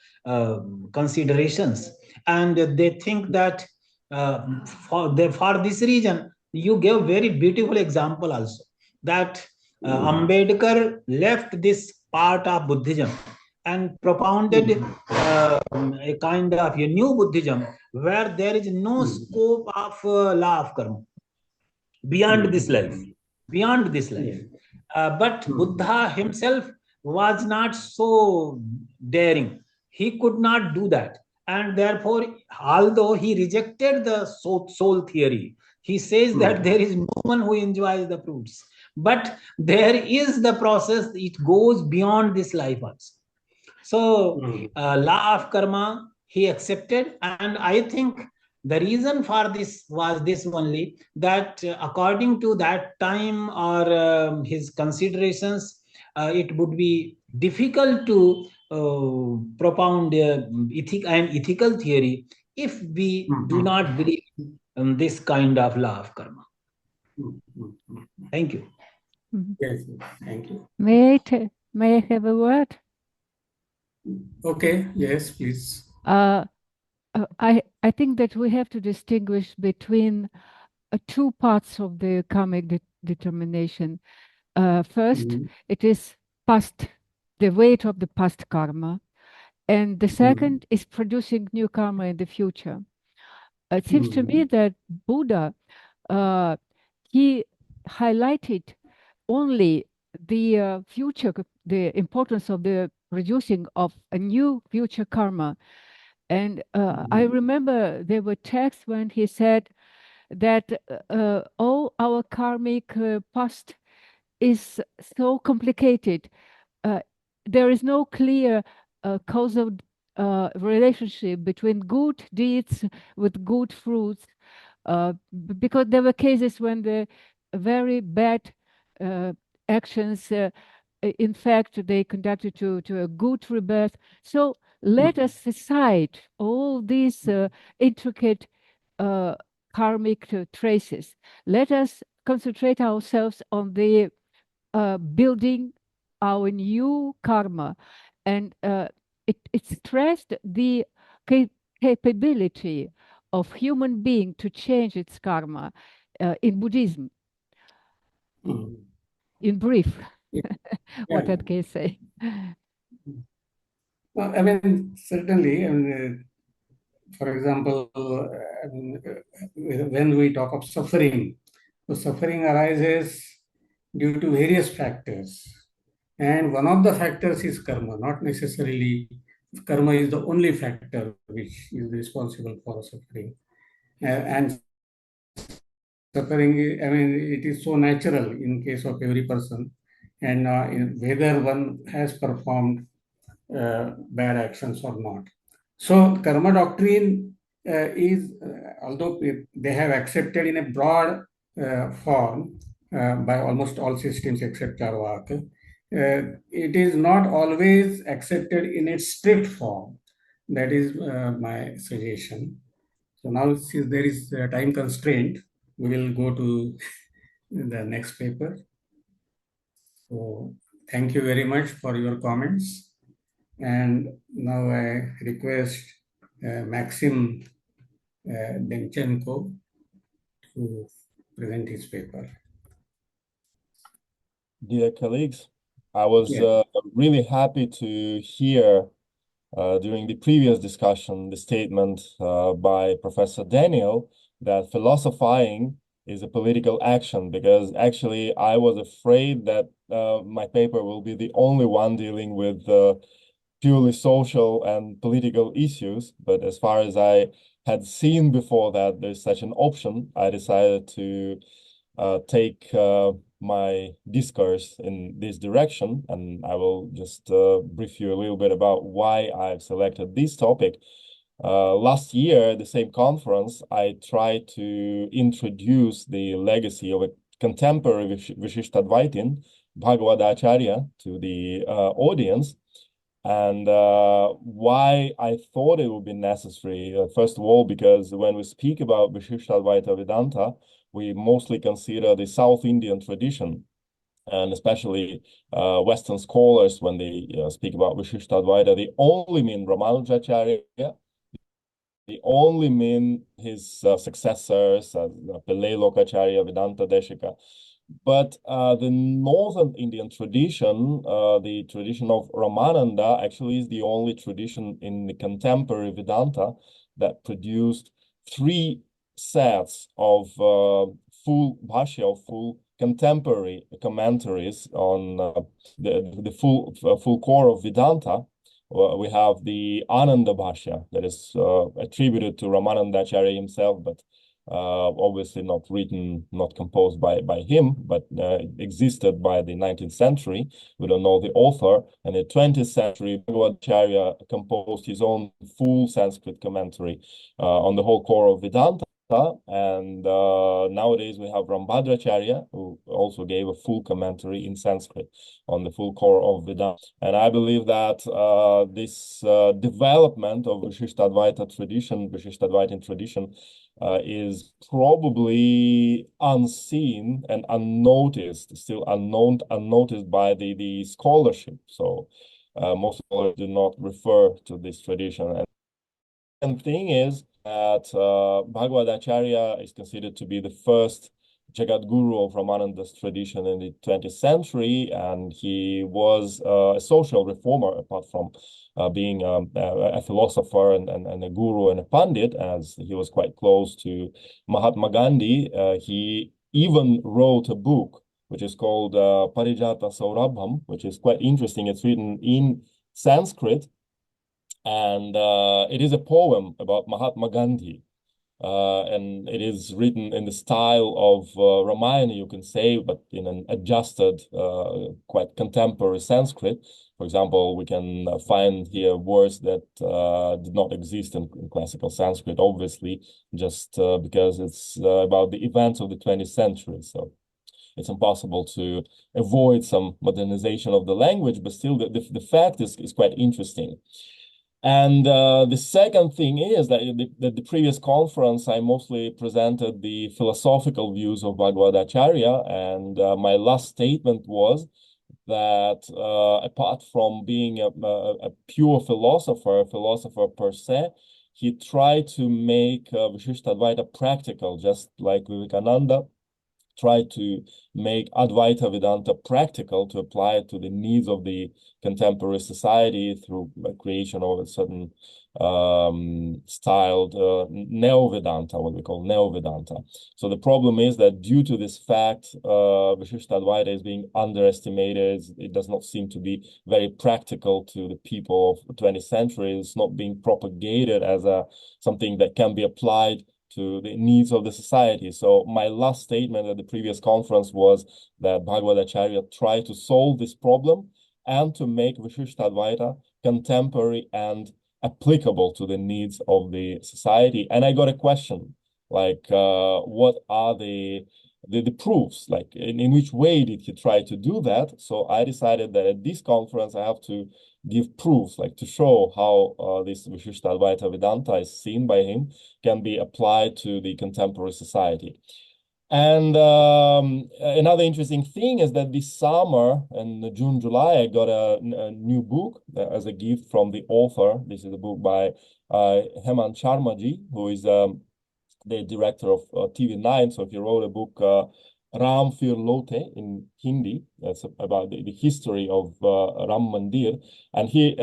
considerations, and they think that for this reason, you gave very beautiful example also, that Ambedkar left this part of Buddhism and propounded a kind of a new Buddhism where there is no scope of law of karma beyond this life, beyond this life. But Buddha himself was not so daring. He could not do that. And therefore, although he rejected the soul theory, he says that there is no one who enjoys the fruits. But there is the process, it goes beyond this life also. So, law of karma, he accepted. And I think the reason for this was this only, that according to that time or his considerations, it would be difficult to propound an ethical theory if we do not believe in this kind of law of karma. Thank you. Yes, thank you. May I have a word? Okay, yes, please. I think that we have to distinguish between two parts of the karmic determination. First, it is past, the weight of the past karma, and the second is producing new karma in the future. It seems to me that Buddha, he highlighted only the future, the importance of the producing of a new future karma. And I remember there were texts when he said that all our karmic past is so complicated. There is no clear causal relationship between good deeds with good fruits, because there were cases when the very bad actions, in fact, they conducted to a good rebirth. So let us aside all these intricate karmic traces. Let us concentrate ourselves on the building our new karma. And it stressed the capability of human being to change its karma in Buddhism. In brief, what I can say. I mean, certainly, for example, when we talk of suffering, so suffering arises due to various factors. And one of the factors is karma, not necessarily karma is the only factor which is responsible for suffering. And suffering, I mean, it is so natural in case of every person, and whether one has performed bad actions or not. So karma doctrine is, although they have accepted in a broad form by almost all systems except Charvak, it is not always accepted in its strict form. That is my suggestion. So now, since there is a time constraint, we will go to the next paper. So thank you very much for your comments. And now I request Maxim Denchenko to present his paper. Dear colleagues, I was Yeah. really happy to hear during the previous discussion the statement by Professor Daniel that philosophizing is a political action, because actually I was afraid that my paper will be the only one dealing with purely social and political issues. But as far as I had seen before that there's such an option, I decided to take my discourse in this direction, and I will just brief you a little bit about why I've selected this topic. Last year, at the same conference, I tried to introduce the legacy of a contemporary Vishishtadvaitin, Bhagavad-acharya, to the audience. And why I thought it would be necessary, first of all, because when we speak about Vishishtadvaita Vedanta, we mostly consider the South Indian tradition, and especially Western scholars, when they speak about Vishishtadvaita, they only mean Ramanujacharya, they only mean his successors, Pillai Lokacharya, Vedanta Deshika. But the Northern Indian tradition, the tradition of Ramananda, actually is the only tradition in the contemporary Vedanta that produced 3 sets of full bhashya, of full contemporary commentaries on the full core of Vedanta. We have the Ananda Bhashya that is attributed to Ramanandacharya himself, but obviously not written, not composed by him, but existed by the 19th century. We don't know the author. And in the 20th century, Bhagavad-acharya composed his own full Sanskrit commentary on the whole core of Vedanta. And nowadays we have Rambhadracharya, who also gave a full commentary in Sanskrit on the full core of Vedanta. And I believe that this development of Vishishtadvaita tradition, Vishishtadvaitin tradition, is probably unseen and unnoticed, still unnoticed by the scholarship. So most scholars do not refer to this tradition. And the thing is that Bhagavad-acharya is considered to be the first Jagat Guru of Ramananda's tradition in the 20th century, and he was a social reformer, apart from being a philosopher and a guru and a pandit, as he was quite close to Mahatma Gandhi. He even wrote a book which is called Parijata Saurabham, which is quite interesting. It's written in Sanskrit, and it is a poem about Mahatma Gandhi. And it is written in the style of Ramayana, you can say, but in an adjusted, quite contemporary Sanskrit. For example, we can find here words that did not exist in classical Sanskrit, obviously, just because it's about the events of the 20th century. So it's impossible to avoid some modernization of the language, but still the fact is quite interesting. And the second thing is that at the previous conference, I mostly presented the philosophical views of Bhagavad-acharya, and my last statement was that apart from being a pure philosopher per se, he tried to make Vishishtadvaita practical, just like Vivekananda try to make Advaita Vedanta practical, to apply it to the needs of the contemporary society through the creation of a certain styled Neo-Vedanta, what we call Neo-Vedanta. So the problem is that due to this fact, Vishishta Advaita is being underestimated. It does not seem to be very practical to the people of the 20th century. It's not being propagated as something that can be applied to the needs of the society. So my last statement at the previous conference was that Bhagavad Acharya tried to solve this problem and to make Vishishta Advaita contemporary and applicable to the needs of the society. And I got a question, like, what are the proofs? Like, in which way did he try to do that? So I decided that at this conference, I have to give proofs, like to show how this Vishishta Advaita Vedanta is seen by him, can be applied to the contemporary society. And another interesting thing is that this summer, in June, July, I got a new book as a gift from the author. This is a book by Hemant Sharmaji, who is the director of TV9. So he wrote a book, Ram Fir Lote, in Hindi. That's about the history of Ram Mandir. And he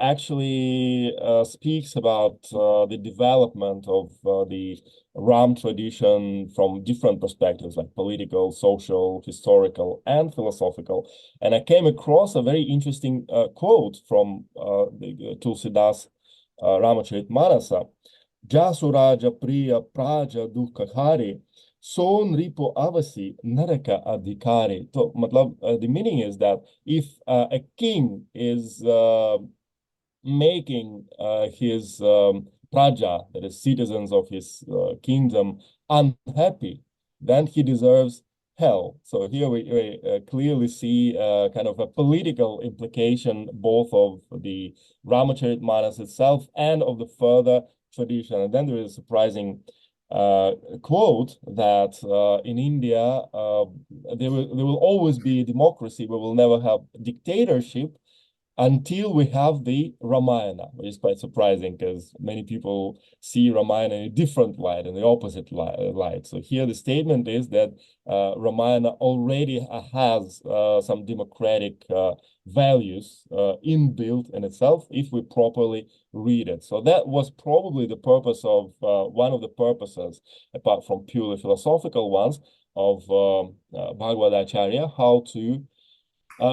actually speaks about the development of the Ram tradition from different perspectives, like political, social, historical, and philosophical. And I came across a very interesting quote from the Tulsidas Ramacharitmanasa. Jasuraja Priya Praja Dukkhari Son Ripo Avasi Naraka Adhikari. So, the meaning is that if a king is making his praja, that is citizens of his kingdom, unhappy, then he deserves hell. So here we clearly see kind of a political implication both of the Ramacharitmanas itself and of the further tradition. And then there is a surprising quote that in India there will always be democracy. We will never have dictatorship until we have the Ramayana, which is quite surprising because many people see Ramayana in a different light, in the opposite light. So here the statement is that Ramayana already has some democratic values inbuilt in itself if we properly read it. So that was probably the purpose of one of the purposes, apart from purely philosophical ones, of Bhagavad Acharya, how to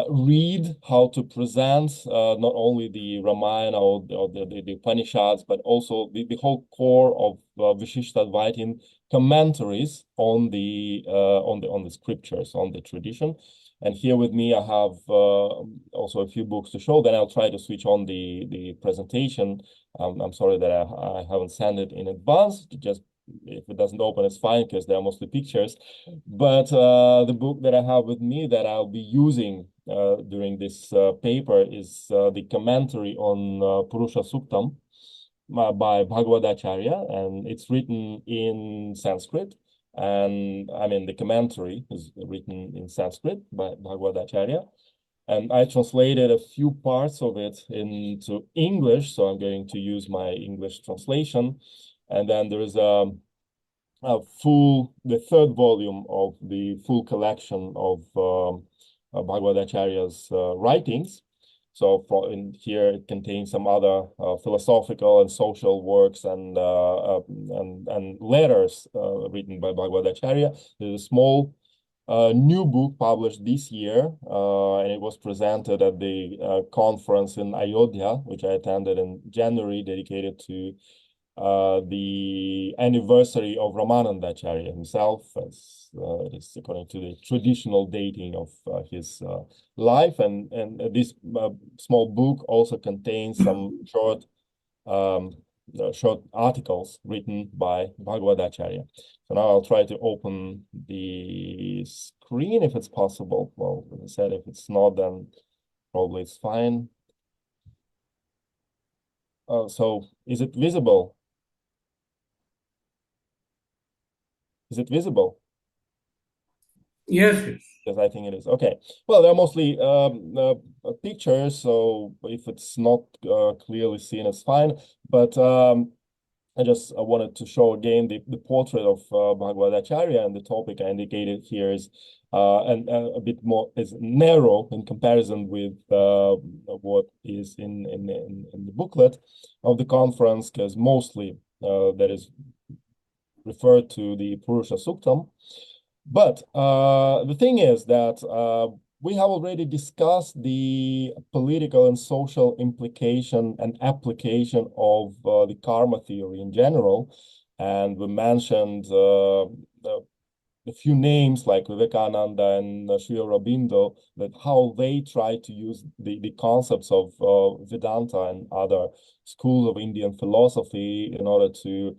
read, how to present not only the Ramayana or the Upanishads, but also the whole core of Vishishta Advaitin commentaries on the scriptures, on the tradition. And here with me, I have also a few books to show. Then I'll try to switch on the presentation. I'm sorry that I haven't sent it in advance. Just if it doesn't open, it's fine because they are mostly pictures. But the book that I have with me that I'll be using during this paper is the commentary on Purusha Suktam by Bhagavad Acharya, and it's written in Sanskrit. And I mean, the commentary is written in Sanskrit by Bhagavad Acharya. And I translated a few parts of it into English, so I'm going to use my English translation. And then there is the third volume of the full collection of Bhagavad Acharya's writings. So in here it contains some other philosophical and social works and letters written by Bhagavad Acharya. There's a small new book published this year, and it was presented at the conference in Ayodhya, which I attended in January, dedicated to the anniversary of Ramananda Acharya himself, as it is according to the traditional dating of his life. And this small book also contains some short articles written by Bhagavad Acharya. So now I'll try to open the screen if it's possible. Well, as I said, if it's not, then probably it's fine. So is it visible? Is it visible? Yes. Yes, I think it is. Okay. Well, they're mostly pictures, so if it's not clearly seen, it's fine. But I just wanted to show again the portrait of Bhagavad Acharya, and the topic I indicated here is and a bit more is narrow in comparison with what is in the booklet of the conference, because mostly that is referred to the Purusha Suktam. But the thing is that we have already discussed the political and social implication and application of the karma theory in general. And we mentioned a few names like Vivekananda and Sri Aurobindo, that how they try to use the concepts of Vedanta and other schools of Indian philosophy in order to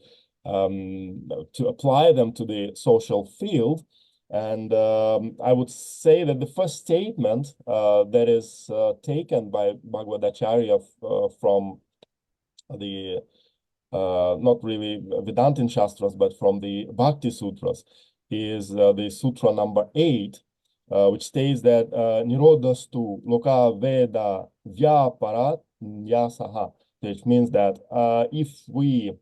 apply them to the social field. And I would say that the first statement that is taken by Bhagavad Acharya from the not really Vedantin Shastras, but from the Bhakti Sutras, is the Sutra number 8, which states that Nirodhastu Loka Veda Vyaparat Nyasaha, which means that if we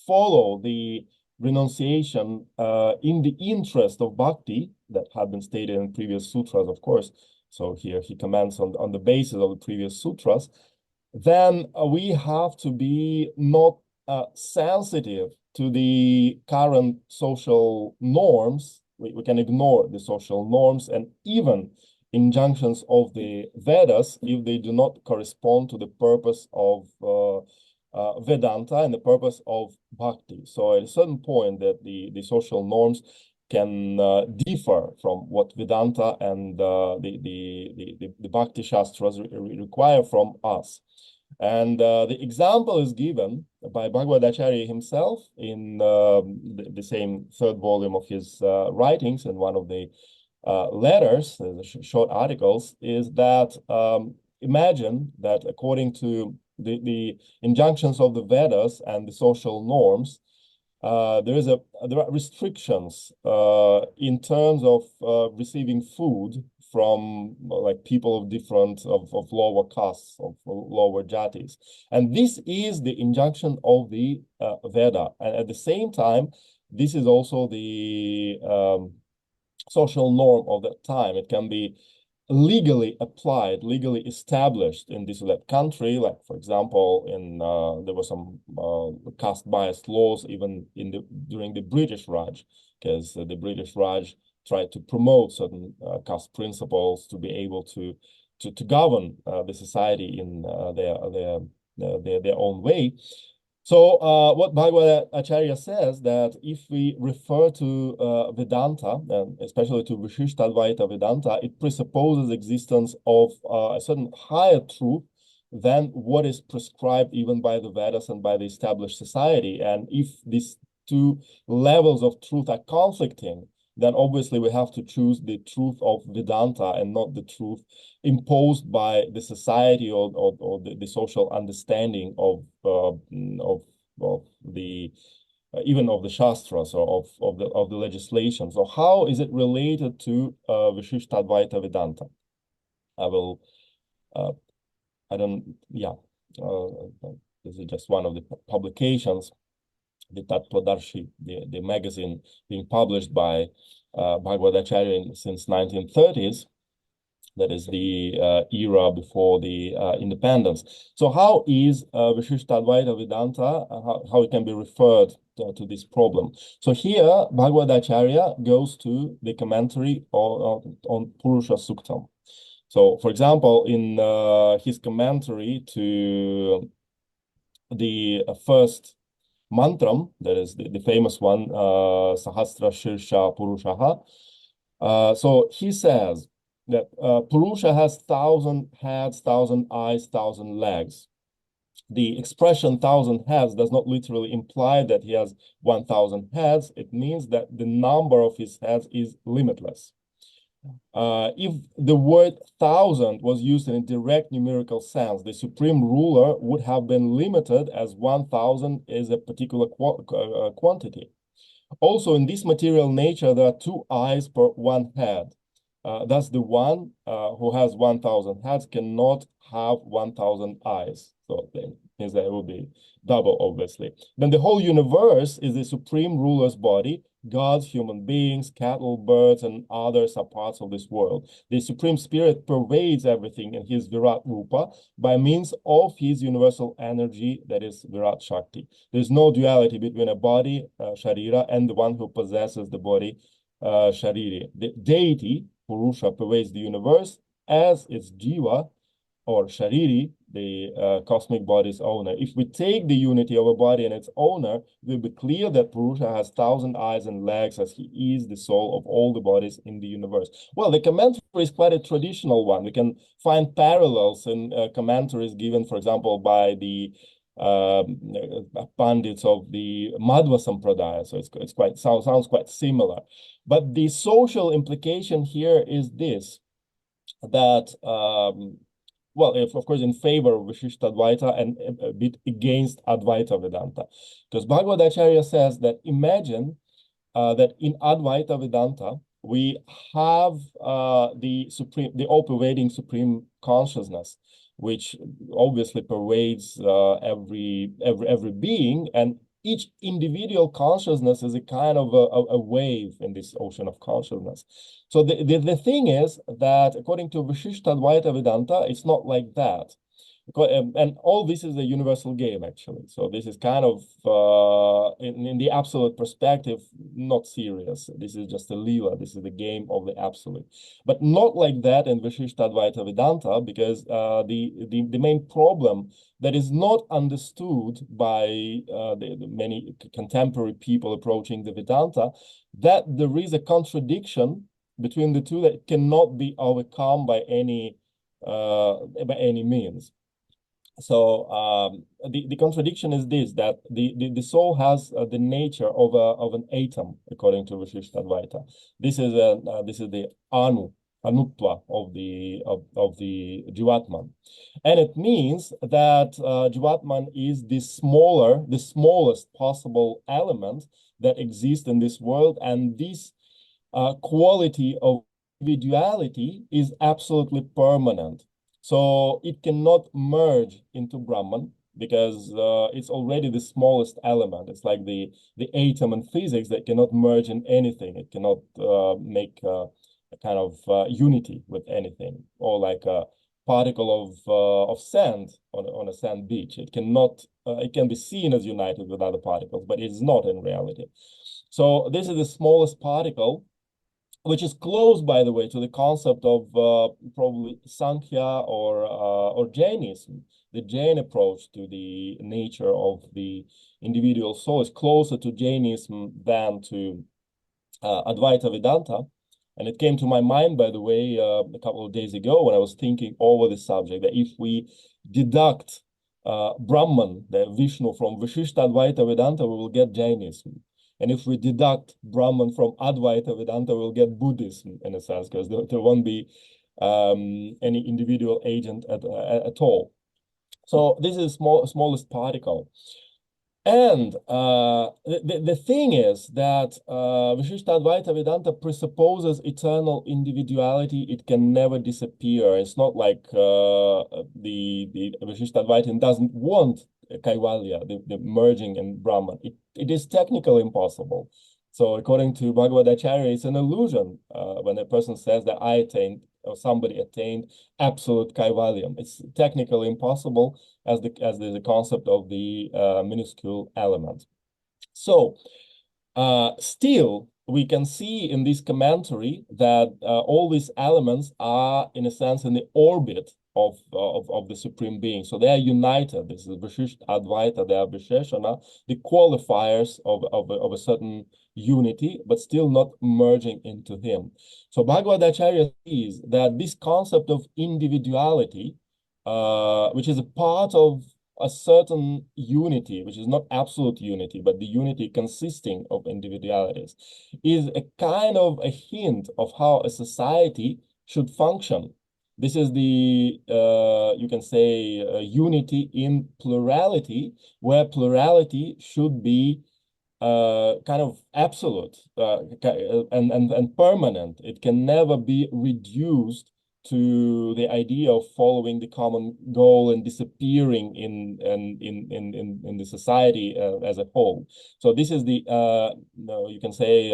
follow the renunciation in the interest of bhakti, that had been stated in previous sutras, of course. So here he comments on the basis of the previous sutras. Then we have to be not sensitive to the current social norms. We can ignore the social norms and even injunctions of the Vedas if they do not correspond to the purpose of Vedanta and the purpose of bhakti. So at a certain point that the social norms can differ from what Vedanta and the Bhakti Shastras require from us. And the example is given by Bhagavad Acharya himself in the same third volume of his writings, and one of the letters, the short articles, is that imagine that according to the injunctions of the Vedas and the social norms, there are restrictions in terms of receiving food from like people of different of lower castes, of lower jatis, and this is the injunction of the Veda, and at the same time, this is also the social norm of that time. It can be legally applied, legally established in this country. Like, for example, in there were some caste biased laws even during the British Raj, because the British Raj tried to promote certain caste principles to be able to govern the society in their own way. So what Bhagavad Acharya says, that if we refer to Vedanta, and especially to Vishishtadvaita Vedanta, it presupposes existence of a certain higher truth than what is prescribed even by the Vedas and by the established society. And if these two levels of truth are conflicting, then obviously we have to choose the truth of Vedanta and not the truth imposed by the society or the social understanding of the even of the Shastras or of the legislation. So how is it related to Vishishtadvaita Vedanta? This is just one of the publications, the Tattvadarshi, the magazine being published by Bhagavad Acharya since 1930s. That is the era before the independence. So how is Vishishtadvaita Vedanta, how it can be referred to this problem? So here, Bhagavad Acharya goes to the commentary on Purusha Suktam. So, for example, in his commentary to the first mantram, that is the famous one, Sahasra Shirsha Purushaha. So he says that Purusha has 1,000 heads, 1,000 eyes, 1,000 legs. The expression 1,000 heads does not literally imply that he has 1,000 heads. It means that the number of his heads is limitless. If the word 1,000 was used in a direct numerical sense, the supreme ruler would have been limited, as 1,000 is a particular quantity. Also, in this material nature, there are 2 eyes per 1 head. Thus, the one who has 1,000 heads cannot have 1,000 eyes. So means that it will be double, obviously. Then the whole universe is the supreme ruler's body. Gods, human beings, cattle, birds, and others are parts of this world. The Supreme Spirit pervades everything in his Virat Rupa by means of his universal energy, that is Virat Shakti. There's no duality between a body, Sharira, and the one who possesses the body, Shariri. The deity, Purusha, pervades the universe as its Jiva, or Shariri, the cosmic body's owner. If we take the unity of a body and its owner, it will be clear that Purusha has 1,000 eyes and legs, as he is the soul of all the bodies in the universe. Well, the commentary is quite a traditional one. We can find parallels in commentaries given, for example, by the Pandits of the Madhva Sampradaya. So it's quite sounds quite similar. But the social implication here is this, that well, of course, in favor of Vishishtadvaita and a bit against Advaita Vedanta. Because Bhagavad Acharya says that imagine that in Advaita Vedanta, we have the all-pervading supreme consciousness, which obviously pervades every being, and each individual consciousness is a kind of a wave in this ocean of consciousness. So the thing is that according to Vishishtadvaita Vedanta, it's not like that. And all this is a universal game, actually. So this is kind of, in the absolute perspective, not serious. This is just a lila. This is the game of the absolute. But not like that in Vishishtadvaita Vedanta, because the main problem that is not understood by the many contemporary people approaching the Vedanta, that there is a contradiction between the two that cannot be overcome by any means. So the contradiction is this, that the soul has the nature of an atom, according to Vishishtadvaita. This is the anutva of the Jivatman, and it means that Jivatman is the smallest possible element that exists in this world, and this quality of individuality is absolutely permanent. So it cannot merge into Brahman, because it's already the smallest element. It's like the atom in physics that cannot merge in anything. It cannot make a kind of unity with anything, or like a particle of sand on a sand beach. It cannot. It can be seen as united with other particles, but it is not in reality. So this is the smallest particle, which is close, by the way, to the concept of probably Sankhya or Jainism. The Jain approach to the nature of the individual soul is closer to Jainism than to Advaita Vedanta. And it came to my mind, by the way, a couple of days ago when I was thinking over the subject, that if we deduct Brahman, the Vishnu, from Vishishtadvaita Vedanta, we will get Jainism. And if we deduct Brahman from Advaita Vedanta, we'll get Buddhism, in a sense, because there won't be any individual agent at all. So this is smallest particle. And the thing is that Vishishtadvaita Vedanta presupposes eternal individuality. It can never disappear. It's not like the Vishishtadvaita doesn't want Kaivalya, the merging in Brahman. It is technically impossible. So according to Bhagavad Acharya, it's an illusion when a person says that I attained, or somebody attained absolute Kaivalyam. It's technically impossible as the concept of the minuscule element. So still, we can see in this commentary that all these elements are, in a sense, in the orbit of the Supreme Being. So they are united. This is Vishisht Advaita, they are Visheshana, the qualifiers of a certain unity, but still not merging into him. So Bhagavad Acharya sees that this concept of individuality, which is a part of a certain unity, which is not absolute unity, but the unity consisting of individualities, is a kind of a hint of how a society should function. This is the, you can say, unity in plurality, where plurality should be kind of absolute and permanent. It can never be reduced to the idea of following the common goal and disappearing in the society as a whole. So this is the you can say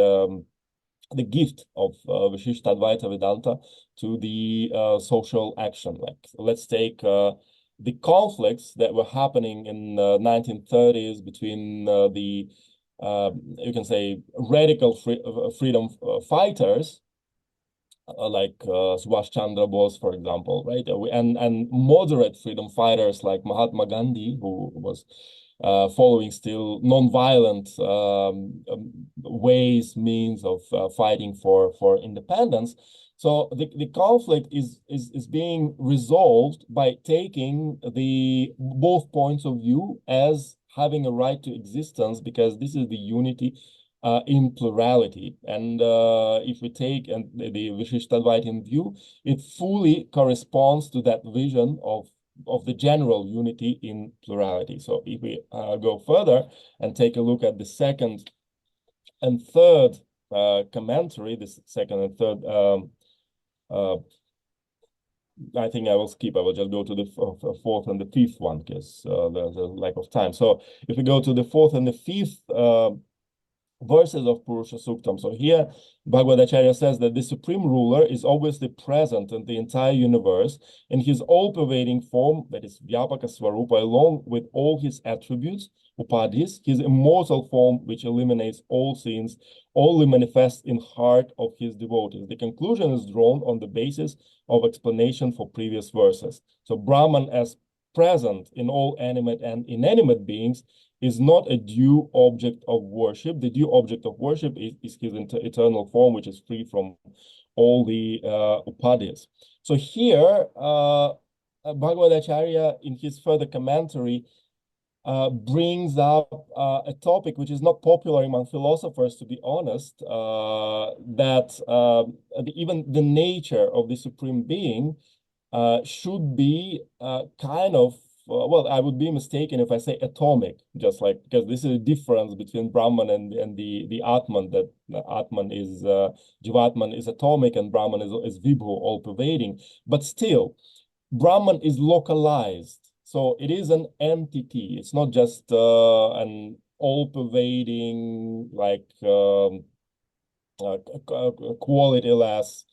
the gift of Vishishtadvaita Vedanta to the social action. Like, let's take the conflicts that were happening in 1930s between the you can say radical freedom fighters like Subhash Chandra Bose, for example, right? And moderate freedom fighters like Mahatma Gandhi, who was following still non-violent ways, means of fighting for independence. So the conflict is being resolved by taking the both points of view as having a right to existence, because this is the unity in plurality. And if we take the Vishishtadvaitin view, it fully corresponds to that vision of the general unity in plurality. So if we go further and take a look at the second and third commentary, this second and third, I think I will skip. I will just go to the fourth and the fifth one, because there's a lack of time. So if we go to the fourth and the fifth verses of Purusha Suktam. So here, Bhagavad-acharya says that the supreme ruler is obviously present in the entire universe in his all-pervading form, that is Vyapaka Svarupa, along with all his attributes, Upadhis, his immortal form, which eliminates all sins, only manifests in heart of his devotees. The conclusion is drawn on the basis of explanation for previous verses. So Brahman, as present in all animate and inanimate beings, is not a due object of worship. The due object of worship is his eternal form, which is free from all the upadhyas. So here, Bhagavad-acharya, in his further commentary, brings up a topic which is not popular among philosophers, to be honest, that even the nature of the Supreme Being should be kind of, well, I would be mistaken if I say atomic, just like, because this is a difference between Brahman and the Atman, that Atman is, Jivatman is atomic and Brahman is Vibhu, all-pervading. But still, Brahman is localized. So it is an entity. It's not just an all-pervading, like quality-less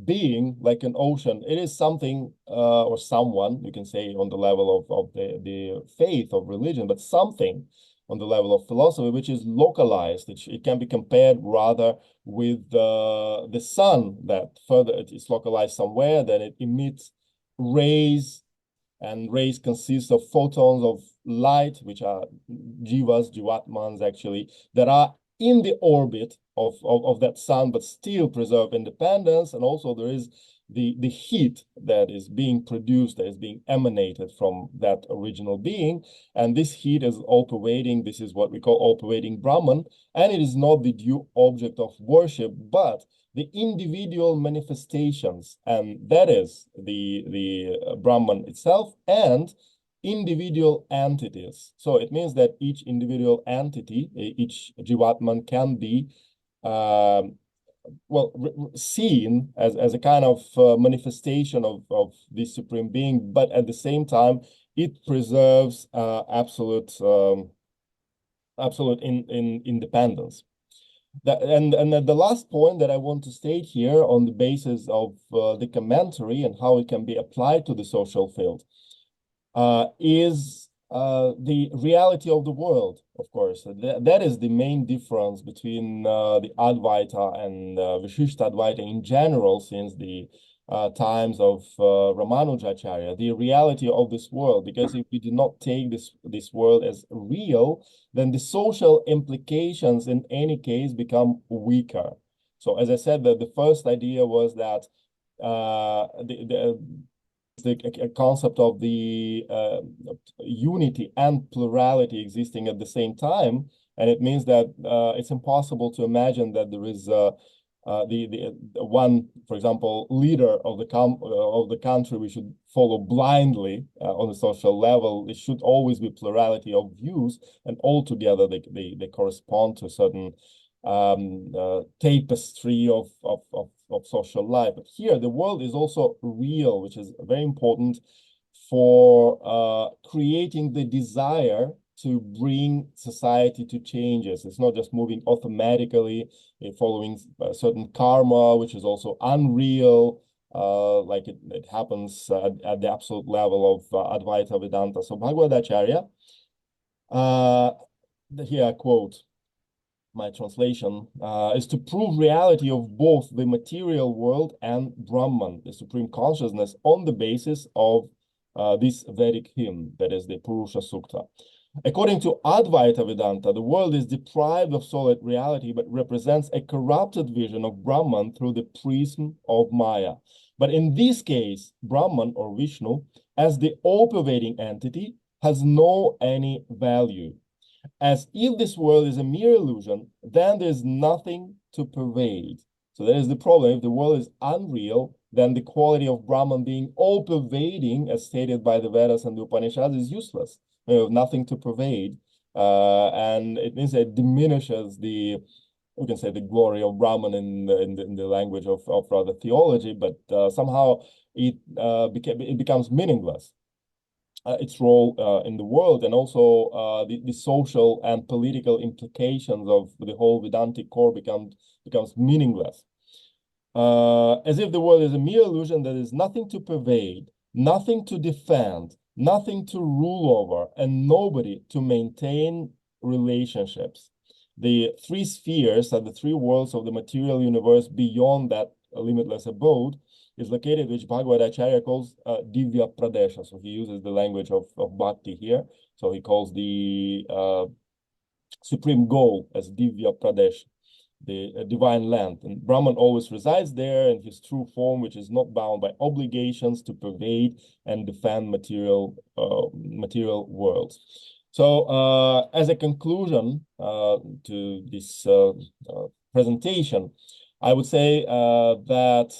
being, like an ocean. It is something or someone, you can say, on the level of the faith of religion, but something on the level of philosophy, which is localized. It can be compared rather with the sun, that further it is localized somewhere, then it emits rays, and rays consist of photons of light, which are jivas, jivatmans actually, that are in the orbit of that sun, but still preserve independence. And also there is the heat that is being produced, that is being emanated from that original being. And this heat is all-pervading. This is what we call all-pervading Brahman. And it is not the due object of worship, but the individual manifestations, and that is the Brahman itself, and individual entities. So it means that each individual entity, each Jivatman, can be seen as a kind of manifestation of the Supreme Being, but at the same time, it preserves absolute independence. And the last point that I want to state here on the basis of the commentary and how it can be applied to the social field is the reality of the world, of course. That is the main difference between the Advaita and Vishishtadvaita in general, since the times of Ramanujacharya, the reality of this world. Because if we do not take this world as real, then the social implications in any case become weaker. So as I said, that the first idea was that the concept of the unity and plurality existing at the same time, and it means that it's impossible to imagine that there is the one, for example, leader of the country we should follow blindly on a social level. It should always be plurality of views, and altogether they correspond to a certain tapestry of social life. But here, the world is also real, which is very important for creating the desire to bring society to changes. It's not just moving automatically, following a certain karma, which is also unreal, like it happens at the absolute level of Advaita Vedanta. So Bhagavad Acharya, here I quote my translation, is to prove reality of both the material world and Brahman, the supreme consciousness, on the basis of this Vedic hymn, that is the Purusha Sukta. According to Advaita Vedanta, the world is deprived of solid reality, but represents a corrupted vision of Brahman through the prism of Maya. But in this case, Brahman or Vishnu, as the all-pervading entity, has no any value. As if this world is a mere illusion, then there's nothing to pervade. So that is the problem. If the world is unreal, then the quality of Brahman being all-pervading, as stated by the Vedas and the Upanishads, is useless. You have nothing to pervade, and it means it diminishes the, we can say, the glory of Brahman in the language of rather theology, but somehow it becomes meaningless. Its role in the world, and also the social and political implications of the whole Vedantic core becomes meaningless. As if the world is a mere illusion, there is nothing to pervade, nothing to defend, nothing to rule over, and nobody to maintain relationships. The three spheres are the three worlds of the material universe beyond that limitless abode is located, which Bhagavad Acharya calls Divya Pradesha. So he uses the language of Bhakti here. So he calls the supreme goal as Divya Pradesh, the divine land. And Brahman always resides there in his true form, which is not bound by obligations to pervade and defend material worlds. So as a conclusion to this presentation, I would say that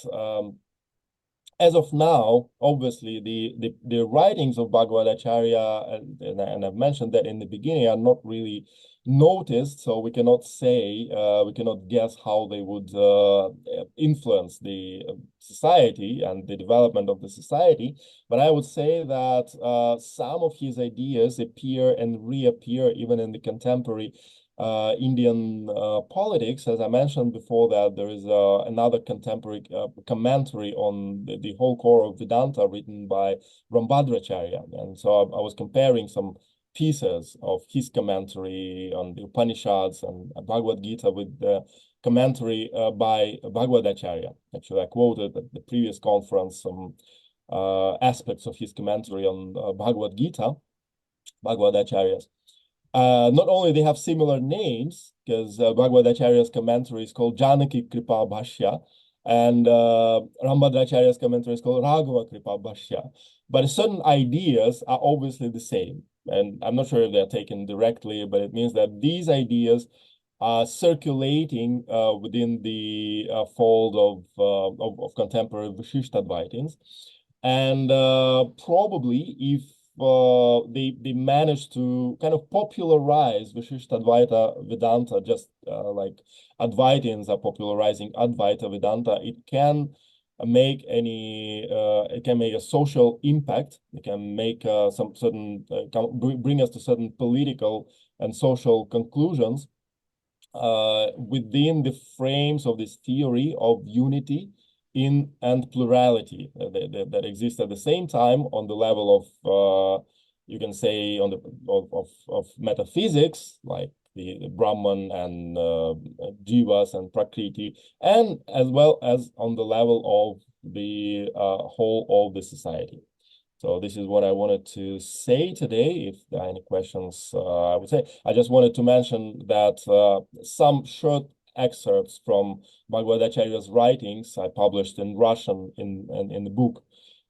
as of now, obviously, the writings of Bhagavad Acharya, and I've mentioned that in the beginning, are not really noticed, so we cannot say, we cannot guess how they would influence the society and the development of the society. But I would say that some of his ideas appear and reappear even in the contemporary Indian politics. As I mentioned before, that there is another contemporary commentary on the whole core of Vedanta written by Rambhadracharya. And so I was comparing some pieces of his commentary on the Upanishads and Bhagavad Gita with the commentary by Bhagavad Acharya. Actually, I quoted at the previous conference some aspects of his commentary on Bhagavad Gita, Bhagavad Acharya's. Not only they have similar names, because Bhagavad Acharya's commentary is called Janaki Kripa Bhashya, and Rambhadracharya's commentary is called Raghava Kripa Bhashya. But certain ideas are obviously the same. And I'm not sure if they're taken directly, but it means that these ideas are circulating within the fold of contemporary Vishishtadvaitins. And probably if they manage to kind of popularize Vishishtadvaita Vedanta, just like Advaitins are popularizing Advaita Vedanta, it can make a social impact. It can make some certain bring us to certain political and social conclusions within the frames of this theory of unity and plurality that exists at the same time on the level of you can say on the of metaphysics, like the Brahman and Jivas and Prakriti, and as well as on the level of the whole of the society. So this is what I wanted to say today. If there are any questions, I would say. I just wanted to mention that some short excerpts from Bhagavad Acharya's writings I published in Russian in the book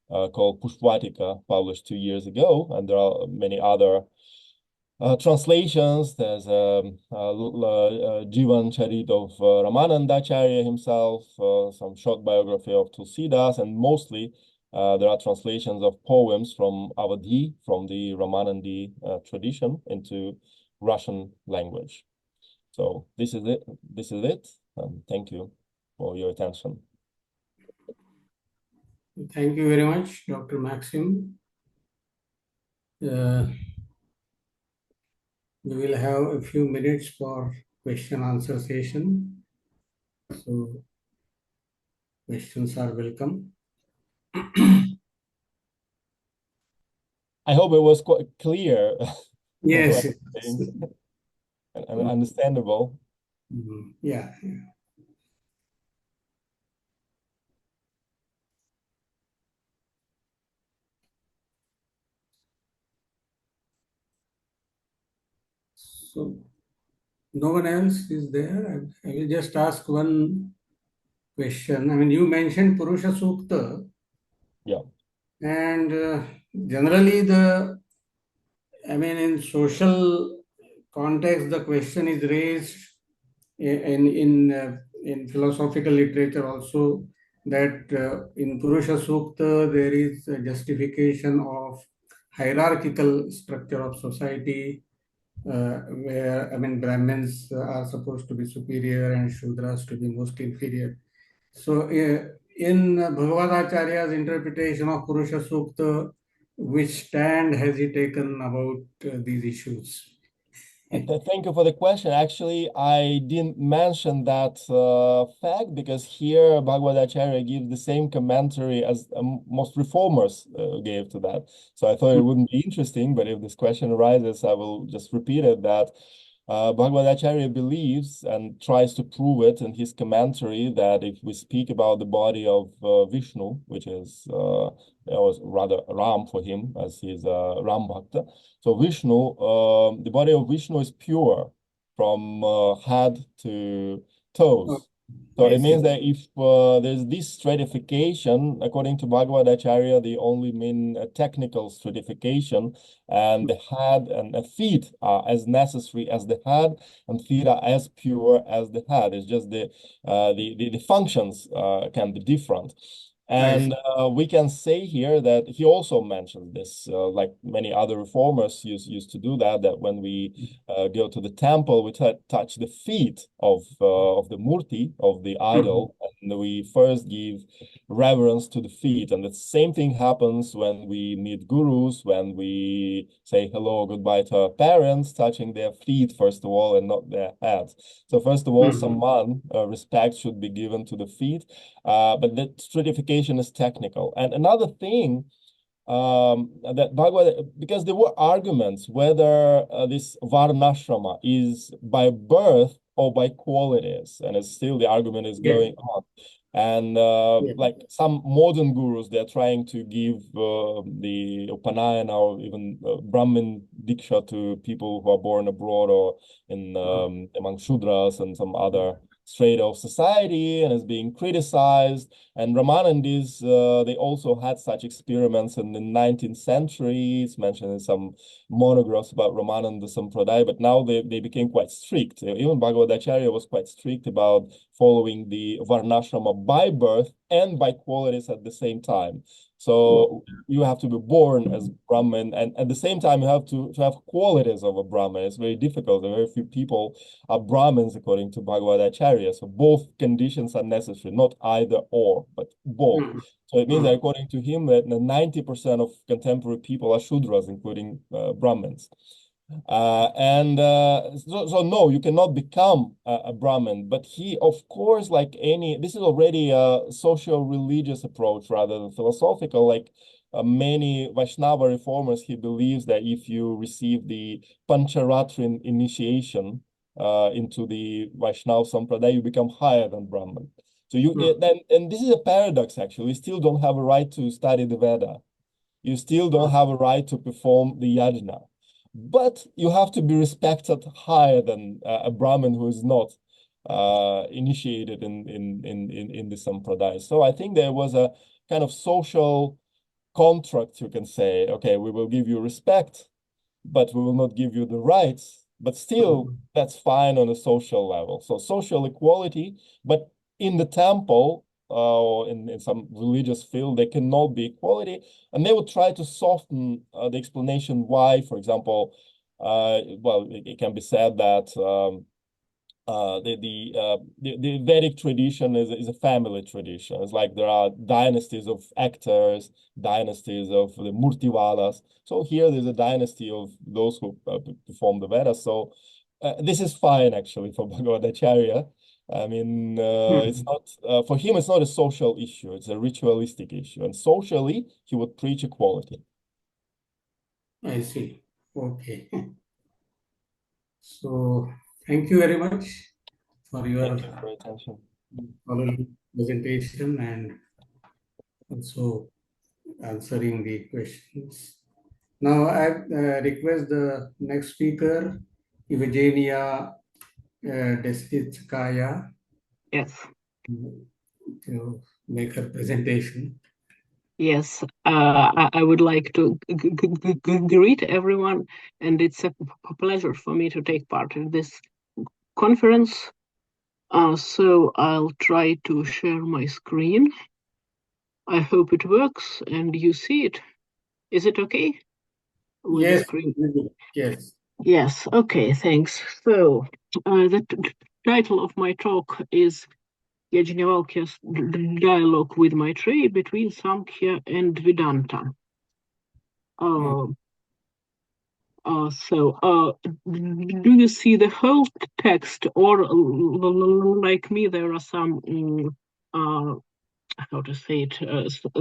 called Pushpatika, published 2 years ago, and there are many other translations. There's Jivan Charit of Ramananda Acharya himself, some short biography of Tulsidas, and mostly there are translations of poems from Awadhi, from the Ramanandi tradition, into Russian language. So this is it. This is it. Thank you for your attention. Thank you very much, Dr. Maxim. We will have a few minutes for question answer session. So questions are welcome. I hope it was quite clear. Yes. And understandable. Yeah. So no one else is there. I will just ask one question. I mean, you mentioned Purusha Sukta. Yeah. And generally in social context, the question is raised in philosophical literature also that in Purusha Sukta there is a justification of hierarchical structure of society where Brahmins are supposed to be superior and Shudras to be most inferior. So in Bhagavad Acharya's interpretation of Purusha Sukta, which stand has he taken about these issues? Thank you for the question. Actually, I didn't mention that fact because here Bhagavad Acharya gives the same commentary as most reformers gave to that. So I thought it wouldn't be interesting, but if this question arises, I will just repeat it that Bhagavad Acharya believes and tries to prove it in his commentary that if we speak about the body of Vishnu, which is was rather Ram for him, as he's a Ram Bhakta. So Vishnu, the body of Vishnu is pure from head to toes. So it means that if there's this stratification, according to Bhagavad Acharya, they only mean a technical stratification, and the head and the feet are as necessary as the head, and feet are as pure as the head. It's just the functions can be different. And we can say here that he also mentioned this, like many other reformers used to do that when we go to the temple, we touch the feet of the murti, of the idol, and we first give reverence to the feet. And the same thing happens when we meet gurus, when we say hello, goodbye to our parents, touching their feet, first of all, and not their heads. So first of all, Samman, respect should be given to the feet, but the stratification is technical. And another thing that Bhagavad, because there were arguments whether this Varnashrama is by birth or by qualities, and it's still the argument is going on. And like some modern gurus, they're trying to give the Upanayana or even Brahmin Diksha to people who are born abroad or in among Shudras and some other strata of society, and is being criticized. And Ramanandis, they also had such experiments in the 19th century. It's mentioned in some monographs about Ramananda Sampradaya, but now they became quite strict. Even Bhagavad Acharya was quite strict about following the Varnashrama by birth and by qualities at the same time. So you have to be born as Brahmin, and at the same time you have to have qualities of a Brahmin. It's very difficult. Very few people are Brahmins according to Bhagavad Acharya. So both conditions are necessary, not either or, but both. So it means that according to him, that 90% of contemporary people are Shudras, including Brahmins. So no, you cannot become a Brahmin, but he, of course, like this is already a social religious approach rather than philosophical. Like many Vaishnava reformers, he believes that if you receive the Pancharatrin initiation into the Vaishnava Sampradaya, you become higher than Brahman. So and this is a paradox actually. You still don't have a right to study the Veda. You still don't have a right to perform the yajna. But you have to be respected higher than a Brahmin who is not initiated in the Sampradaya. So I think there was a kind of social contract, you can say, okay, we will give you respect, but we will not give you the rights. But still, that's fine on a social level. So social equality, but in the temple, or in some religious field, there cannot be equality. And they would try to soften the explanation why, for example, well, it can be said that the Vedic tradition is a family tradition. It's like there are dynasties of actors, dynasties of the Murtiwalas. So here there's a dynasty of those who perform the Vedas. So this is fine actually for Bhagavad-acharya. I mean, it's not for him. It's not a social issue. It's a ritualistic issue, and socially he would preach equality. I see. Okay. So thank you very much for your Thank you for your attention. following presentation and also answering the questions. Now I request the next speaker, Evgenia Desitskaya, Yes. to make her presentation. Yes, I would like to greet everyone, and it's a pleasure for me to take part in this conference. So I'll try to share my screen. I hope it works and you see it. Is it okay? With Yes, the screen? yes. Yes, okay, thanks. So the title of my talk is Yajnavalkya's dialogue with Maitreyi between Samkhya and Vedanta. Do you see the whole text, or like me, there are some, how to say it,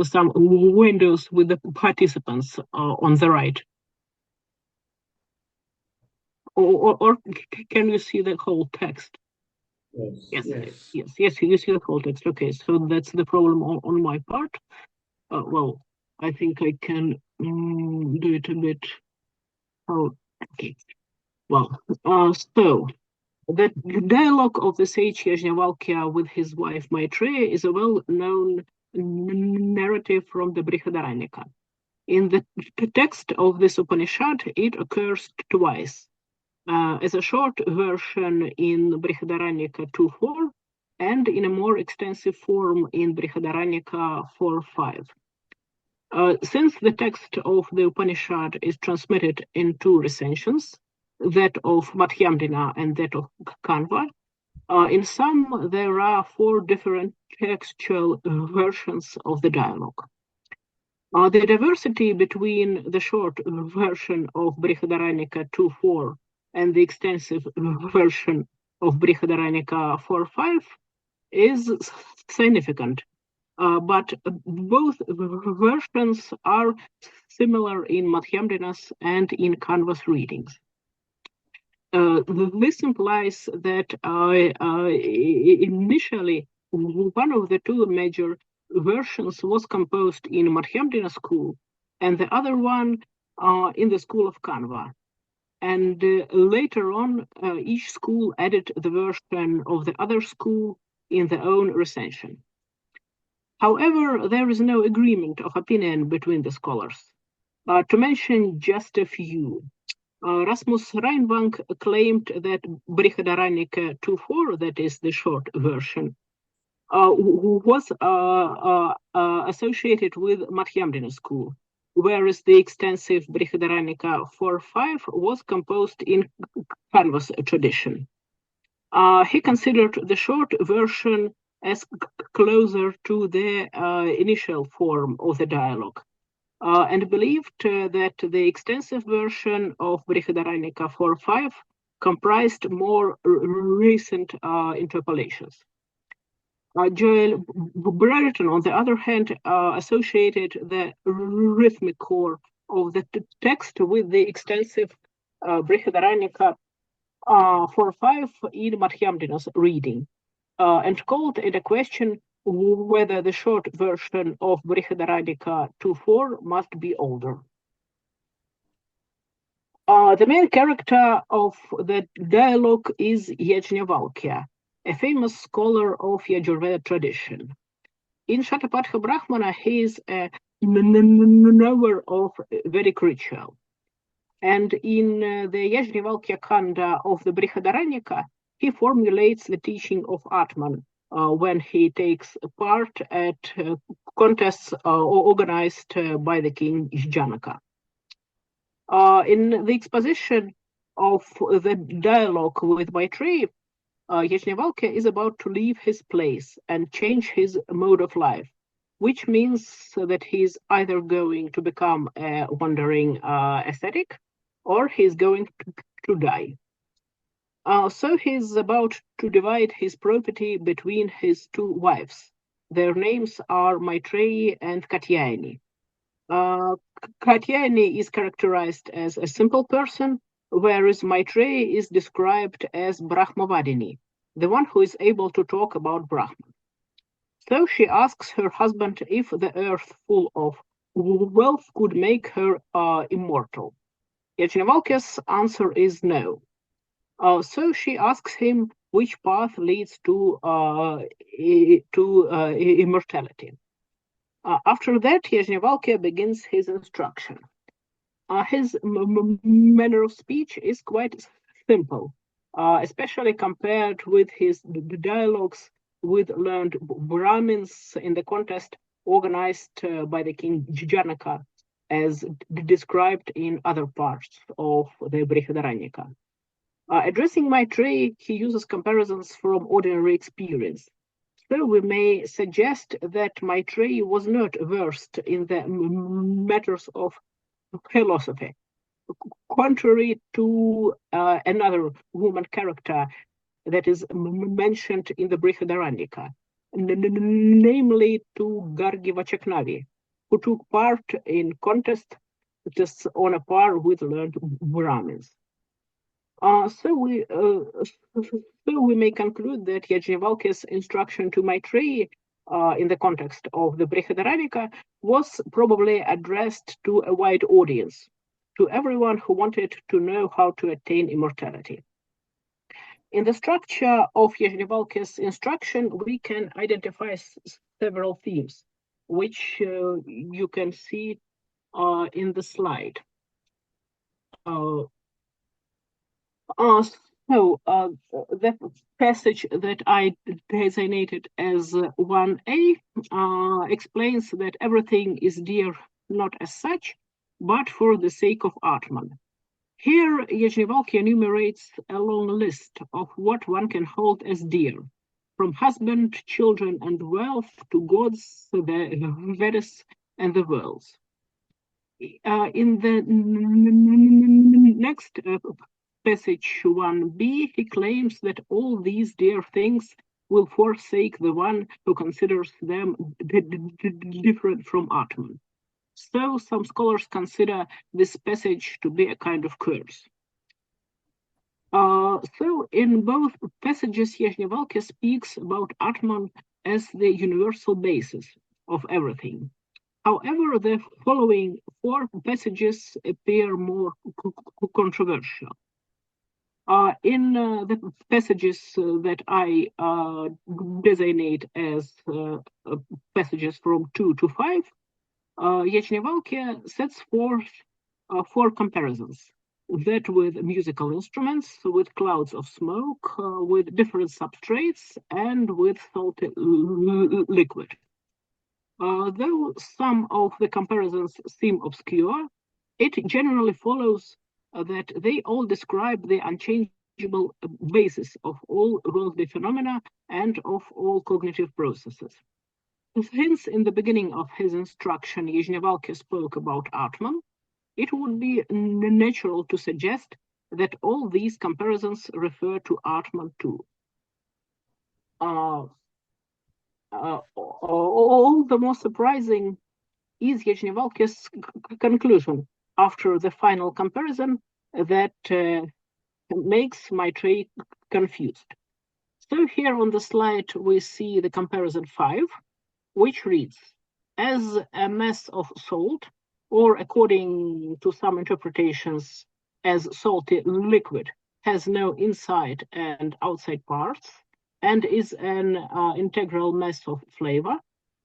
some windows with the participants on the right? Or can you see the whole text? Yes, you see the whole text. Okay, so that's the problem on my part. Well, I think I can do it a bit. Oh, okay. Well, so the dialogue of the sage Yajnavalkya with his wife Maitreyi is a well-known narrative from the Brihadaranyaka. In the text of this Upanishad, it occurs twice, as a short version in Brihadaranyaka 2.4 and in a more extensive form in Brihadaranyaka 4.5. Since the text of the Upanishad is transmitted in two recensions, that of Madhyamdina and that of Kanva, in sum, there are 4 different textual versions of the dialogue. The diversity between the short version of Brihadaranyaka 2.4 and the extensive version of Brihadaranyaka 4.5 is significant. But both versions are similar in Madhyamdina's and in Kanva's readings. This implies that initially one of the 2 major versions was composed in Madhyamdina school and the other one in the school of Kanva. And later on, each school added the version of the other school in their own recension. However, there is no agreement of opinion between the scholars. To mention just a few, Rasmus Reinbank claimed that Brihadaranyaka 2.4, that is the short version, was associated with Madhyamdina school, whereas the extensive Brihadaranyaka 4.5 was composed in Kanva's tradition. He considered the short version as closer to the initial form of the dialogue, and believed that the extensive version of Brihadaranyaka 4.5 comprised more recent interpolations. Joel Brereton, on the other hand, associated the rhythmic core of the text with the extensive Brihadaranyaka 4.5 in Madhyamdina's reading, and called into question whether the short version of Brihadaranyaka 2.4 must be older. The main character of the dialogue is Yajnavalkya, a famous scholar of Yajurveda tradition. In Shatapatha Brahmana, he is a knower of Vedic ritual. And in the Yajnavalkya Kanda of the Brihadaranyaka, he formulates the teaching of Atman when he takes part at contests organized by the king Janaka. In the exposition of the dialogue with Maitreyi, Yajnavalkya is about to leave his place and change his mode of life, which means that he's either going to become a wandering ascetic or he's going to die. So he's about to divide his property between his two wives. Their names are Maitreyi and Katyayani. Katyayani is characterized as a simple person, whereas Maitreyi is described as Brahmavadini, the one who is able to talk about Brahman. So she asks her husband if the earth full of wealth could make her immortal. Yajnavalkya's answer is no. So she asks him which path leads to immortality. After that, Yajnavalkya begins his instruction. His manner of speech is quite simple, especially compared with his dialogues with learned Brahmins in the contest organized by the king Janaka, as described in other parts of the Brihadaranyaka. Addressing Maitreyi, he uses comparisons from ordinary experience. So we may suggest that Maitreyi was not versed in the matters of philosophy, contrary to another woman character that is mentioned in the Brihadaranyaka, namely to Gargi Vachaknavi, who took part in contests on a par with learned Brahmins. So we may conclude that Yajnavalkya's instruction to Maitreyi in the context of the Brihadaranyaka was probably addressed to a wide audience, to everyone who wanted to know how to attain immortality. In the structure of Yajnavalkya's instruction, we can identify several themes, which you can see in the slide. The passage that I designated as 1a explains that everything is dear not as such, but for the sake of Atman. Here, Yajnavalkya enumerates a long list of what one can hold as dear, from husband, children, and wealth to gods, the Vedas, and the worlds. In the next passage 1b, he claims that all these dear things will forsake the one who considers them different from Atman. So some scholars consider this passage to be a kind of curse. So in both passages, Yajnavalkya speaks about Atman as the universal basis of everything. However, the following four passages appear more controversial. In the passages that I designate as passages from 2 to 5, Yajnavalkya sets forth four comparisons: that with musical instruments, with clouds of smoke, with different substrates, and with salty liquid. Though some of the comparisons seem obscure, it generally follows that they all describe the unchangeable basis of all worldly phenomena and of all cognitive processes. Hence, in the beginning of his instruction, Yajnavalkya spoke about Atman. It would be natural to suggest that all these comparisons refer to Atman too. All the more surprising is Yajnavalkya's conclusion after the final comparison that makes Maitreyi confused. So here on the slide, we see the comparison 5, which reads, as a mass of salt, or according to some interpretations, as salty liquid, has no inside and outside parts, and is an integral mass of flavor.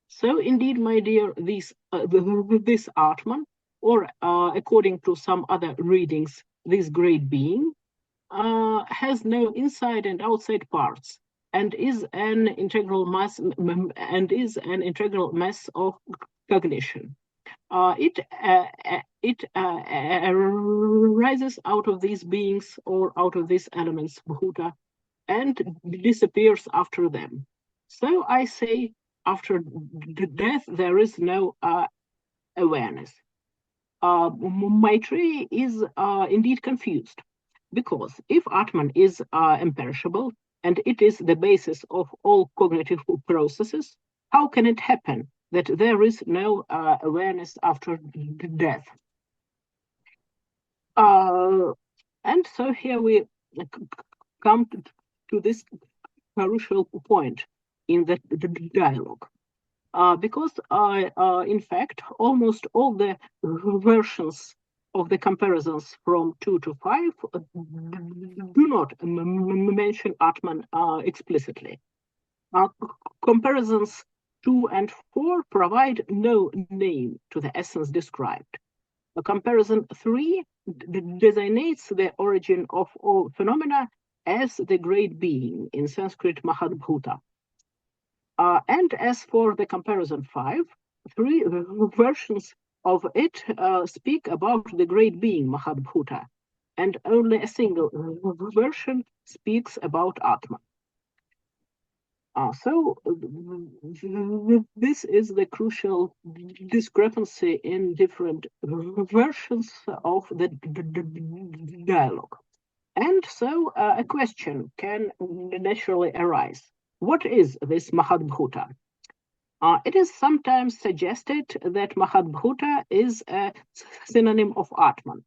So indeed, my dear, this Atman, or according to some other readings, this great being, has no inside and outside parts, and is an integral mass of cognition. It arises out of these beings or out of these elements, bhuta, and disappears after them. So I say, after death, there is no awareness. Maitreyi is indeed confused, because if Atman is imperishable and it is the basis of all cognitive processes, how can it happen that there is no awareness after death? And so here we come to this crucial point in the dialogue. Because in fact, almost all the versions of the comparisons from 2 to 5 do not mention Atman explicitly. Comparisons 2 and 4 provide no name to the essence described. Comparison 3 designates the origin of all phenomena as the great being, in Sanskrit Mahadbhuta. And as for the comparison 5, 3 versions of it speak about the great being Mahadbhuta, and only a single version speaks about Atman. So this is the crucial discrepancy in different versions of the dialogue. And so a question can naturally arise. What is this Mahadbhuta? It is sometimes suggested that Mahadbhuta is a synonym of Atman.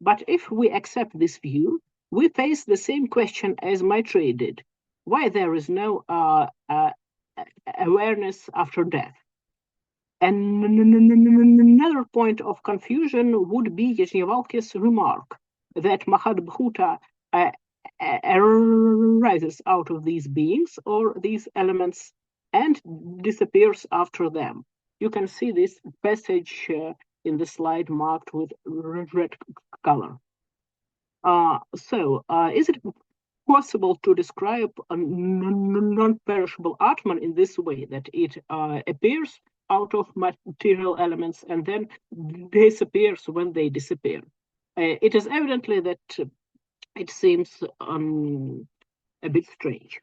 But if we accept this view, we face the same question as Maitreyi did. Why there is no awareness after death? And another point of confusion would be Yajnavalkya's remark that Mahadbhuta arises out of these beings or these elements and disappears after them. You can see this passage in the slide marked with red color. Is it possible to describe a non-perishable Atman in this way, that it appears out of material elements and then disappears when they disappear? It is evidently that it seems a bit strange.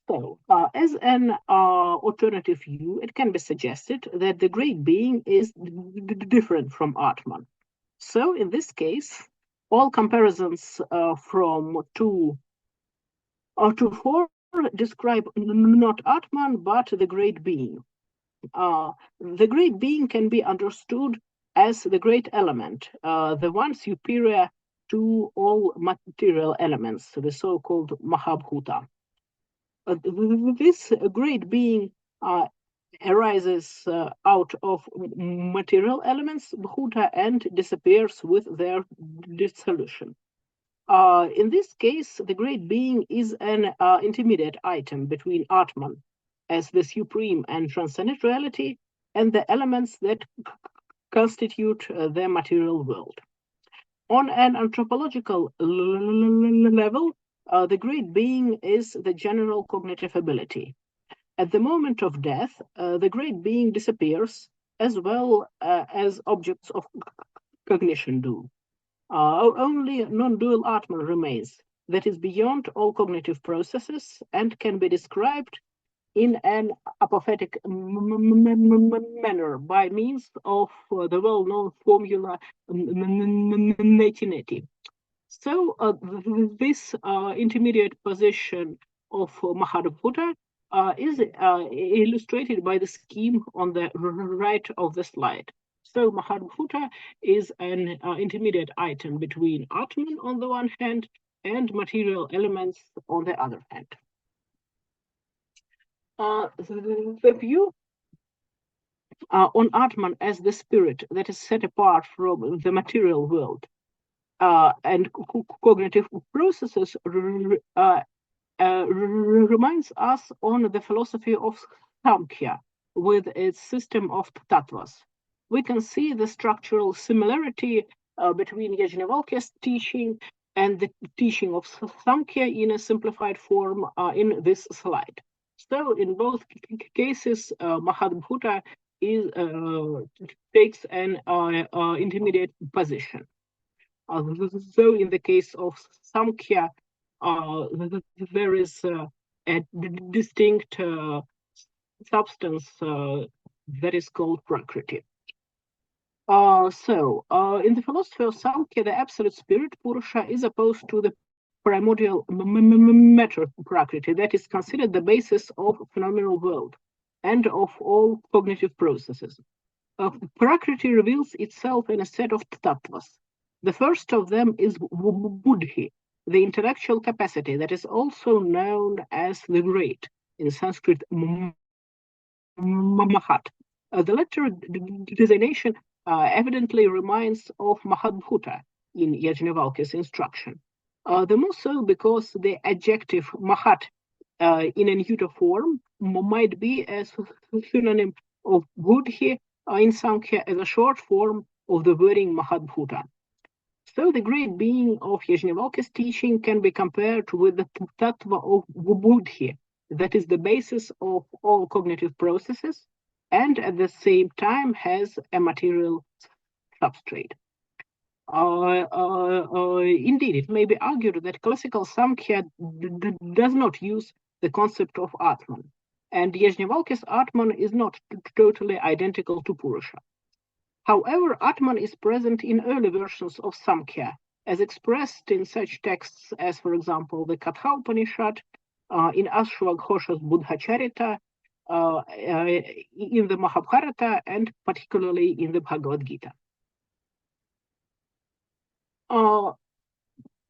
So, as an alternative view, it can be suggested that the great being is different from Atman. So, in this case, all comparisons from 2 to 4 describe not Atman, but the great being. The great being can be understood as the great element, the one superior to all material elements, the so-called Mahabhuta. This great being arises out of material elements, Bhuta, and disappears with their dissolution. In this case, the great being is an intermediate item between Atman as the supreme and transcendent reality and the elements that constitute the material world. On an anthropological level, the great being is the general cognitive ability. At the moment of death, the great being disappears as well as objects of cognition do. Only non-dual Atman remains, that is beyond all cognitive processes and can be described in an apophatic manner by means of the well-known formula neti-neti. So this intermediate position of Mahadbhuta is illustrated by the scheme on the right of the slide. So Mahadbhuta is an intermediate item between Atman on the one hand and material elements on the other hand. The view on Atman as the spirit that is set apart from the material world and cognitive processes reminds us on the philosophy of Samkhya with its system of tattvas. We can see the structural similarity between Yajnavalkya's teaching and the teaching of Samkhya in a simplified form in this slide. So in both cases, Mahadbhuta takes an intermediate position. So in the case of Samkhya, there is a distinct substance that is called Prakriti. In the philosophy of Samkhya, the absolute spirit, Purusha, is opposed to the primordial matter, Prakriti, that is considered the basis of phenomenal world and of all cognitive processes. Prakriti reveals itself in a set of tattvas. The first of them is buddhi, the intellectual capacity that is also known as the great, in Sanskrit mahat. The latter designation evidently reminds of Mahabhuta in Yajnavalkya's instruction. The more so because the adjective mahat in a neuter form might be a synonym of buddhi in Samkhya as a short form of the wording Mahabhuta. So the great being of Yajnavalkya's teaching can be compared with the tattva of buddhi, that is the basis of all cognitive processes, and at the same time has a material substrate. Indeed, it may be argued that classical Samkhya does not use the concept of Atman, and Yajnavalkya's Atman is not totally identical to Purusha. However, Atman is present in early versions of Samkhya, as expressed in such texts as, for example, the Katha Upanishad, in Ashwagghosha's Buddhacharita, in the Mahabharata, and particularly in the Bhagavad Gita.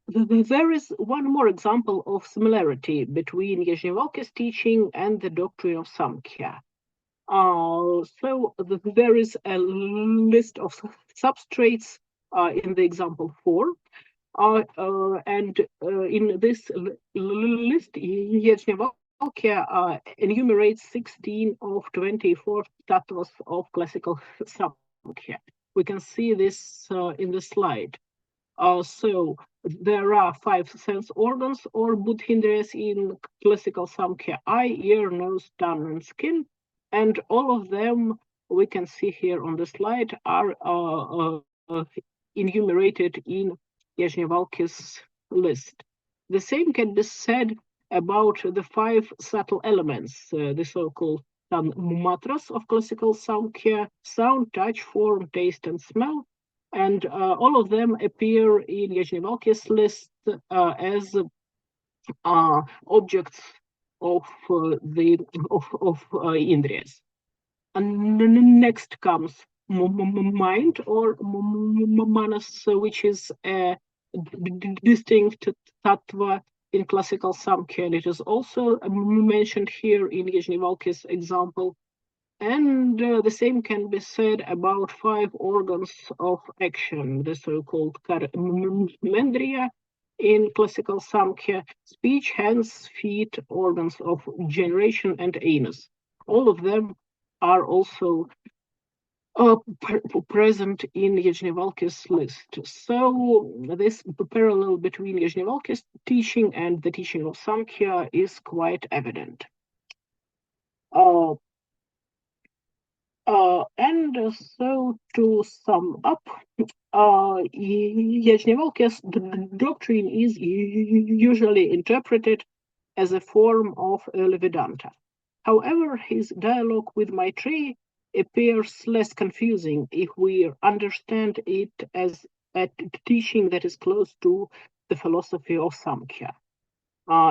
There is one more example of similarity between Yajnavalkya's teaching and the doctrine of Samkhya. There is a list of substrates in the example 4. In this list, Yajnavalkya enumerates 16 of 24 tattvas of classical Samkhya. We can see this in the slide. There are 5 sense organs or buddhindriyas in classical Samkhya: eye, ear, nose, tongue, and skin. And all of them, we can see here on the slide, are enumerated in Yajnavalkya's list. The same can be said about the 5 subtle elements, the so-called matras of classical Samkhya: sound, touch, form, taste, and smell. And all of them appear in Yajnavalkya's list as objects of indriyas. And next comes mind or manas, which is a distinct tattva in classical Samkhya, and it is also mentioned here in Yajnavalkya's example. And the same can be said about 5 organs of action, the so-called karmendriya in classical Samkhya: speech, hands, feet, organs of generation, and anus. All of them are also present in Yajnavalkya's list. So this parallel between Yajnavalkya's teaching and the teaching of Samkhya is quite evident. So to sum up, Yajnavalkya's doctrine is usually interpreted as a form of early Vedanta. However, his dialogue with Maitreyi appears less confusing if we understand it as a teaching that is close to the philosophy of Samkhya.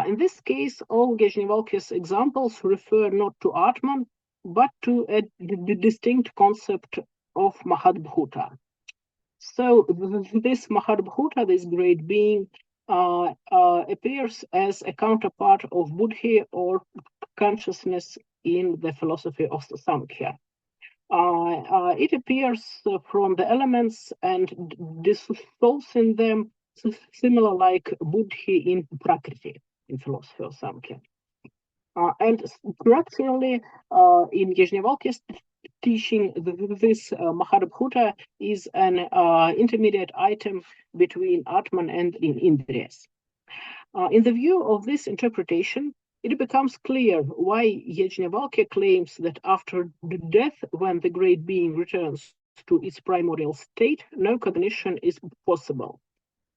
In this case, all Yajnavalkya's examples refer not to Atman, but to a distinct concept of Mahabhuta. So this Mahabhuta, this great being, appears as a counterpart of buddhi or consciousness in the philosophy of Samkhya. It appears from the elements and dissolves in them, similar like buddhi in Prakriti in philosophy of Samkhya. And structurally, in Yajnavalkya's teaching, this Mahabhuta is an intermediate item between Atman and Indriyas. In the view of this interpretation, it becomes clear why Yajnavalkya claims that after the death, when the great being returns to its primordial state, no cognition is possible.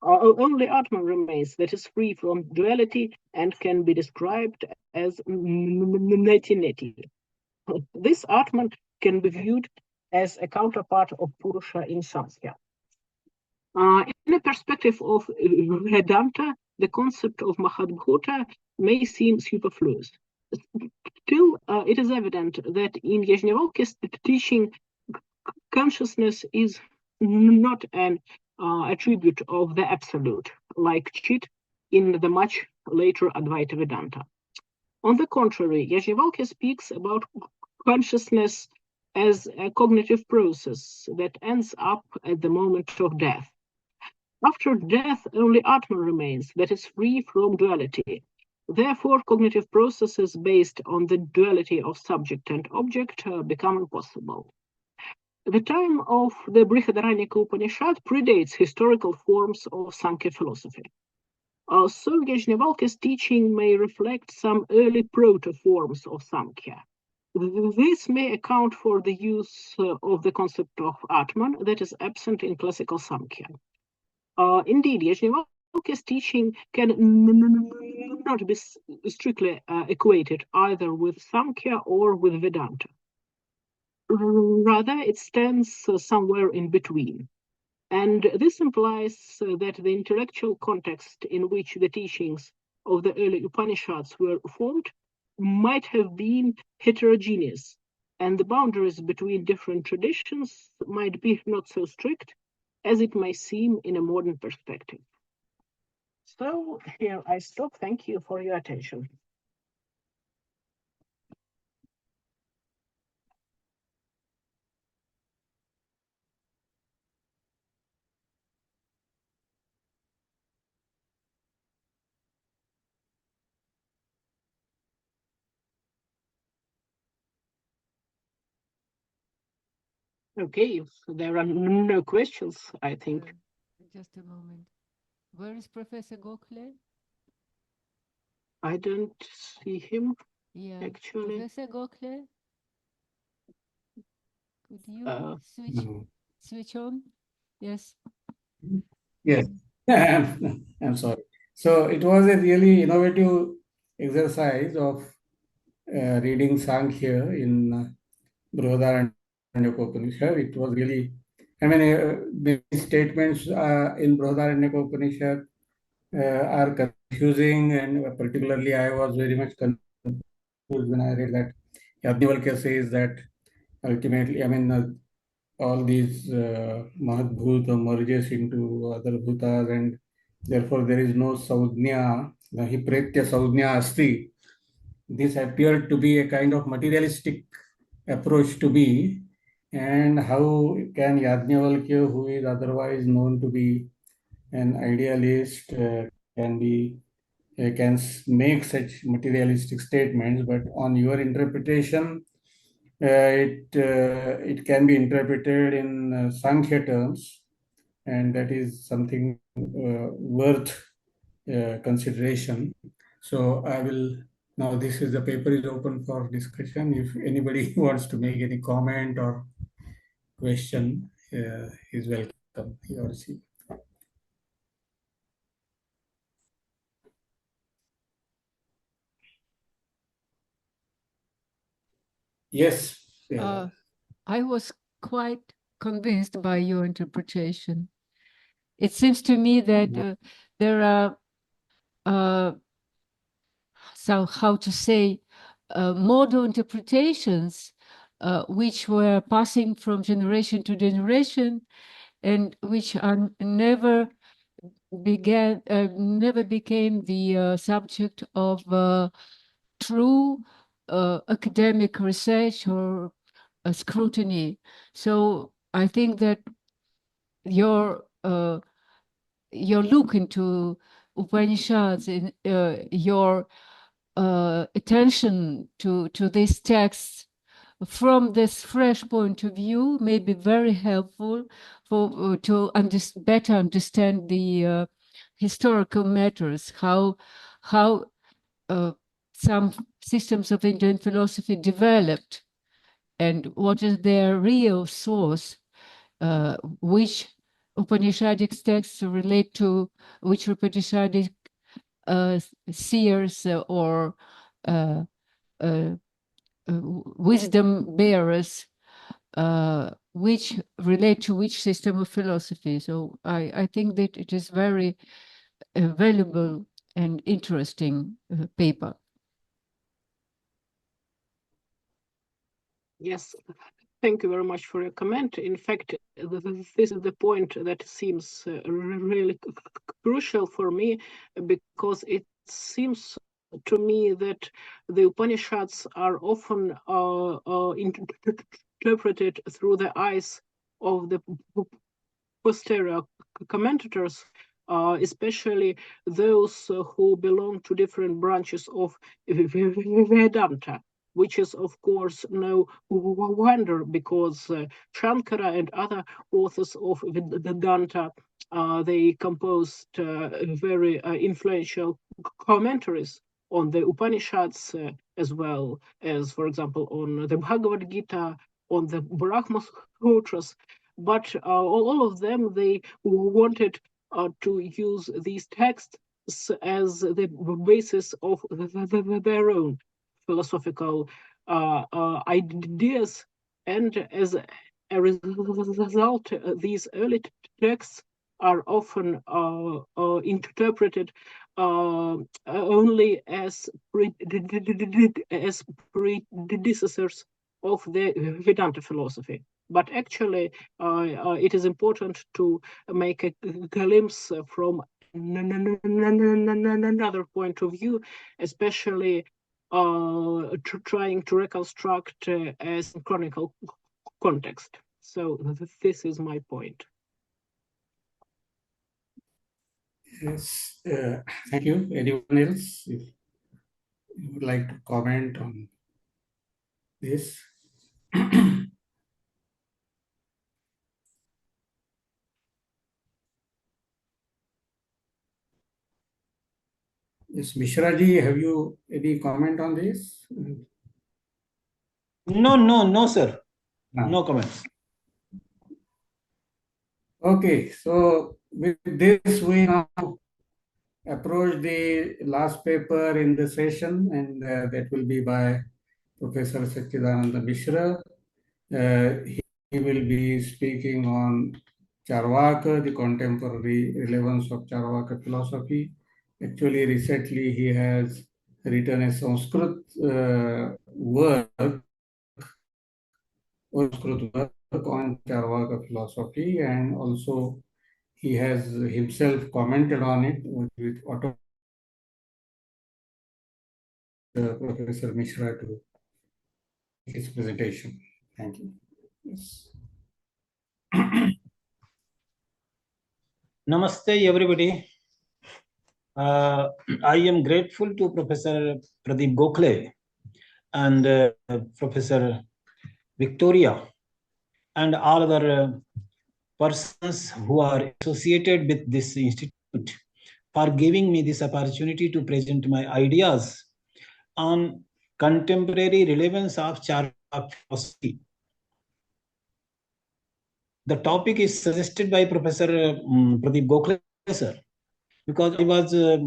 Only Atman remains that is free from duality and can be described as neti-neti. This Atman can be viewed as a counterpart of Purusha in Sanskrit. In the perspective of Vedanta, the concept of Mahadbhuta may seem superfluous. Still, it is evident that in Yajnavalkya's teaching, consciousness is not an attribute of the absolute, like Chit in the much later Advaita Vedanta. On the contrary, Yajnavalkya speaks about consciousness as a cognitive process that ends up at the moment of death. After death, only Atman remains that is free from duality. Therefore, cognitive processes based on the duality of subject and object become impossible. The time of the Brihadaranyaka Upanishad predates historical forms of Sankhya philosophy. So Yajnavalkya's teaching may reflect some early proto-forms of Sankhya. This may account for the use of the concept of Atman that is absent in classical Sankhya. Indeed, Yajnavalkya's teaching can not be strictly equated either with Sankhya or with Vedanta. Rather, it stands somewhere in between. And this implies that the intellectual context in which the teachings of the early Upanishads were formed might have been heterogeneous, and the boundaries between different traditions might be not so strict as it may seem in a modern perspective. So here I stop. Thank you for your attention. Okay, if there are no questions, I think. Just a moment. Where is Professor Gokhale? I don't see him. Yeah, Actually. Professor Gokhale, could you switch on? Yes. Yes, I'm sorry. So it was a really innovative exercise of reading Sankhya in Brihadaranyaka Upanishad. It was really, many statements in Brihadaranyaka Upanishad are confusing, and particularly I was very much confused when I read that Yajnavalkya says that ultimately, all these Mahadbhuta merges into other bhutas, and therefore there is no Saudhnya, Nahi Pretya Saudhnya Asti. This appeared to be a kind of materialistic approach to be, and how can Yajnavalkya, who is otherwise known to be an idealist, can make such materialistic statements? But on your interpretation, it can be interpreted in Sankhya terms, and that is something worth consideration. So I will now. This is the paper is open for discussion. If anybody wants to make any comment or question, is welcome. He or she. Yes. I was quite convinced by your interpretation. It seems to me that there are, so how to say, model interpretations which were passing from generation to generation and which are never became the subject of true academic research or scrutiny. So I think that your look into Upanishads, in your attention to these texts from this fresh point of view may be very helpful for to better understand the historical matters, how some systems of Indian philosophy developed, and what is their real source, which Upanishadic texts relate to which Upanishadic seers or wisdom bearers, which relate to which system of philosophy. So I think that it is very valuable and interesting paper. Yes, thank you very much for your comment. In fact, this is the point that seems really crucial for me, because it seems to me that the Upanishads are often interpreted through the eyes of the posterior commentators, especially those who belong to different branches of Vedanta, which is, of course, no wonder, because Shankara and other authors of Vedanta, they composed very influential commentaries on the Upanishads, as well as, for example, on the Bhagavad Gita, on the Brahma Sutras. But all of them, they wanted to use these texts as the basis of their own philosophical ideas, and as a result, these early texts are often interpreted only as predecessors of the Vedanta philosophy. But actually, it is important to make a glimpse from another point of view, especially trying to reconstruct a synchronical context. So this is my point. Yes, thank you. Anyone else, if you would like to comment on this? Yes, Mishra ji, have you any comment on this? No, sir. No. No comments. Okay, so with this, we now approach the last paper in the session, and that will be by Professor Satchidananda Mishra. He will be speaking on Charvaka, the contemporary relevance of Charvaka philosophy. Actually, recently he has written a Sanskrit work on Charvaka philosophy, and also he has himself commented on it with Professor Mishra to his presentation. Thank you. Yes. Namaste, everybody. I am grateful to Professor Pradeep Gokhale and Professor Victoria and all other persons who are associated with this institute for giving me this opportunity to present my ideas on contemporary relevance of Charvaka philosophy. The topic is suggested by Professor Pradeep Gokhale, sir, because I was a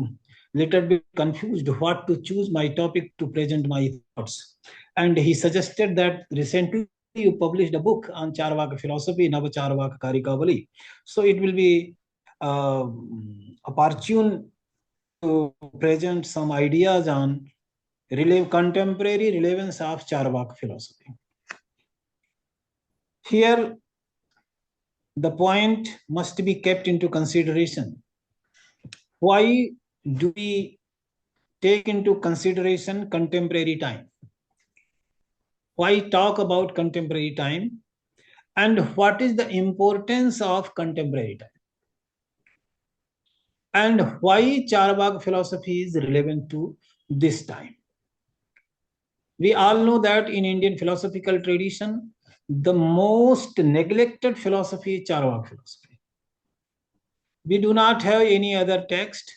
little bit confused what to choose my topic to present my thoughts. And he suggested that recently you published a book on Charvaka philosophy, Nava Charvaka Karikavali. So it will be opportune to present some ideas on contemporary relevance of Charvaka philosophy. Here, the point must be kept into consideration. Why do we take into consideration contemporary time? Why talk about contemporary time? And what is the importance of contemporary time? And why Charvaka philosophy is relevant to this time? We all know that in Indian philosophical tradition, the most neglected philosophy is Charvaka philosophy. We do not have any other text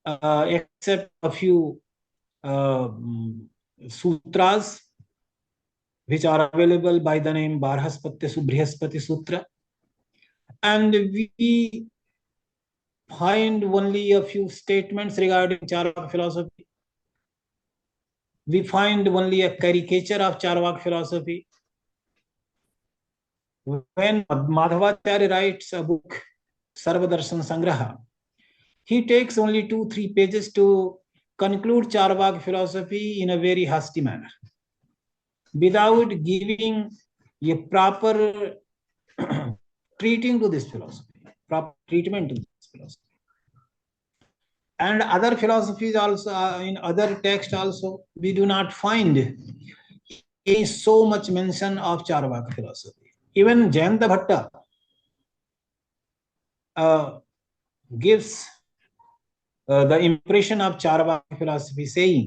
except a few sutras which are available by the name Barhaspatya Subrihaspati Sutra. And we find only a few statements regarding Charvak philosophy. We find only a caricature of Charvak philosophy. When Madhavacharya writes a book, Sarvadarshan Sangraha, he takes only 2-3 pages to conclude Charvak philosophy in a very hasty manner, without giving a proper treating to this philosophy, proper treatment to this philosophy. And other philosophies also, in other texts also, we do not find so much mention of Charvak philosophy. Even Jayanta Bhatta gives the impression of Charvak philosophy, saying,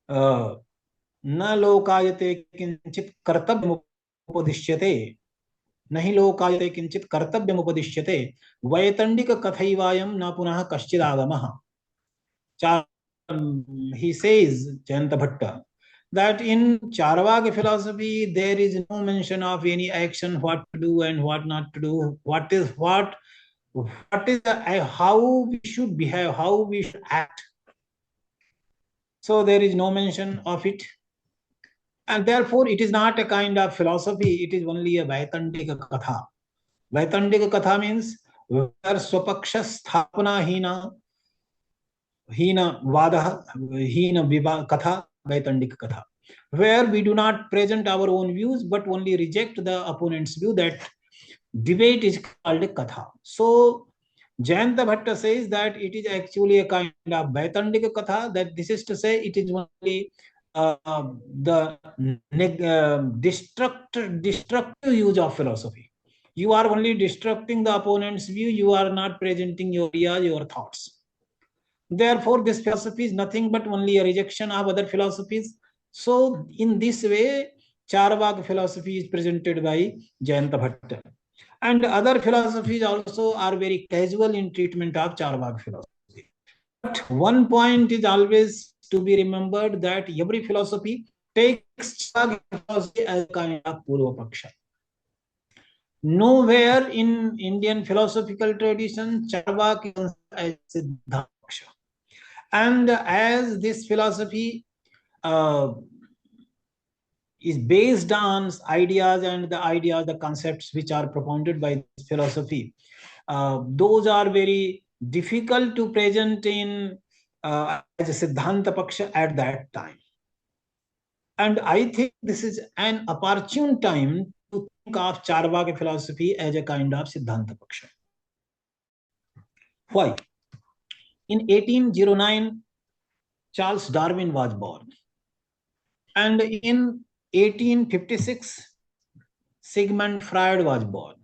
"Na lokayate kinchit kartavyamupodishyate, nahi lokayate kinchit kartavyamupodishyate, vaitandika kathayvayam na punah kaschid agamaha." He says, Jayanta Bhatta, that in Charvak philosophy there is no mention of any action, what to do and what not to do, what is how we should behave, how we should act. So there is no mention of it, and therefore it is not a kind of philosophy, it is only a Vaitandika Katha. Vaitandika Katha means where Swapaksha Sthapana Hina Vadaha, Hina Viva Katha, Vaitandika Katha, where we do not present our own views but only reject the opponent's view. That debate is called a Katha. So Jayanta Bhatta says that it is actually a kind of Vaitandika Katha, that this is to say it is only the destructive use of philosophy. You are only destructing the opponent's view, you are not presenting your ideas, your thoughts. Therefore, this philosophy is nothing but only a rejection of other philosophies. So, in this way, Charvak philosophy is presented by Jayanta Bhatta. And other philosophies also are very casual in treatment of Charvak philosophy. But one point is always to be remembered, that every philosophy takes Charvak philosophy as a kind of Purva Paksha. Nowhere in Indian philosophical tradition, Charvak is as Siddhanta Paksha. And as this philosophy is based on ideas, and the ideas, the concepts which are propounded by this philosophy, those are very difficult to present in as a Siddhanta Paksha at that time. And I think this is an opportune time to think of Charvaka philosophy as a kind of Siddhanta Paksha. Why? In 1809, Charles Darwin was born. And in 1856, Sigmund Freud was born.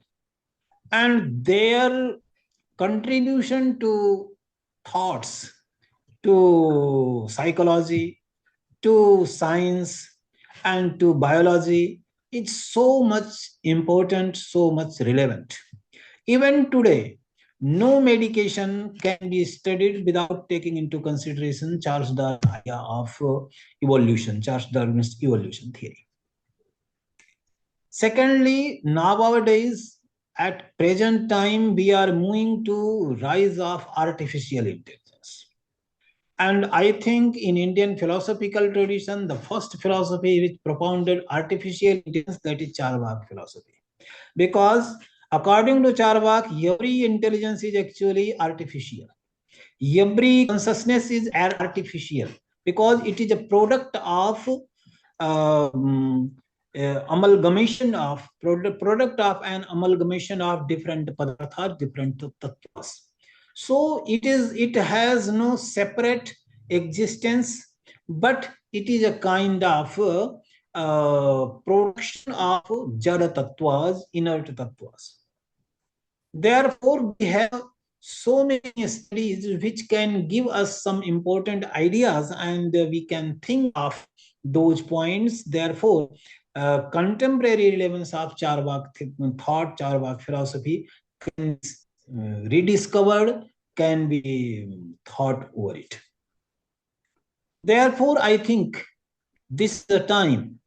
And their contribution to thoughts, to psychology, to science, and to biology is so much important, so much relevant. Even today, no medication can be studied without taking into consideration Charles Darwin's idea of evolution, Charles Darwin's evolution theory. Secondly, nowadays, at present time, we are moving to rise of artificial intelligence. And I think in Indian philosophical tradition, the first philosophy which propounded artificial intelligence, that is Charvak philosophy. Because according to Charvak, every intelligence is actually artificial. Every consciousness is artificial because it is a product of amalgamation of product of an amalgamation of different padarthas, different tattvas. So it has no separate existence, but it is a kind of production of jada tattvas, inert tattvas. Therefore, we have so many studies which can give us some important ideas, and we can think of those points. Therefore, contemporary relevance of Charvak thought, Charvak philosophy can be rediscovered, can be thought over it. Therefore, I think this is the time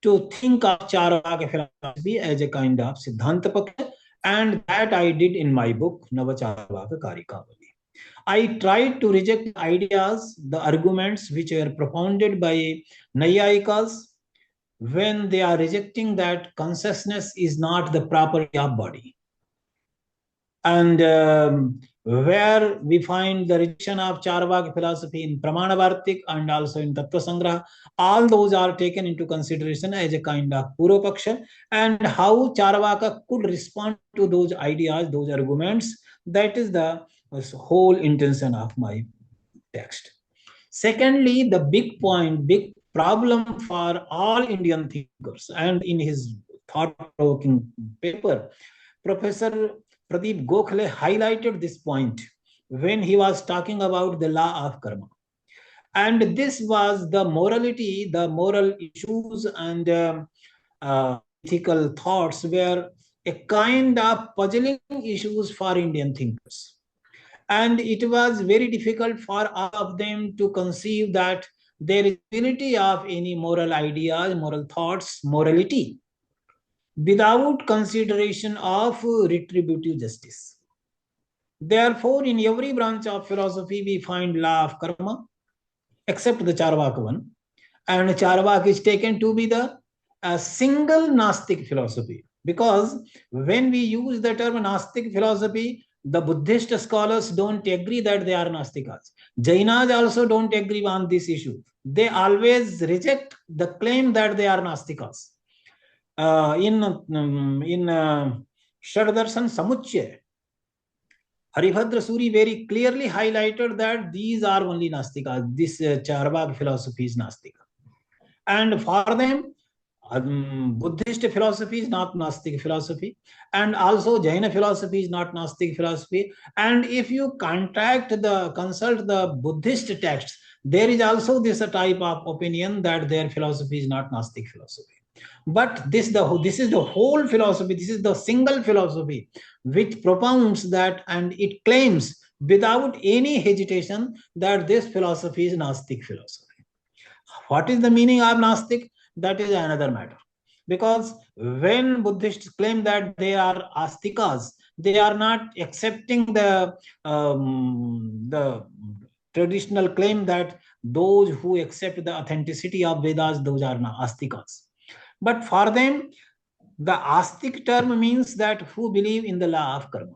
to think of Charvaka philosophy as a kind of Siddhanta Paksha, and that I did in my book, Navacharvaka Karikavali. I tried to reject ideas, the arguments which were propounded by Nayayikas when they are rejecting that consciousness is not the property of body. And where we find the rejection of Charvaka philosophy in Pramanavartik and also in Tattva Sangraha, all those are taken into consideration as a kind of Purvapaksha, and how Charvaka could respond to those ideas, those arguments. That is the whole intention of my text. Secondly, the big point, big problem for all Indian thinkers, and in his thought-provoking paper, Professor Pradeep Gokhale highlighted this point when he was talking about the law of karma. And this was the morality, the moral issues and ethical thoughts were a kind of puzzling issues for Indian thinkers. And it was very difficult for all of them to conceive that there is ability of any moral ideas, moral thoughts, morality, without consideration of retributive justice. Therefore, in every branch of philosophy, we find law of karma, except the Charvaka one. And Charvaka is taken to be the single Gnostic philosophy. Because when we use the term Gnostic philosophy, the Buddhist scholars don't agree that they are Gnostikas. Jainas also don't agree on this issue. They always reject the claim that they are Gnostikas. In Shaddarshan Samuchya, Haribhadra Suri very clearly highlighted that these are only Nastikas. This Charvaka philosophy is Nastika. And for them, Buddhist philosophy is not Gnostic philosophy, and also Jaina philosophy is not Gnostic philosophy. And if you consult the Buddhist texts, there is also this type of opinion that their philosophy is not Gnostic philosophy. But this is the whole philosophy. This is the single philosophy which propounds that, and it claims without any hesitation that this philosophy is Gnostic philosophy. What is the meaning of Gnostic? That is another matter. Because when Buddhists claim that they are Astikas, they are not accepting the traditional claim that those who accept the authenticity of Vedas, those are Astikas. But for them, the Astic term means that who believe in the law of karma.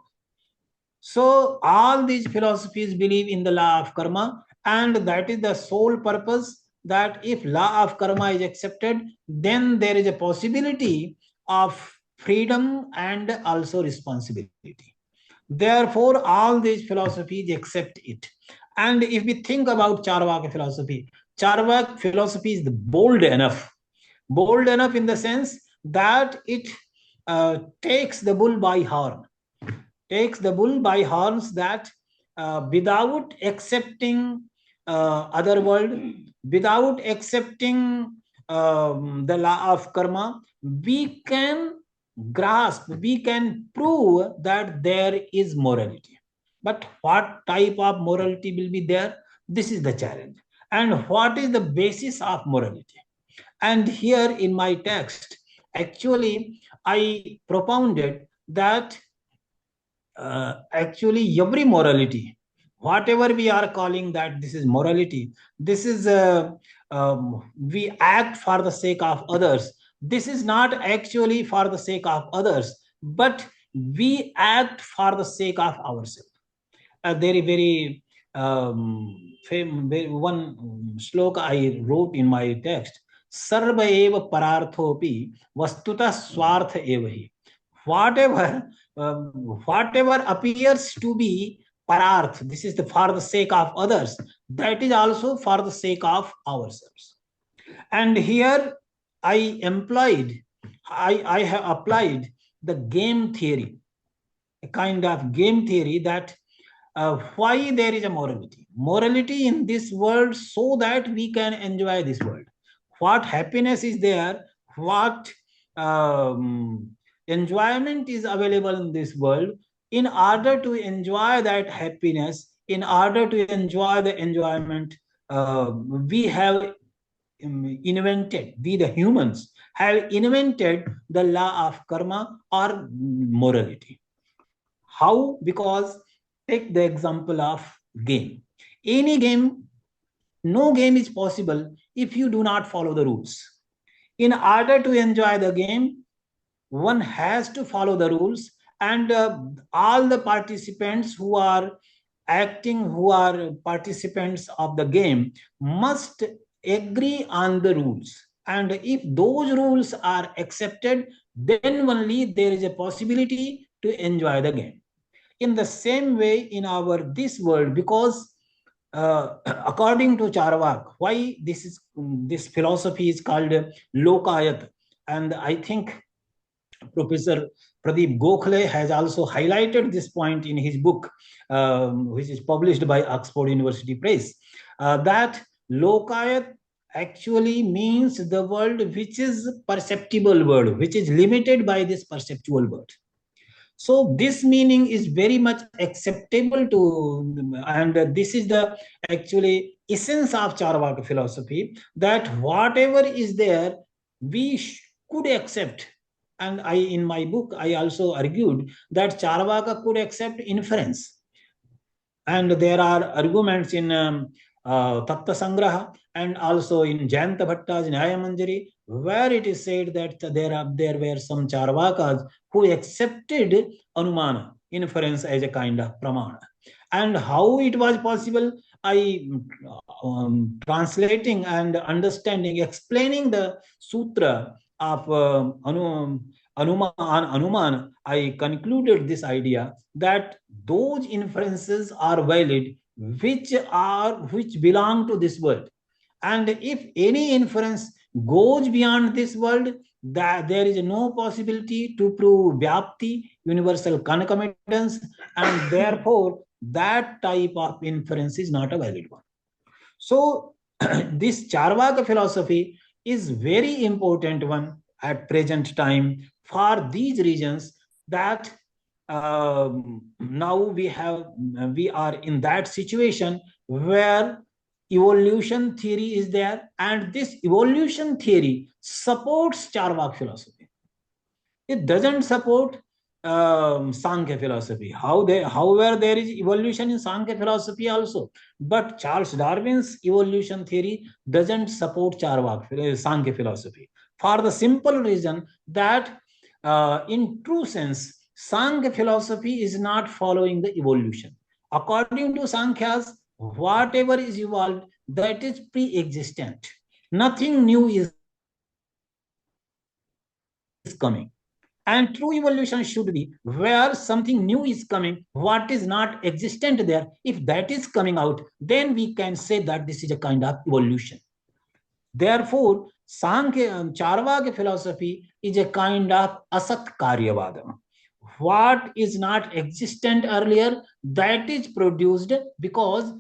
So all these philosophies believe in the law of karma, and that is the sole purpose, that if law of karma is accepted, then there is a possibility of freedom and also responsibility. Therefore, all these philosophies accept it. And if we think about Charvaka philosophy is bold enough in the sense that it takes the bull by horns, that without accepting other world, without accepting the law of karma, we can grasp, we can prove that there is morality. But what type of morality will be there? This is the challenge. And what is the basis of morality? And here in my text, actually, I propounded that actually every morality, whatever we are calling that this is morality, this is we act for the sake of others. This is not actually for the sake of others, but we act for the sake of ourselves. A very one sloka I wrote in my text: Sarva eva pararthopi vastuta swartha eva hi. Whatever appears to be pararth, this is for the sake of others, that is also for the sake of ourselves. And here I have applied the game theory, a kind of game theory, that why there is a morality in this world, so that we can enjoy this world. What happiness is there, what enjoyment is available in this world. In order to enjoy that happiness, in order to enjoy the enjoyment, we have invented, we the humans have invented the law of karma or morality. How? Because take the example of game. Any game, no game is possible if you do not follow the rules. In order to enjoy the game, one has to follow the rules, and all the participants who are acting, who are participants of the game, must agree on the rules. And if those rules are accepted, then only there is a possibility to enjoy the game. In the same way, in this world, because according to Charvak, why this philosophy is called Lokayat, and I think Professor Pradeep Gokhale has also highlighted this point in his book, which is published by Oxford University Press, that Lokayat actually means the world which is perceptible world, which is limited by this perceptual world. So this meaning is very much acceptable to, and this is the actually essence of Charvaka philosophy, that whatever is there, we could accept. And in my book, I also argued that Charvaka could accept inference. And there are arguments in Tattva Sangraha and also in Jayanta Bhatta's Nyaya Manjari, where it is said that there were some Charvakas who accepted Anumana, inference, as a kind of pramana. And how it was possible, I translating and understanding, explaining the sutra of Anuman, I concluded this idea that those inferences are valid which belong to this world. And if any inference goes beyond this world, that there is no possibility to prove Vyapti, universal concomitance, and therefore that type of inference is not a valid one. So this Charvaka philosophy is very important one at present time for these reasons, that now we are in that situation where evolution theory is there, and this evolution theory supports Charvak philosophy. It doesn't support Sankhya philosophy. However, there is evolution in Sankhya philosophy also, but Charles Darwin's evolution theory doesn't support Sankhya philosophy, for the simple reason that in true sense, Sankhya philosophy is not following the evolution. According to Sankhya's, whatever is evolved, that is pre-existent. Nothing new is coming. And true evolution should be where something new is coming, what is not existent there. If that is coming out, then we can say that this is a kind of evolution. Therefore, Charvaka philosophy is a kind of asat karyavada. What is not existent earlier, that is produced because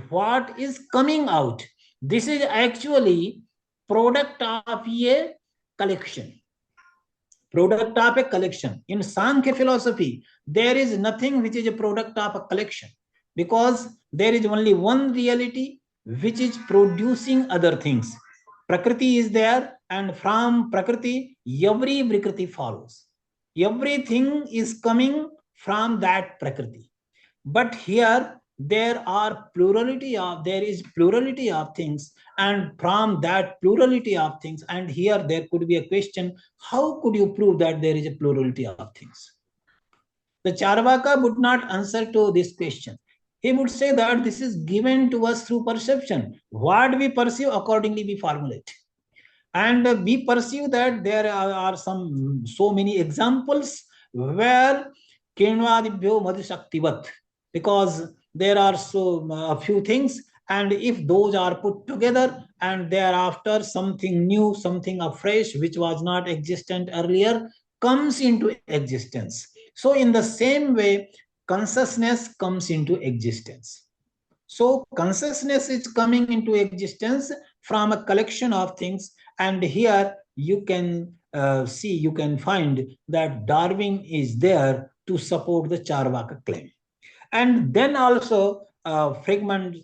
what is coming out, this is actually product of a collection. Product of a collection. In Sankhya philosophy, there is nothing which is a product of a collection, because there is only one reality which is producing other things. Prakriti is there, and from Prakriti, every Vrikriti follows. Everything is coming from that Prakriti. But here, there is plurality of things, and from that plurality of things, and here there could be a question, how could you prove that there is a plurality of things? The Charvaka would not answer to this question. He would say that this is given to us through perception. What we perceive, accordingly we formulate. And we perceive that there are so many examples where Kenvadibhyo Madhusaktivat, because there are a few things, and if those are put together and thereafter something new, something afresh which was not existent earlier comes into existence. So in the same way, consciousness comes into existence. So consciousness is coming into existence from a collection of things, and here you can you can find that Darwin is there to support the Charvaka claim. And then also Sigmund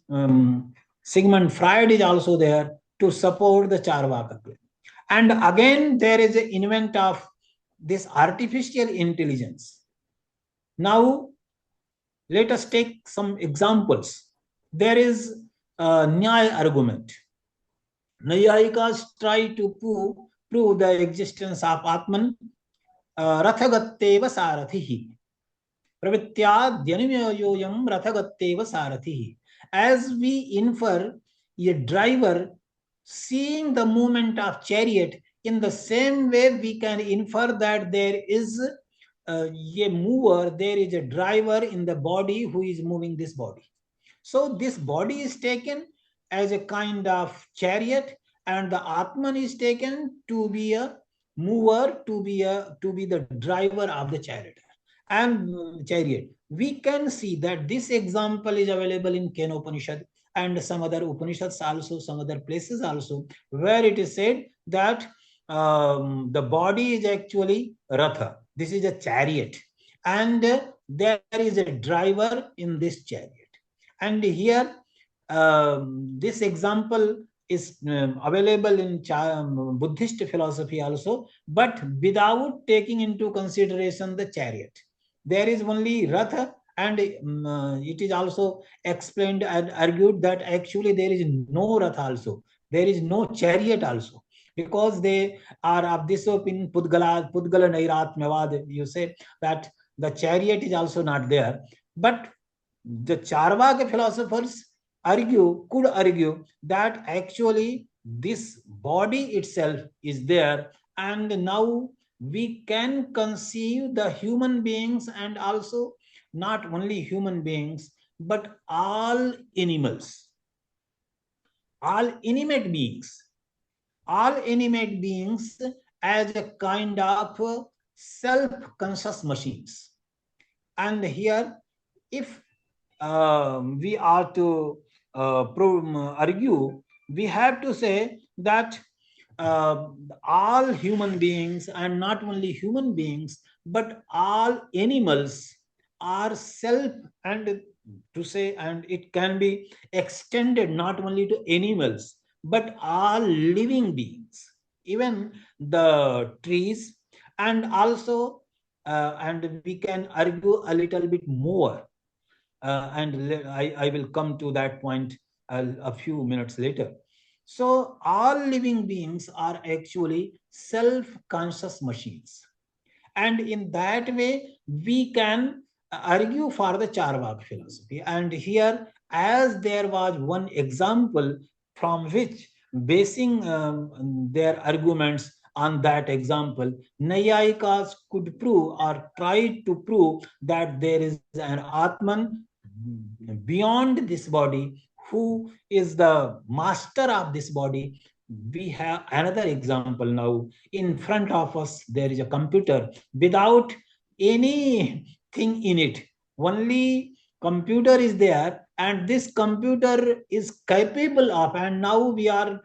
Freud is also there to support the Charvaka claim. And again, there is an invent of this artificial intelligence. Now, let us take some examples. There is a Nyaya argument. Nayayikas try to prove the existence of Atman, Rathagatteva Sarathihi. Pravityadyanimayoyam Rathagatteva Sarathihi. As we infer a driver seeing the movement of chariot, in the same way we can infer that there is a mover, there is a driver in the body who is moving this body. So this body is taken as a kind of chariot, and the Atman is taken to be a mover, to be the driver of the chariot. And chariot, we can see that this example is available in Kena Upanishad and some other Upanishads also, some other places also, where it is said that the body is actually Ratha. This is a chariot, and there is a driver in this chariot. And here, this example is available in Buddhist philosophy also, but without taking into consideration the chariot. There is only Ratha, and it is also explained and argued that actually there is no Ratha also. There is no chariot also, because they are of this opinion, Pudgala Nairatmyavad, you say that the chariot is also not there. But the Charvaka philosophers could argue that actually this body itself is there, and now we can conceive the human beings, and also not only human beings, but all animals, all animate beings as a kind of self-conscious machines. And here, if we are to argue, we have to say that all human beings, and not only human beings, but all animals are self, and to say, and it can be extended not only to animals, but all living beings, even the trees, and also, and we can argue a little bit more. And I will come to that point a few minutes later. So all living beings are actually self-conscious machines. And in that way, we can argue for the Charvaka philosophy. And here, as there was one example from which, basing their arguments on that example, Nayayikas could prove or try to prove that there is an Atman beyond this body, who is the master of this body. We have another example now. In front of us, there is a computer without anything in it. Only computer is there, and this computer is capable of, and now we are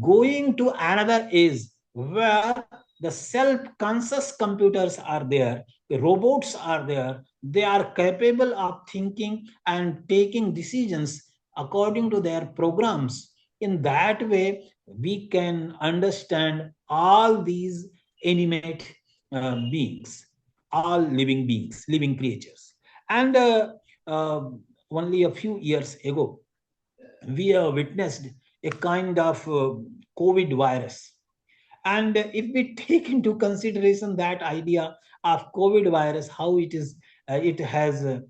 going to another age where the self-conscious computers are there, the robots are there, they are capable of thinking and taking decisions according to their programs. In that way, we can understand all these animate beings, all living beings, living creatures. And only a few years ago, we have witnessed a kind of COVID virus. And if we take into consideration that idea of COVID virus, how it has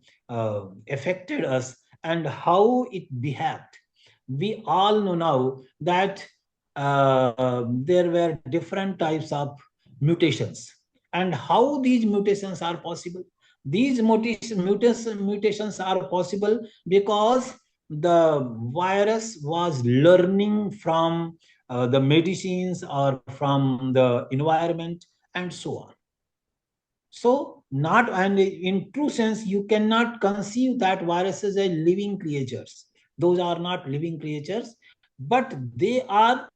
affected us and how it behaved, we all know now that there were different types of mutations, and how these mutations are possible. These mutations are possible because the virus was learning from the medicines or from the environment and so on. So not, and in true sense, you cannot conceive that viruses are living creatures. Those are not living creatures, but they are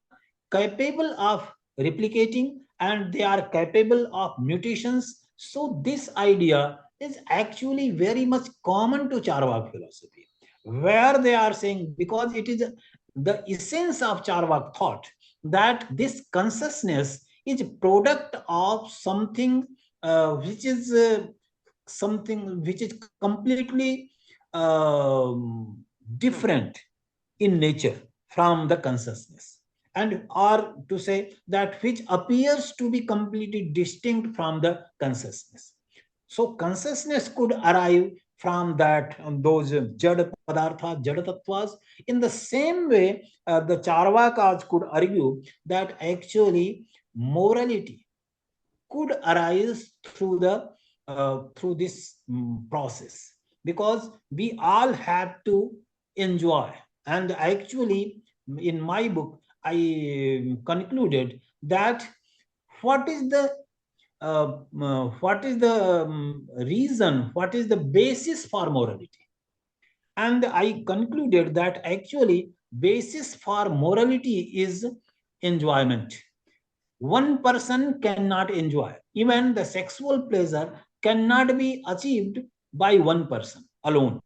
capable of replicating, and they are capable of mutations. So this idea is actually very much common to Charvaka philosophy, where they are saying, because it is the essence of Charvaka thought, that this consciousness is a product of something which is completely different in nature from the consciousness, and or to say that which appears to be completely distinct from the consciousness. So consciousness could arrive from that, those jada padartha, jada tattvas. In the same way, the Charvakas could argue that actually morality could arise through the through this process, because we all have to enjoy. And actually, in my book, I concluded that what is the reason, what is the basis for morality? And I concluded that actually basis for morality is enjoyment. One person cannot enjoy. Even the sexual pleasure cannot be achieved by one person alone.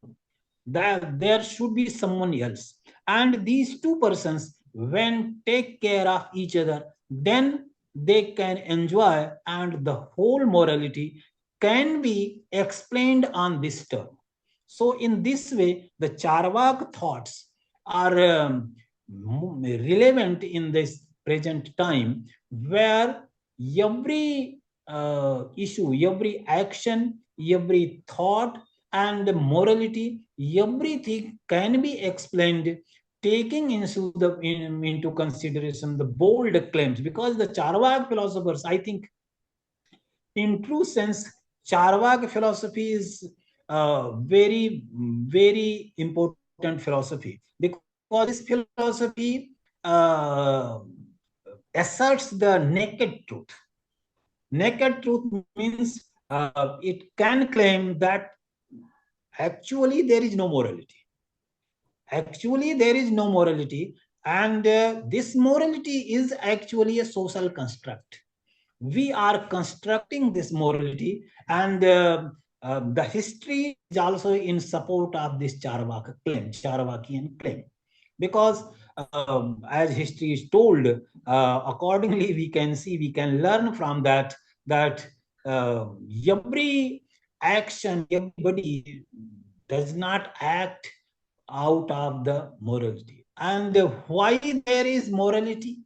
There should be someone else. And these two persons, when take care of each other, then they can enjoy, and the whole morality can be explained on this term. So in this way, the Charvak thoughts are relevant in this present time, where every issue, every action, every thought and morality, everything can be explained, taking into consideration the bold claims. Because the Charvak philosophers, I think, in true sense, Charvak philosophy is very, very important philosophy, because this philosophy asserts the naked truth. Naked truth means it can claim that actually there is no morality. Actually, there is no morality, and this morality is actually a social construct. We are constructing this morality, and the history is also in support of this Charvakian claim, because as history is told, accordingly we can see, we can learn from that every action, everybody does not act out of the morality. And why there is morality?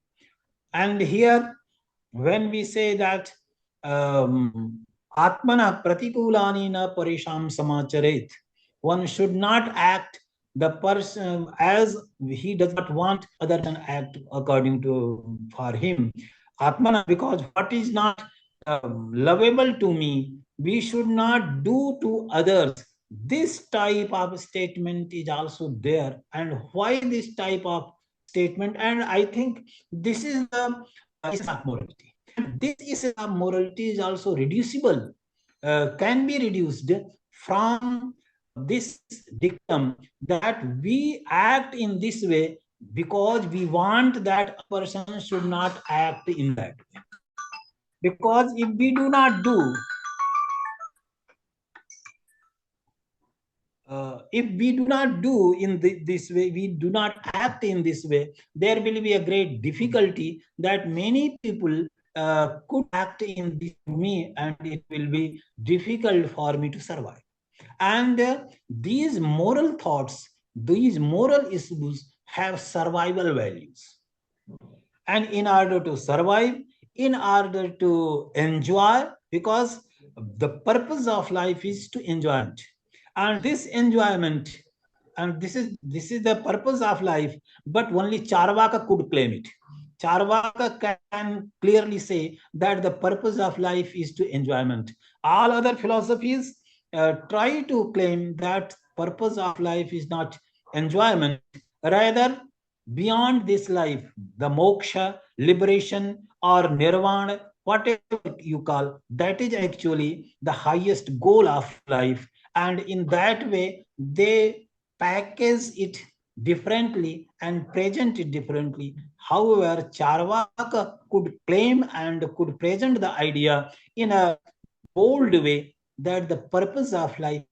And here, when we say that Atmana pratikulani na parisham samacharet, one should not act the person as he does not want other than act according to for him. Atmana, because what is not lovable to me, we should not do to others. This type of statement is also there. And why this type of statement? And I think this is the essence of morality. This essence of morality is also reducible, can be reduced from this dictum that we act in this way because we want that a person should not act in that way. Because if we do not do, in this way, we do not act in this way, there will be a great difficulty that many people could act in this way, and it will be difficult for me to survive. And these moral thoughts, these moral issues have survival values. And in order to survive, in order to enjoy, because the purpose of life is to enjoy it. And this enjoyment, and this is the purpose of life, but only Charvaka could claim it. Charvaka can clearly say that the purpose of life is to enjoyment. All other philosophies try to claim that purpose of life is not enjoyment, rather beyond this life, the moksha, liberation, or nirvana, whatever you call, that is actually the highest goal of life. And in that way, they package it differently and present it differently. However, Charvaka could claim and could present the idea in a bold way that the purpose of life